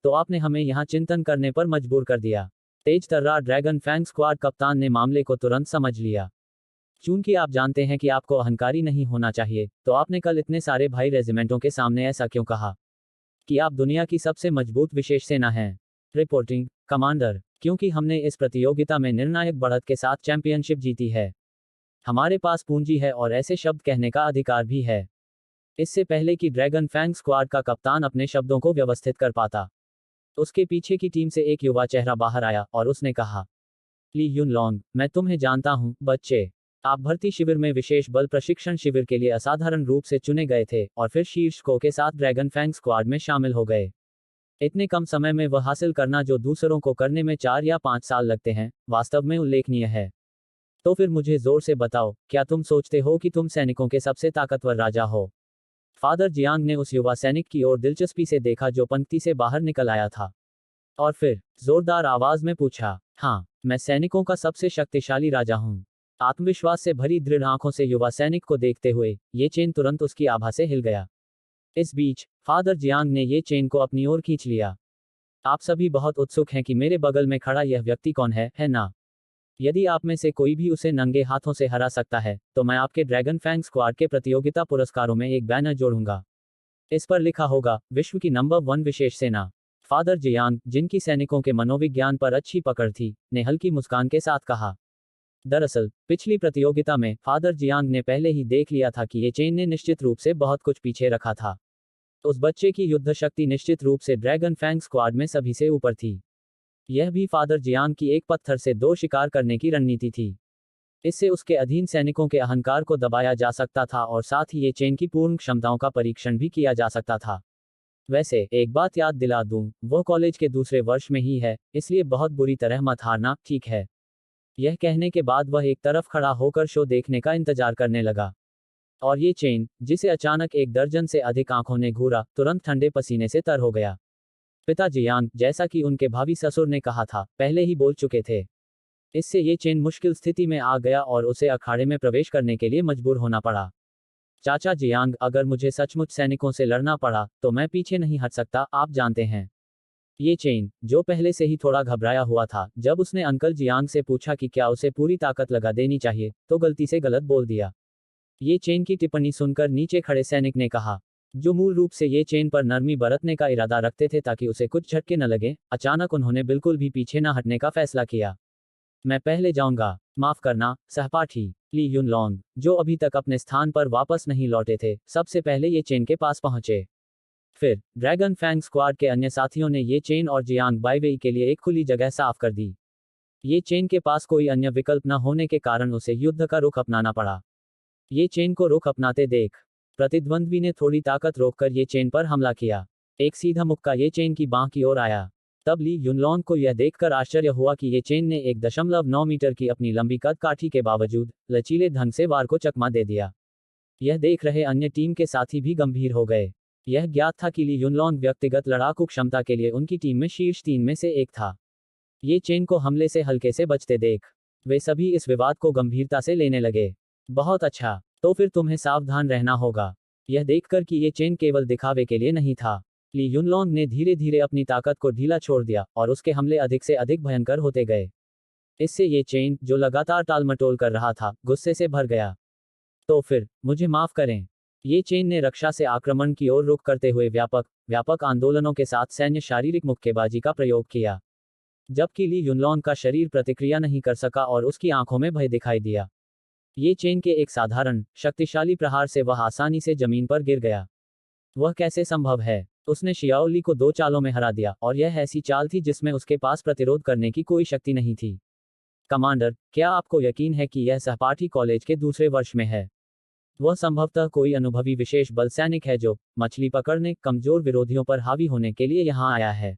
तो आपने हमें यहाँ चिंतन करने पर मजबूर कर दिया। तेज तर्रार ड्रैगन फैंग स्क्वाड कप्तान ने मामले को तुरंत समझ लिया। चूंकि आप जानते हैं कि आपको अहंकारी नहीं होना चाहिए, तो आपने कल इतने सारे भाई रेजिमेंटों के सामने ऐसा क्यों कहा कि आप दुनिया की सबसे मजबूत विशेष सेना हैं? रिपोर्टिंग, कमांडर, क्योंकि हमने इस प्रतियोगिता में निर्णायक बढ़त के साथ चैंपियनशिप जीती है। हमारे पास पूंजी है और ऐसे शब्द कहने का अधिकार भी है। इससे पहले कि ड्रैगन फैंग स्क्वाड का कप्तान अपने शब्दों को व्यवस्थित कर पाता, उसके पीछे की टीम से एक युवा चेहरा बाहर आया और उसने कहा, ली युनलोंग, मैं तुम्हें जानता हूं, बच्चे। आप भर्ती शिविर में विशेष बल प्रशिक्षण शिविर के लिए असाधारण रूप से चुने गए थे और फिर शीर्ष स्कोर के साथ ड्रैगन फैंग स्क्वाड में शामिल हो गए। इतने कम समय में वह हासिल करना जो दूसरों को करने में 4 या 5 साल लगते हैं, वास्तव में उल्लेखनीय है। तो फिर मुझे जोर से बताओ, क्या तुम सोचते हो कि तुम सैनिकों के सबसे ताकतवर राजा हो? फादर जियांग ने उस युवा सैनिक की ओर दिलचस्पी से देखा जो पंक्ति से बाहर निकल आया था, और फिर जोरदार आवाज में पूछा, हाँ, मैं सैनिकों का सबसे शक्तिशाली राजा हूँ। आत्मविश्वास से भरी दृढ़ आंखों से युवा सैनिक को देखते हुए ये चेन तुरंत उसकी आभा से हिल गया। इस बीच फादर जियांग ने ये चेन को अपनी ओर खींच लिया। आप सभी बहुत उत्सुक हैं कि मेरे बगल में खड़ा यह व्यक्ति कौन है ना? यदि आप में से कोई भी उसे नंगे हाथों से हरा सकता है, तो मैं आपके ड्रैगन फैंग स्क्वाड के प्रतियोगिता पुरस्कारों में एक बैनर जोड़ूंगा। इस पर लिखा होगा, विश्व की नंबर 1 विशेष सेना। फादर जियांग, जिनकी सैनिकों के मनोविज्ञान पर अच्छी पकड़ थी, ने हल्की मुस्कान के साथ कहा। दरअसल पिछली प्रतियोगिता में फादर जियांग ने पहले ही देख लिया था कि ये चेन ने निश्चित रूप से बहुत कुछ पीछे रखा था। उस बच्चे की युद्ध शक्ति निश्चित रूप से ड्रैगन फैंग स्क्वाड में सभी से ऊपर थी। यह भी फादर जियांग की एक पत्थर से 2 शिकार करने की रणनीति थी। इससे उसके अधीन सैनिकों के अहंकार को दबाया जा सकता था और साथ ही ये चेन की पूर्ण क्षमताओं का परीक्षण भी किया जा सकता था। वैसे एक बात याद दिला दूं, वह कॉलेज के दूसरे वर्ष में ही है, इसलिए बहुत बुरी तरह मत हारना, ठीक है? यह कहने के बाद वह एक तरफ खड़ा होकर शो देखने का इंतजार करने लगा। और ये चेन, जिसे अचानक 1 दर्जन से अधिक आंखों ने घूरा, तुरंत ठंडे पसीने से तर हो गया। पिता जियांग, जैसा कि उनके भावी ससुर ने कहा था, पहले ही बोल चुके थे। इससे ये चेन मुश्किल स्थिति में आ गया और उसे अखाड़े में प्रवेश करने के लिए मजबूर होना पड़ा। चाचा जियांग, अगर मुझे सचमुच सैनिकों से लड़ना पड़ा, तो मैं पीछे नहीं हट सकता, आप जानते हैं। ये चेन, जो पहले से ही थोड़ा घबराया हुआ था, जब उसने अंकल जियांग से पूछा कि क्या उसे पूरी ताकत लगा देनी चाहिए, तो गलती से गलत बोल दिया। ये चेन की टिप्पणी सुनकर नीचे खड़े सैनिक ने कहा, जो मूल रूप से ये चेन पर नरमी बरतने का इरादा रखते थे ताकि उसे कुछ झटके न लगे, अचानक उन्होंने बिल्कुल भी पीछे न हटने का फैसला किया। मैं पहले जाऊंगा। माफ करना, सहपाठी। ली युनलोंग, जो अभी तक अपने स्थान पर वापस नहीं लौटे थे, सबसे पहले ये चेन के पास पहुंचे। फिर ड्रैगन फैंग स्क्वाड के अन्य साथियों ने ये चेन और जियांग बाईवेई के लिए एक खुली जगह साफ कर दी। ये चेन के पास कोई अन्य विकल्प न होने के कारण उसे युद्ध का रुख अपनाना पड़ा। ये चेन को रुख अपनाते देख प्रतिद्वंद्वी ने थोड़ी ताकत रोककर ये चेन पर हमला किया। एक सीधा मुक्का ये चेन की बांह की ओर आया। तब ली युनलोंग को यह देखकर आश्चर्य हुआ कि ये चेन ने 1.9 मीटर की अपनी लंबी कद काठी के बावजूद लचीले ढंग से वार को चकमा दे दिया। यह देख रहे अन्य टीम के साथी भी गंभीर हो गए। यह ज्ञात था कि ली युनलोंग व्यक्तिगत लड़ाकू क्षमता के लिए उनकी टीम में शीर्ष 3 में से एक था। ये चेन को हमले से हल्के से बचते देख वे सभी इस विवाद को गंभीरता से लेने लगे। बहुत अच्छा, तो फिर तुम्हें सावधान रहना होगा। यह देखकर कि ये चेन केवल दिखावे के लिए नहीं था, ली युनलोंग ने धीरे धीरे अपनी ताकत को ढीला छोड़ दिया और उसके हमले अधिक से अधिक भयंकर होते गए। इससे ये चेन, जो लगातार टालमटोल कर रहा था, गुस्से से भर गया। तो फिर मुझे माफ करें। ये चेन ने रक्षा से आक्रमण की ओर रुख करते हुए व्यापक आंदोलनों के साथ सैन्य शारीरिक मुक्केबाजी का प्रयोग किया, जबकि ली युनलोंग का शरीर प्रतिक्रिया नहीं कर सका और उसकी आंखों में भय दिखाई दिया। ये चेन के एक साधारण, शक्तिशाली प्रहार से वह आसानी से जमीन पर गिर गया। वह कैसे संभव है? उसने शियाओ ली को 2 चालों में हरा दिया, और यह ऐसी चाल थी जिसमें उसके पास प्रतिरोध करने की कोई शक्ति नहीं थी। कमांडर, क्या आपको यकीन है कि यह सहपाठी कॉलेज के दूसरे वर्ष में है? वह संभवतः कोई अनुभवी विशेष बल सैनिक है जो मछली पकड़ने, कमजोर विरोधियों पर हावी होने के लिए यहाँ आया है।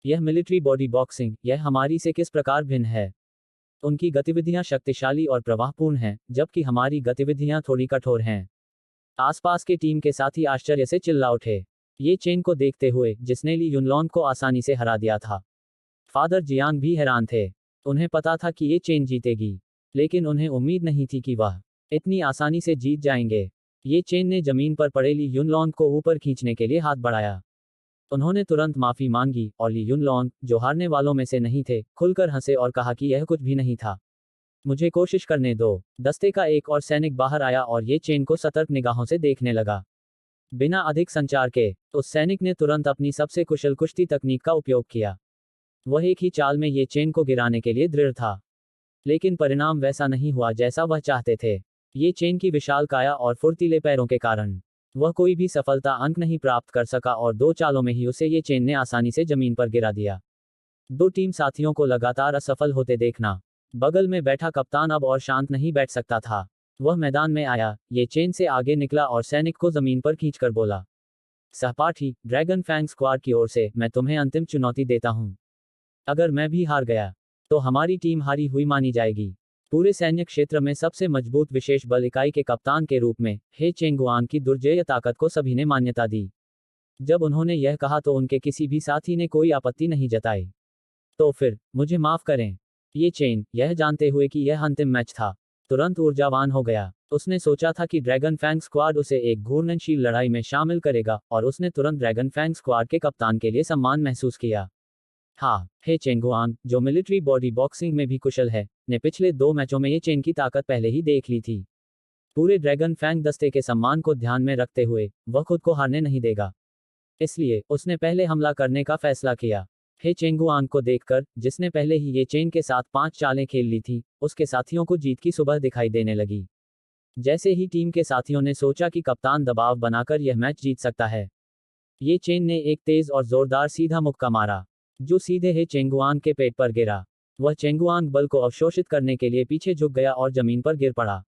यह मिलिट्री बॉडी बॉक्सिंग, यह हमारी से किस प्रकार भिन्न है? उनकी गतिविधियां शक्तिशाली और प्रवाहपूर्ण हैं, जबकि हमारी गतिविधियां थोड़ी कठोर हैं। आसपास के टीम के साथी आश्चर्य से चिल्ला उठे, ये चेन को देखते हुए, जिसने ली युनलोंग को आसानी से हरा दिया था। फादर जियांग भी हैरान थे। उन्हें पता था कि ये चेन जीतेगी, लेकिन उन्हें उम्मीद नहीं थी कि वह इतनी आसानी से जीत जाएंगे। ये चेन ने जमीन पर पड़े ली युनलोंग को ऊपर खींचने के लिए हाथ बढ़ाया। उन्होंने तुरंत माफी मांगी और ली युनलोंग, जो हारने वालों में से नहीं थे, खुलकर हंसे और कहा कि यह कुछ भी नहीं था। मुझे कोशिश करने दो। दस्ते का एक और सैनिक बाहर आया और ये चेन को सतर्क निगाहों से देखने लगा। बिना अधिक संचार के, उस सैनिक ने तुरंत अपनी सबसे कुशल कुश्ती तकनीक का उपयोग किया। वह एक ही चाल में ये चेन को गिराने के लिए दृढ़ था, लेकिन परिणाम वैसा नहीं हुआ जैसा वह चाहते थे। ये चेन की विशाल काया और फुर्तीले पैरों के कारण वह कोई भी सफलता अंक नहीं प्राप्त कर सका और 2 चालों में ही उसे ये चेन ने आसानी से जमीन पर गिरा दिया। 2 टीम साथियों को लगातार असफल होते देखना, बगल में बैठा कप्तान अब और शांत नहीं बैठ सकता था। वह मैदान में आया, ये चेन से आगे निकला और सैनिक को जमीन पर खींचकर बोला, सहपाठी, ड्रैगन फैंग स्क्वाड की ओर से मैं तुम्हें अंतिम चुनौती देता हूं। अगर मैं भी हार गया, तो हमारी टीम हारी हुई मानी जाएगी। पूरे सैन्य क्षेत्र में सबसे मजबूत विशेष बल इकाई के कप्तान के रूप में हे चेंगुआन की दुर्जेय ताकत को सभी ने मान्यता दी। जब उन्होंने यह कहा तो उनके किसी भी साथी ने कोई आपत्ति नहीं जताई। तो फिर मुझे माफ करें। ये चेन, यह जानते हुए कि यह अंतिम मैच था, तुरंत ऊर्जावान हो गया। उसने सोचा था कि ड्रैगन फैंग स्क्वाड उसे एक घूर्णनशील लड़ाई में शामिल करेगा, और उसने तुरंत ड्रैगन फैंग स्क्वाड के कप्तान के लिए सम्मान महसूस किया। हाँ, हे चेंगुआन, जो मिलिट्री बॉडी बॉक्सिंग में भी कुशल है, ने पिछले 2 मैचों में ये चेन की ताकत पहले ही देख ली थी। पूरे ड्रैगन फैंग दस्ते के सम्मान को ध्यान में रखते हुए, वह खुद को हारने नहीं देगा। इसलिए उसने पहले हमला करने का फैसला किया। हे चेंगुआन को देखकर, जिसने पहले ही ये चेन के साथ 5 चालें खेल ली थी, उसके साथियों को जीत की सुबह दिखाई देने लगी। जैसे ही टीम के साथियों ने सोचा कि कप्तान दबाव बनाकर यह मैच जीत सकता है, ये चेन ने एक तेज और जोरदार सीधा मुक्का मारा, जो सीधे हे चेंगुआन के पेट पर गिरा। वह चेंगुआन बल को अवशोषित करने के लिए पीछे झुक गया और जमीन पर गिर पड़ा।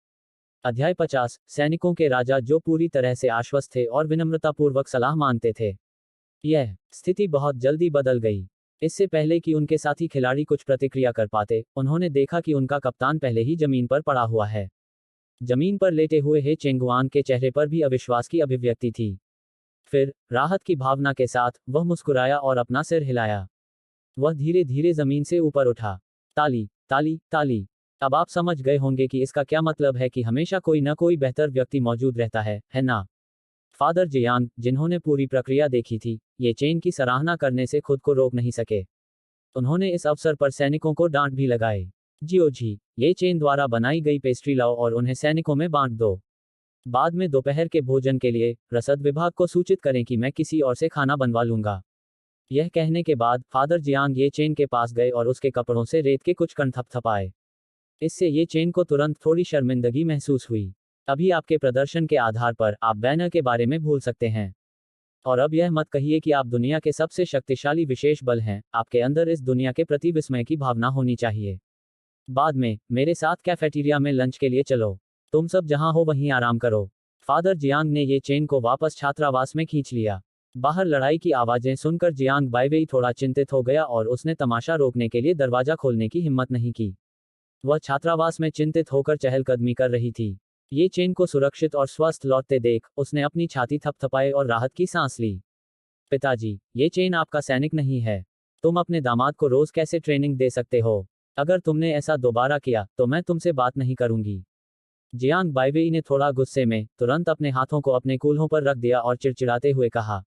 अध्याय 50, सैनिकों के राजा जो पूरी तरह से आश्वस्त थे और विनम्रतापूर्वक सलाह मांगते थे। यह स्थिति बहुत जल्दी बदल गई। इससे पहले कि उनके साथी खिलाड़ी कुछ प्रतिक्रिया कर पाते, उन्होंने देखा कि उनका कप्तान पहले ही जमीन पर पड़ा हुआ है। जमीन पर लेटे हुए हे चेंगुआन के चेहरे पर भी अविश्वास की अभिव्यक्ति थी। फिर, राहत की भावना के साथ, वह मुस्कुराया और अपना सिर हिलाया। वह धीरे धीरे जमीन से ऊपर उठा। ताली, ताली, ताली। अब आप समझ गए होंगे कि इसका क्या मतलब है कि हमेशा कोई न कोई बेहतर व्यक्ति मौजूद रहता है ना? फादर जियांग, जिन्होंने पूरी प्रक्रिया देखी थी, ये चेन की सराहना करने से खुद को रोक नहीं सके। उन्होंने इस अवसर पर सैनिकों को डांट भी लगाए। जियो जी, ये चेन द्वारा बनाई गई पेस्ट्री लाओ और उन्हें सैनिकों में बांट दो। बाद में दोपहर के भोजन के लिए रसद विभाग को सूचित करें कि मैं किसी और से खाना बनवा लूंगा। यह कहने के बाद फादर जियांग ये चेन के पास गए और उसके कपड़ों से रेत के कुछ कण थपथपाए। इससे ये चेन को तुरंत थोड़ी शर्मिंदगी महसूस हुई। अभी आपके प्रदर्शन के आधार पर आप बैनर के बारे में भूल सकते हैं। और अब यह मत कहिए कि आप दुनिया के सबसे शक्तिशाली विशेष बल हैं, आपके अंदर इस दुनिया के प्रति विस्मय की भावना होनी चाहिए। बाद में मेरे साथ कैफेटेरिया में लंच के लिए चलो। तुम सब जहां हो वहीं आराम करो। फादर जियांग ने ये चेन को वापस छात्रावास में खींच लिया। बाहर लड़ाई की आवाजें सुनकर जियांग बाइवेई थोड़ा चिंतित हो गया और उसने तमाशा रोकने के लिए दरवाजा खोलने की हिम्मत नहीं की। वह छात्रावास में चिंतित होकर चहलकदमी कर रही थी। ये चेन को सुरक्षित और स्वस्थ लौटते देख उसने अपनी छाती थपथपाई और राहत की सांस ली। पिताजी, ये चेन आपका सैनिक नहीं है। तुम अपने दामाद को रोज कैसे ट्रेनिंग दे सकते हो? अगर तुमने ऐसा दोबारा किया तो मैं तुमसे बात नहीं करूंगी। जियांग बाइवेई ने थोड़ा गुस्से में तुरंत अपने हाथों को अपने कूल्हों पर रख दिया और चिड़चिड़ाते हुए कहा,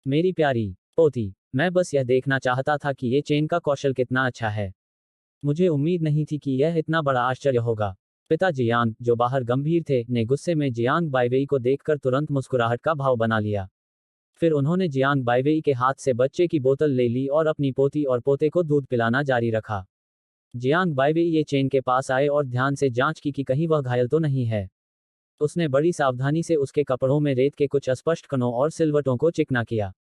मेरी प्यारी पोती, मैं बस यह देखना चाहता था कि ये चेन का कौशल कितना अच्छा है। मुझे उम्मीद नहीं थी कि यह इतना बड़ा आश्चर्य होगा। पिता जियांग, जो बाहर गंभीर थे, ने गुस्से में जियांग बाइवेई को देखकर तुरंत मुस्कुराहट का भाव बना लिया। फिर उन्होंने जियांग बाइवेई के हाथ से बच्चे की बोतल ले ली और अपनी पोती और पोते को दूध पिलाना जारी रखा। जियांग बाइवेई ये चेन के पास आए और ध्यान से जांच की कि कहीं वह घायल तो नहीं है। उसने बड़ी सावधानी से उसके कपड़ों में रेत के कुछ अस्पष्ट कणों और सिलवटों को चिकना किया।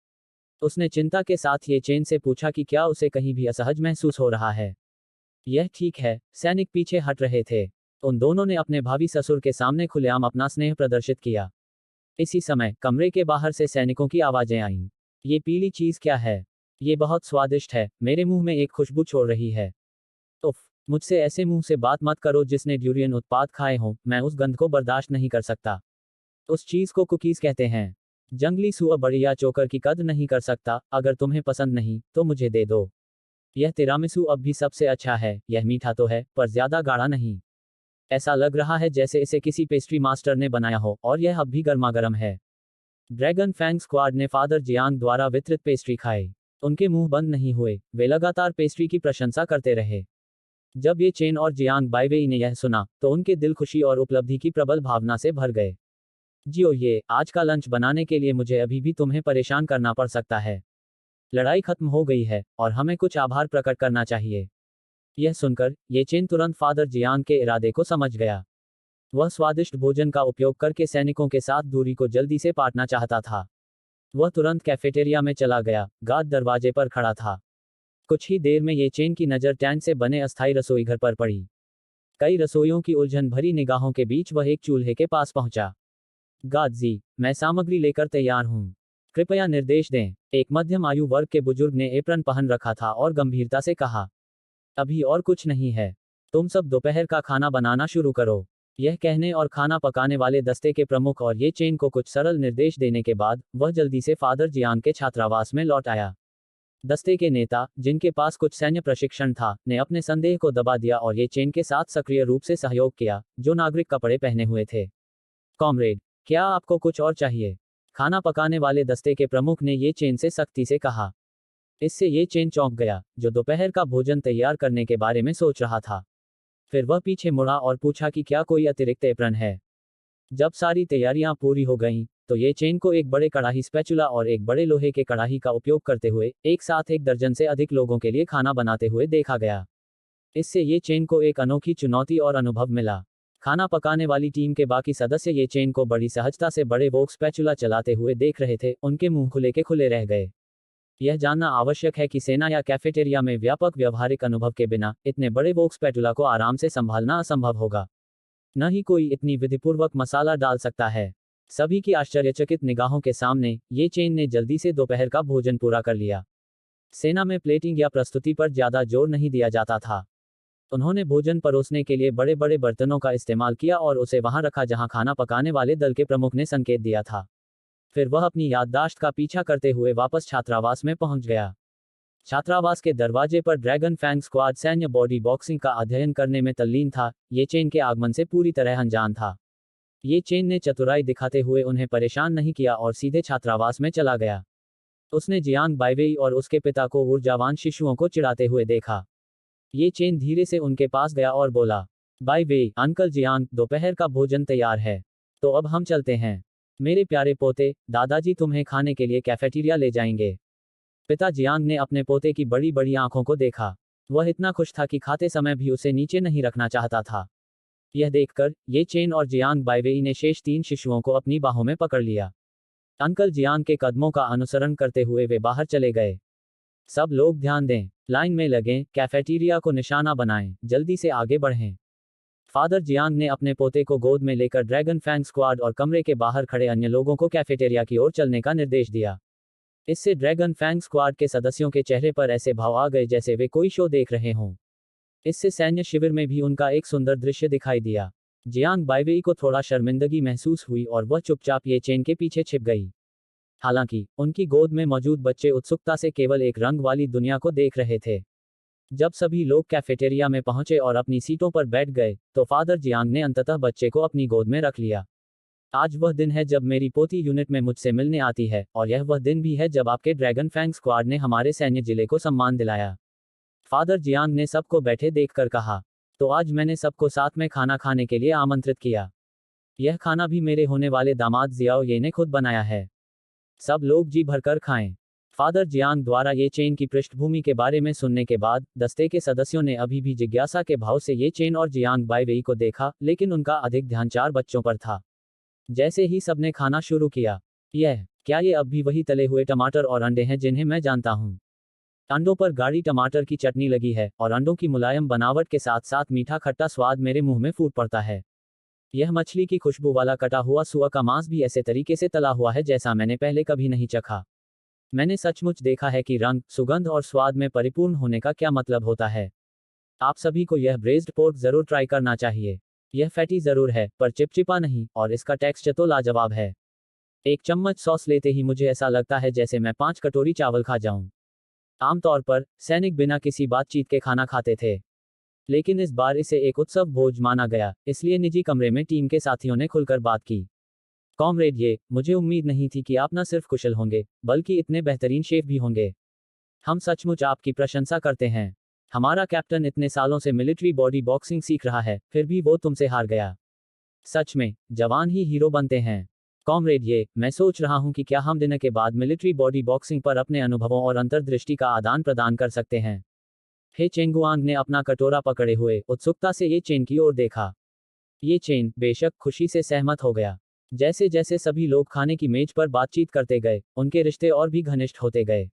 उसने चिंता के साथ ये चेन से पूछा कि क्या उसे कहीं भी असहज महसूस हो रहा है। यह ठीक है, सैनिक पीछे हट रहे थे। उन दोनों ने अपने भावी ससुर के सामने खुलेआम अपना स्नेह प्रदर्शित किया। इसी समय कमरे के बाहर से सैनिकों की आवाजें आईं। ये पीली चीज क्या है? ये बहुत स्वादिष्ट है, मेरे मुंह में एक खुशबू छोड़ रही है। उफ, मुझसे ऐसे मुंह से बात मत करो जिसने ड्यूरियन उत्पाद खाए हों, मैं उस गंध को बर्दाश्त नहीं कर सकता। उस चीज को कुकीज कहते हैं। जंगली सुअर बढ़िया चोकर की कद्र नहीं कर सकता। अगर तुम्हें पसंद नहीं तो मुझे दे दो। यह तिरामिसू अब भी सबसे अच्छा है। यह मीठा तो है पर ज्यादा गाढ़ा नहीं। ऐसा लग रहा है जैसे इसे किसी पेस्ट्री मास्टर ने बनाया हो और यह अब भी गर्मागर्म है। ड्रैगन फैंग स्क्वाड ने फादर जियांग द्वारा वितरित पेस्ट्री खाई। उनके मुंह बंद नहीं हुए, वे लगातार पेस्ट्री की प्रशंसा करते रहे। जब ये चेन और जियांग बाइवेई ने यह सुना तो उनके दिल खुशी और उपलब्धि की प्रबल भावना से भर गए। जियो, ये आज का लंच बनाने के लिए मुझे अभी भी तुम्हें परेशान करना पड़ सकता है। लड़ाई खत्म हो गई है और हमें कुछ आभार प्रकट करना चाहिए। यह सुनकर ये चेन तुरंत फादर जियांग के इरादे को समझ गया। वह स्वादिष्ट भोजन का उपयोग करके सैनिकों के साथ दूरी को जल्दी से पाटना चाहता था। वह तुरंत कैफेटेरिया में चला गया। गार्ड दरवाजे पर खड़ा था। कुछ ही देर में ये चेन की नज़र टैंक से बने अस्थायी रसोई घर पर पड़ी। कई रसोइयों की उलझन भरी निगाहों के बीच वह एक चूल्हे के पास पहुंचा। गार्ड जी, मैं सामग्री लेकर तैयार हूं। कृपया निर्देश दें। एक मध्यम आयु वर्ग के बुजुर्ग ने एप्रन पहन रखा था और गंभीरता से कहा, अभी और कुछ नहीं है। तुम सब दोपहर का खाना बनाना शुरू करो। यह कहने और खाना पकाने वाले दस्ते के प्रमुख और ये चेन को कुछ सरल निर्देश देने के बाद वह जल्दी से फादर जियांग के छात्रावास में लौट आया। दस्ते के नेता, जिनके पास कुछ सैन्य प्रशिक्षण था, ने अपने संदेह को दबा दिया और ये चेन के साथ सक्रिय रूप से सहयोग किया, जो नागरिक कपड़े पहने हुए थे। कॉमरेड, क्या आपको कुछ और चाहिए? खाना पकाने वाले दस्ते के प्रमुख ने ये चेन से सख्ती से कहा। इससे ये चेन चौंक गया, जो दोपहर का भोजन तैयार करने के बारे में सोच रहा था। फिर वह पीछे मुड़ा और पूछा कि क्या कोई अतिरिक्त एप्रन है। जब सारी तैयारियां पूरी हो गईं, तो ये चेन को एक बड़े कड़ाही स्पैचुला और एक बड़े लोहे के कड़ाही का उपयोग करते हुए एक साथ 1 दर्जन से अधिक लोगों के लिए खाना बनाते हुए देखा गया। इससे ये चेन को एक अनोखी चुनौती और अनुभव मिला। खाना पकाने वाली टीम के बाकी सदस्य ये चेन को बड़ी सहजता से बड़े वोक स्पैचुला चलाते हुए देख रहे थे। उनके मुंह खुले के खुले रह गए। यह जानना आवश्यक है कि सेना या कैफेटेरिया में व्यापक व्यवहारिक अनुभव के बिना इतने बड़े वोक स्पैचुला को आराम से संभालना असंभव होगा। न ही कोई इतनी विधिपूर्वक मसाला डाल सकता है। सभी की आश्चर्यचकित निगाहों के सामने ये चेन ने जल्दी से दोपहर का भोजन पूरा कर लिया। सेना में प्लेटिंग या प्रस्तुति पर ज्यादा जोर नहीं दिया जाता था। उन्होंने भोजन परोसने के लिए बड़े बड़े बर्तनों का इस्तेमाल किया और उसे वहां रखा जहां खाना पकाने वाले दल के प्रमुख ने संकेत दिया था। फिर वह अपनी याददाश्त का पीछा करते हुए वापस छात्रावास में पहुंच गया। छात्रावास के दरवाजे पर ड्रैगन फैंग स्क्वाड सैन्य बॉडी बॉक्सिंग का अध्ययन करने में तल्लीन था। ये चेन के आगमन से पूरी तरह अनजान था। ये चेन ने चतुराई दिखाते हुए उन्हें परेशान नहीं किया और सीधे छात्रावास में चला गया। उसने जियांग बाइवेई और उसके पिता को ऊर्जावान शिशुओं को चिढ़ाते हुए देखा। ये चेन धीरे से उनके पास गया और बोला, बाइवेई, अंकल जियांग, दोपहर का भोजन तैयार है। तो अब हम चलते हैं। मेरे प्यारे पोते, दादाजी तुम्हें खाने के लिए कैफेटेरिया ले जाएंगे। पिता जियांग ने अपने पोते की बड़ी बड़ी आंखों को देखा। वह इतना खुश था कि खाते समय भी उसे नीचे नहीं रखना चाहता था। यह देखकर ये चेन और जियांग बाइवेई ने शेष 3 शिशुओं को अपनी बाहों में पकड़ लिया। अंकल जियांग के कदमों का अनुसरण करते हुए वे बाहर चले गए। सब लोग ध्यान दें, लाइन में लगें, कैफेटेरिया को निशाना बनाएं, जल्दी से आगे बढ़ें। फादर जियांग ने अपने पोते को गोद में लेकर ड्रैगन फैंग स्क्वाड और कमरे के बाहर खड़े अन्य लोगों को कैफेटेरिया की ओर चलने का निर्देश दिया। इससे ड्रैगन फैंग स्क्वाड के सदस्यों के चेहरे पर ऐसे भाव आ गए जैसे वे कोई शो देख रहे हों। इससे सैन्य शिविर में भी उनका एक सुंदर दृश्य दिखाई दिया। जियांग बाइवेई को थोड़ा शर्मिंदगी महसूस हुई और वह चुपचाप ये चेन के पीछे छिप गई। हालांकि उनकी गोद में मौजूद बच्चे उत्सुकता से केवल एक रंग वाली दुनिया को देख रहे थे। जब सभी लोग कैफेटेरिया में पहुंचे और अपनी सीटों पर बैठ गए, तो फादर जियांग ने अंततः बच्चे को अपनी गोद में रख लिया। आज वह दिन है जब मेरी पोती यूनिट में मुझसे मिलने आती है, और यह वह दिन भी है जब आपके ड्रैगन फैंग स्क्वाड ने हमारे सैन्य जिले को सम्मान दिलाया। फादर जियांग ने सबको बैठे देखकर कहा, तो आज मैंने सबको साथ में खाना खाने के लिए आमंत्रित किया। यह खाना भी मेरे होने वाले दामाद जियाओ ये ने खुद बनाया है। सब लोग जी भरकर खाएं। फादर जियांग द्वारा ये चेन की पृष्ठभूमि के बारे में सुनने के बाद दस्ते के सदस्यों ने अभी भी जिज्ञासा के भाव से ये चेन और जियांग बाइवेई को देखा, लेकिन उनका अधिक ध्यान 4 बच्चों पर था। जैसे ही सबने खाना शुरू किया, क्या ये अब भी वही तले हुए टमाटर और अंडे हैं जिन्हें मैं जानता हूँ? अंडों पर गाढ़ी टमाटर की चटनी लगी है और अंडों की मुलायम बनावट के साथ साथ मीठा खट्टा स्वाद मेरे मुंह में फूट पड़ता है। यह मछली की खुशबू वाला कटा हुआ सुअर का मांस भी ऐसे तरीके से तला हुआ है जैसा मैंने पहले कभी नहीं चखा। मैंने सचमुच देखा है कि रंग, सुगंध और स्वाद में परिपूर्ण होने का क्या मतलब होता है। आप सभी को यह ब्रेज्ड पोर्क जरूर ट्राई करना चाहिए। यह फैटी जरूर है, पर चिपचिपा नहीं, और इसका टेक्सचर तो लाजवाब है। एक चम्मच सॉस लेते ही मुझे ऐसा लगता है जैसे मैं 5 कटोरी चावल खा जाऊं। आमतौर पर सैनिक बिना किसी बातचीत के खाना खाते थे, लेकिन इस बार इसे एक उत्सव भोज माना गया, इसलिए निजी कमरे में टीम के साथियों ने खुलकर बात की। कॉमरेड ये, मुझे उम्मीद नहीं थी कि आप न सिर्फ कुशल होंगे, बल्कि इतने बेहतरीन शेफ भी होंगे। हम सचमुच आपकी प्रशंसा करते हैं। हमारा कैप्टन इतने सालों से मिलिट्री बॉडी बॉक्सिंग सीख रहा है, फिर भी वो तुमसे हार गया। सच में, जवान ही हीरो बनते हैं। कॉमरेड ये, मैं सोच रहा हूं कि क्या हम डिनर के बाद मिलिट्री बॉडी बॉक्सिंग पर अपने अनुभवों और अंतर्दृष्टि का आदान प्रदान कर सकते हैं। हे चेंगुआंग ने अपना कटोरा पकड़े हुए उत्सुकता से ये चेन की ओर देखा। ये चेन बेशक खुशी से सहमत हो गया। जैसे जैसे सभी लोग खाने की मेज पर बातचीत करते गए, उनके रिश्ते और भी घनिष्ठ होते गए।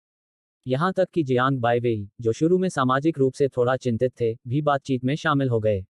यहाँ तक कि जियांग बाइवेई, जो शुरू में सामाजिक रूप से थोड़ा चिंतित थे, भी बातचीत में शामिल हो गए।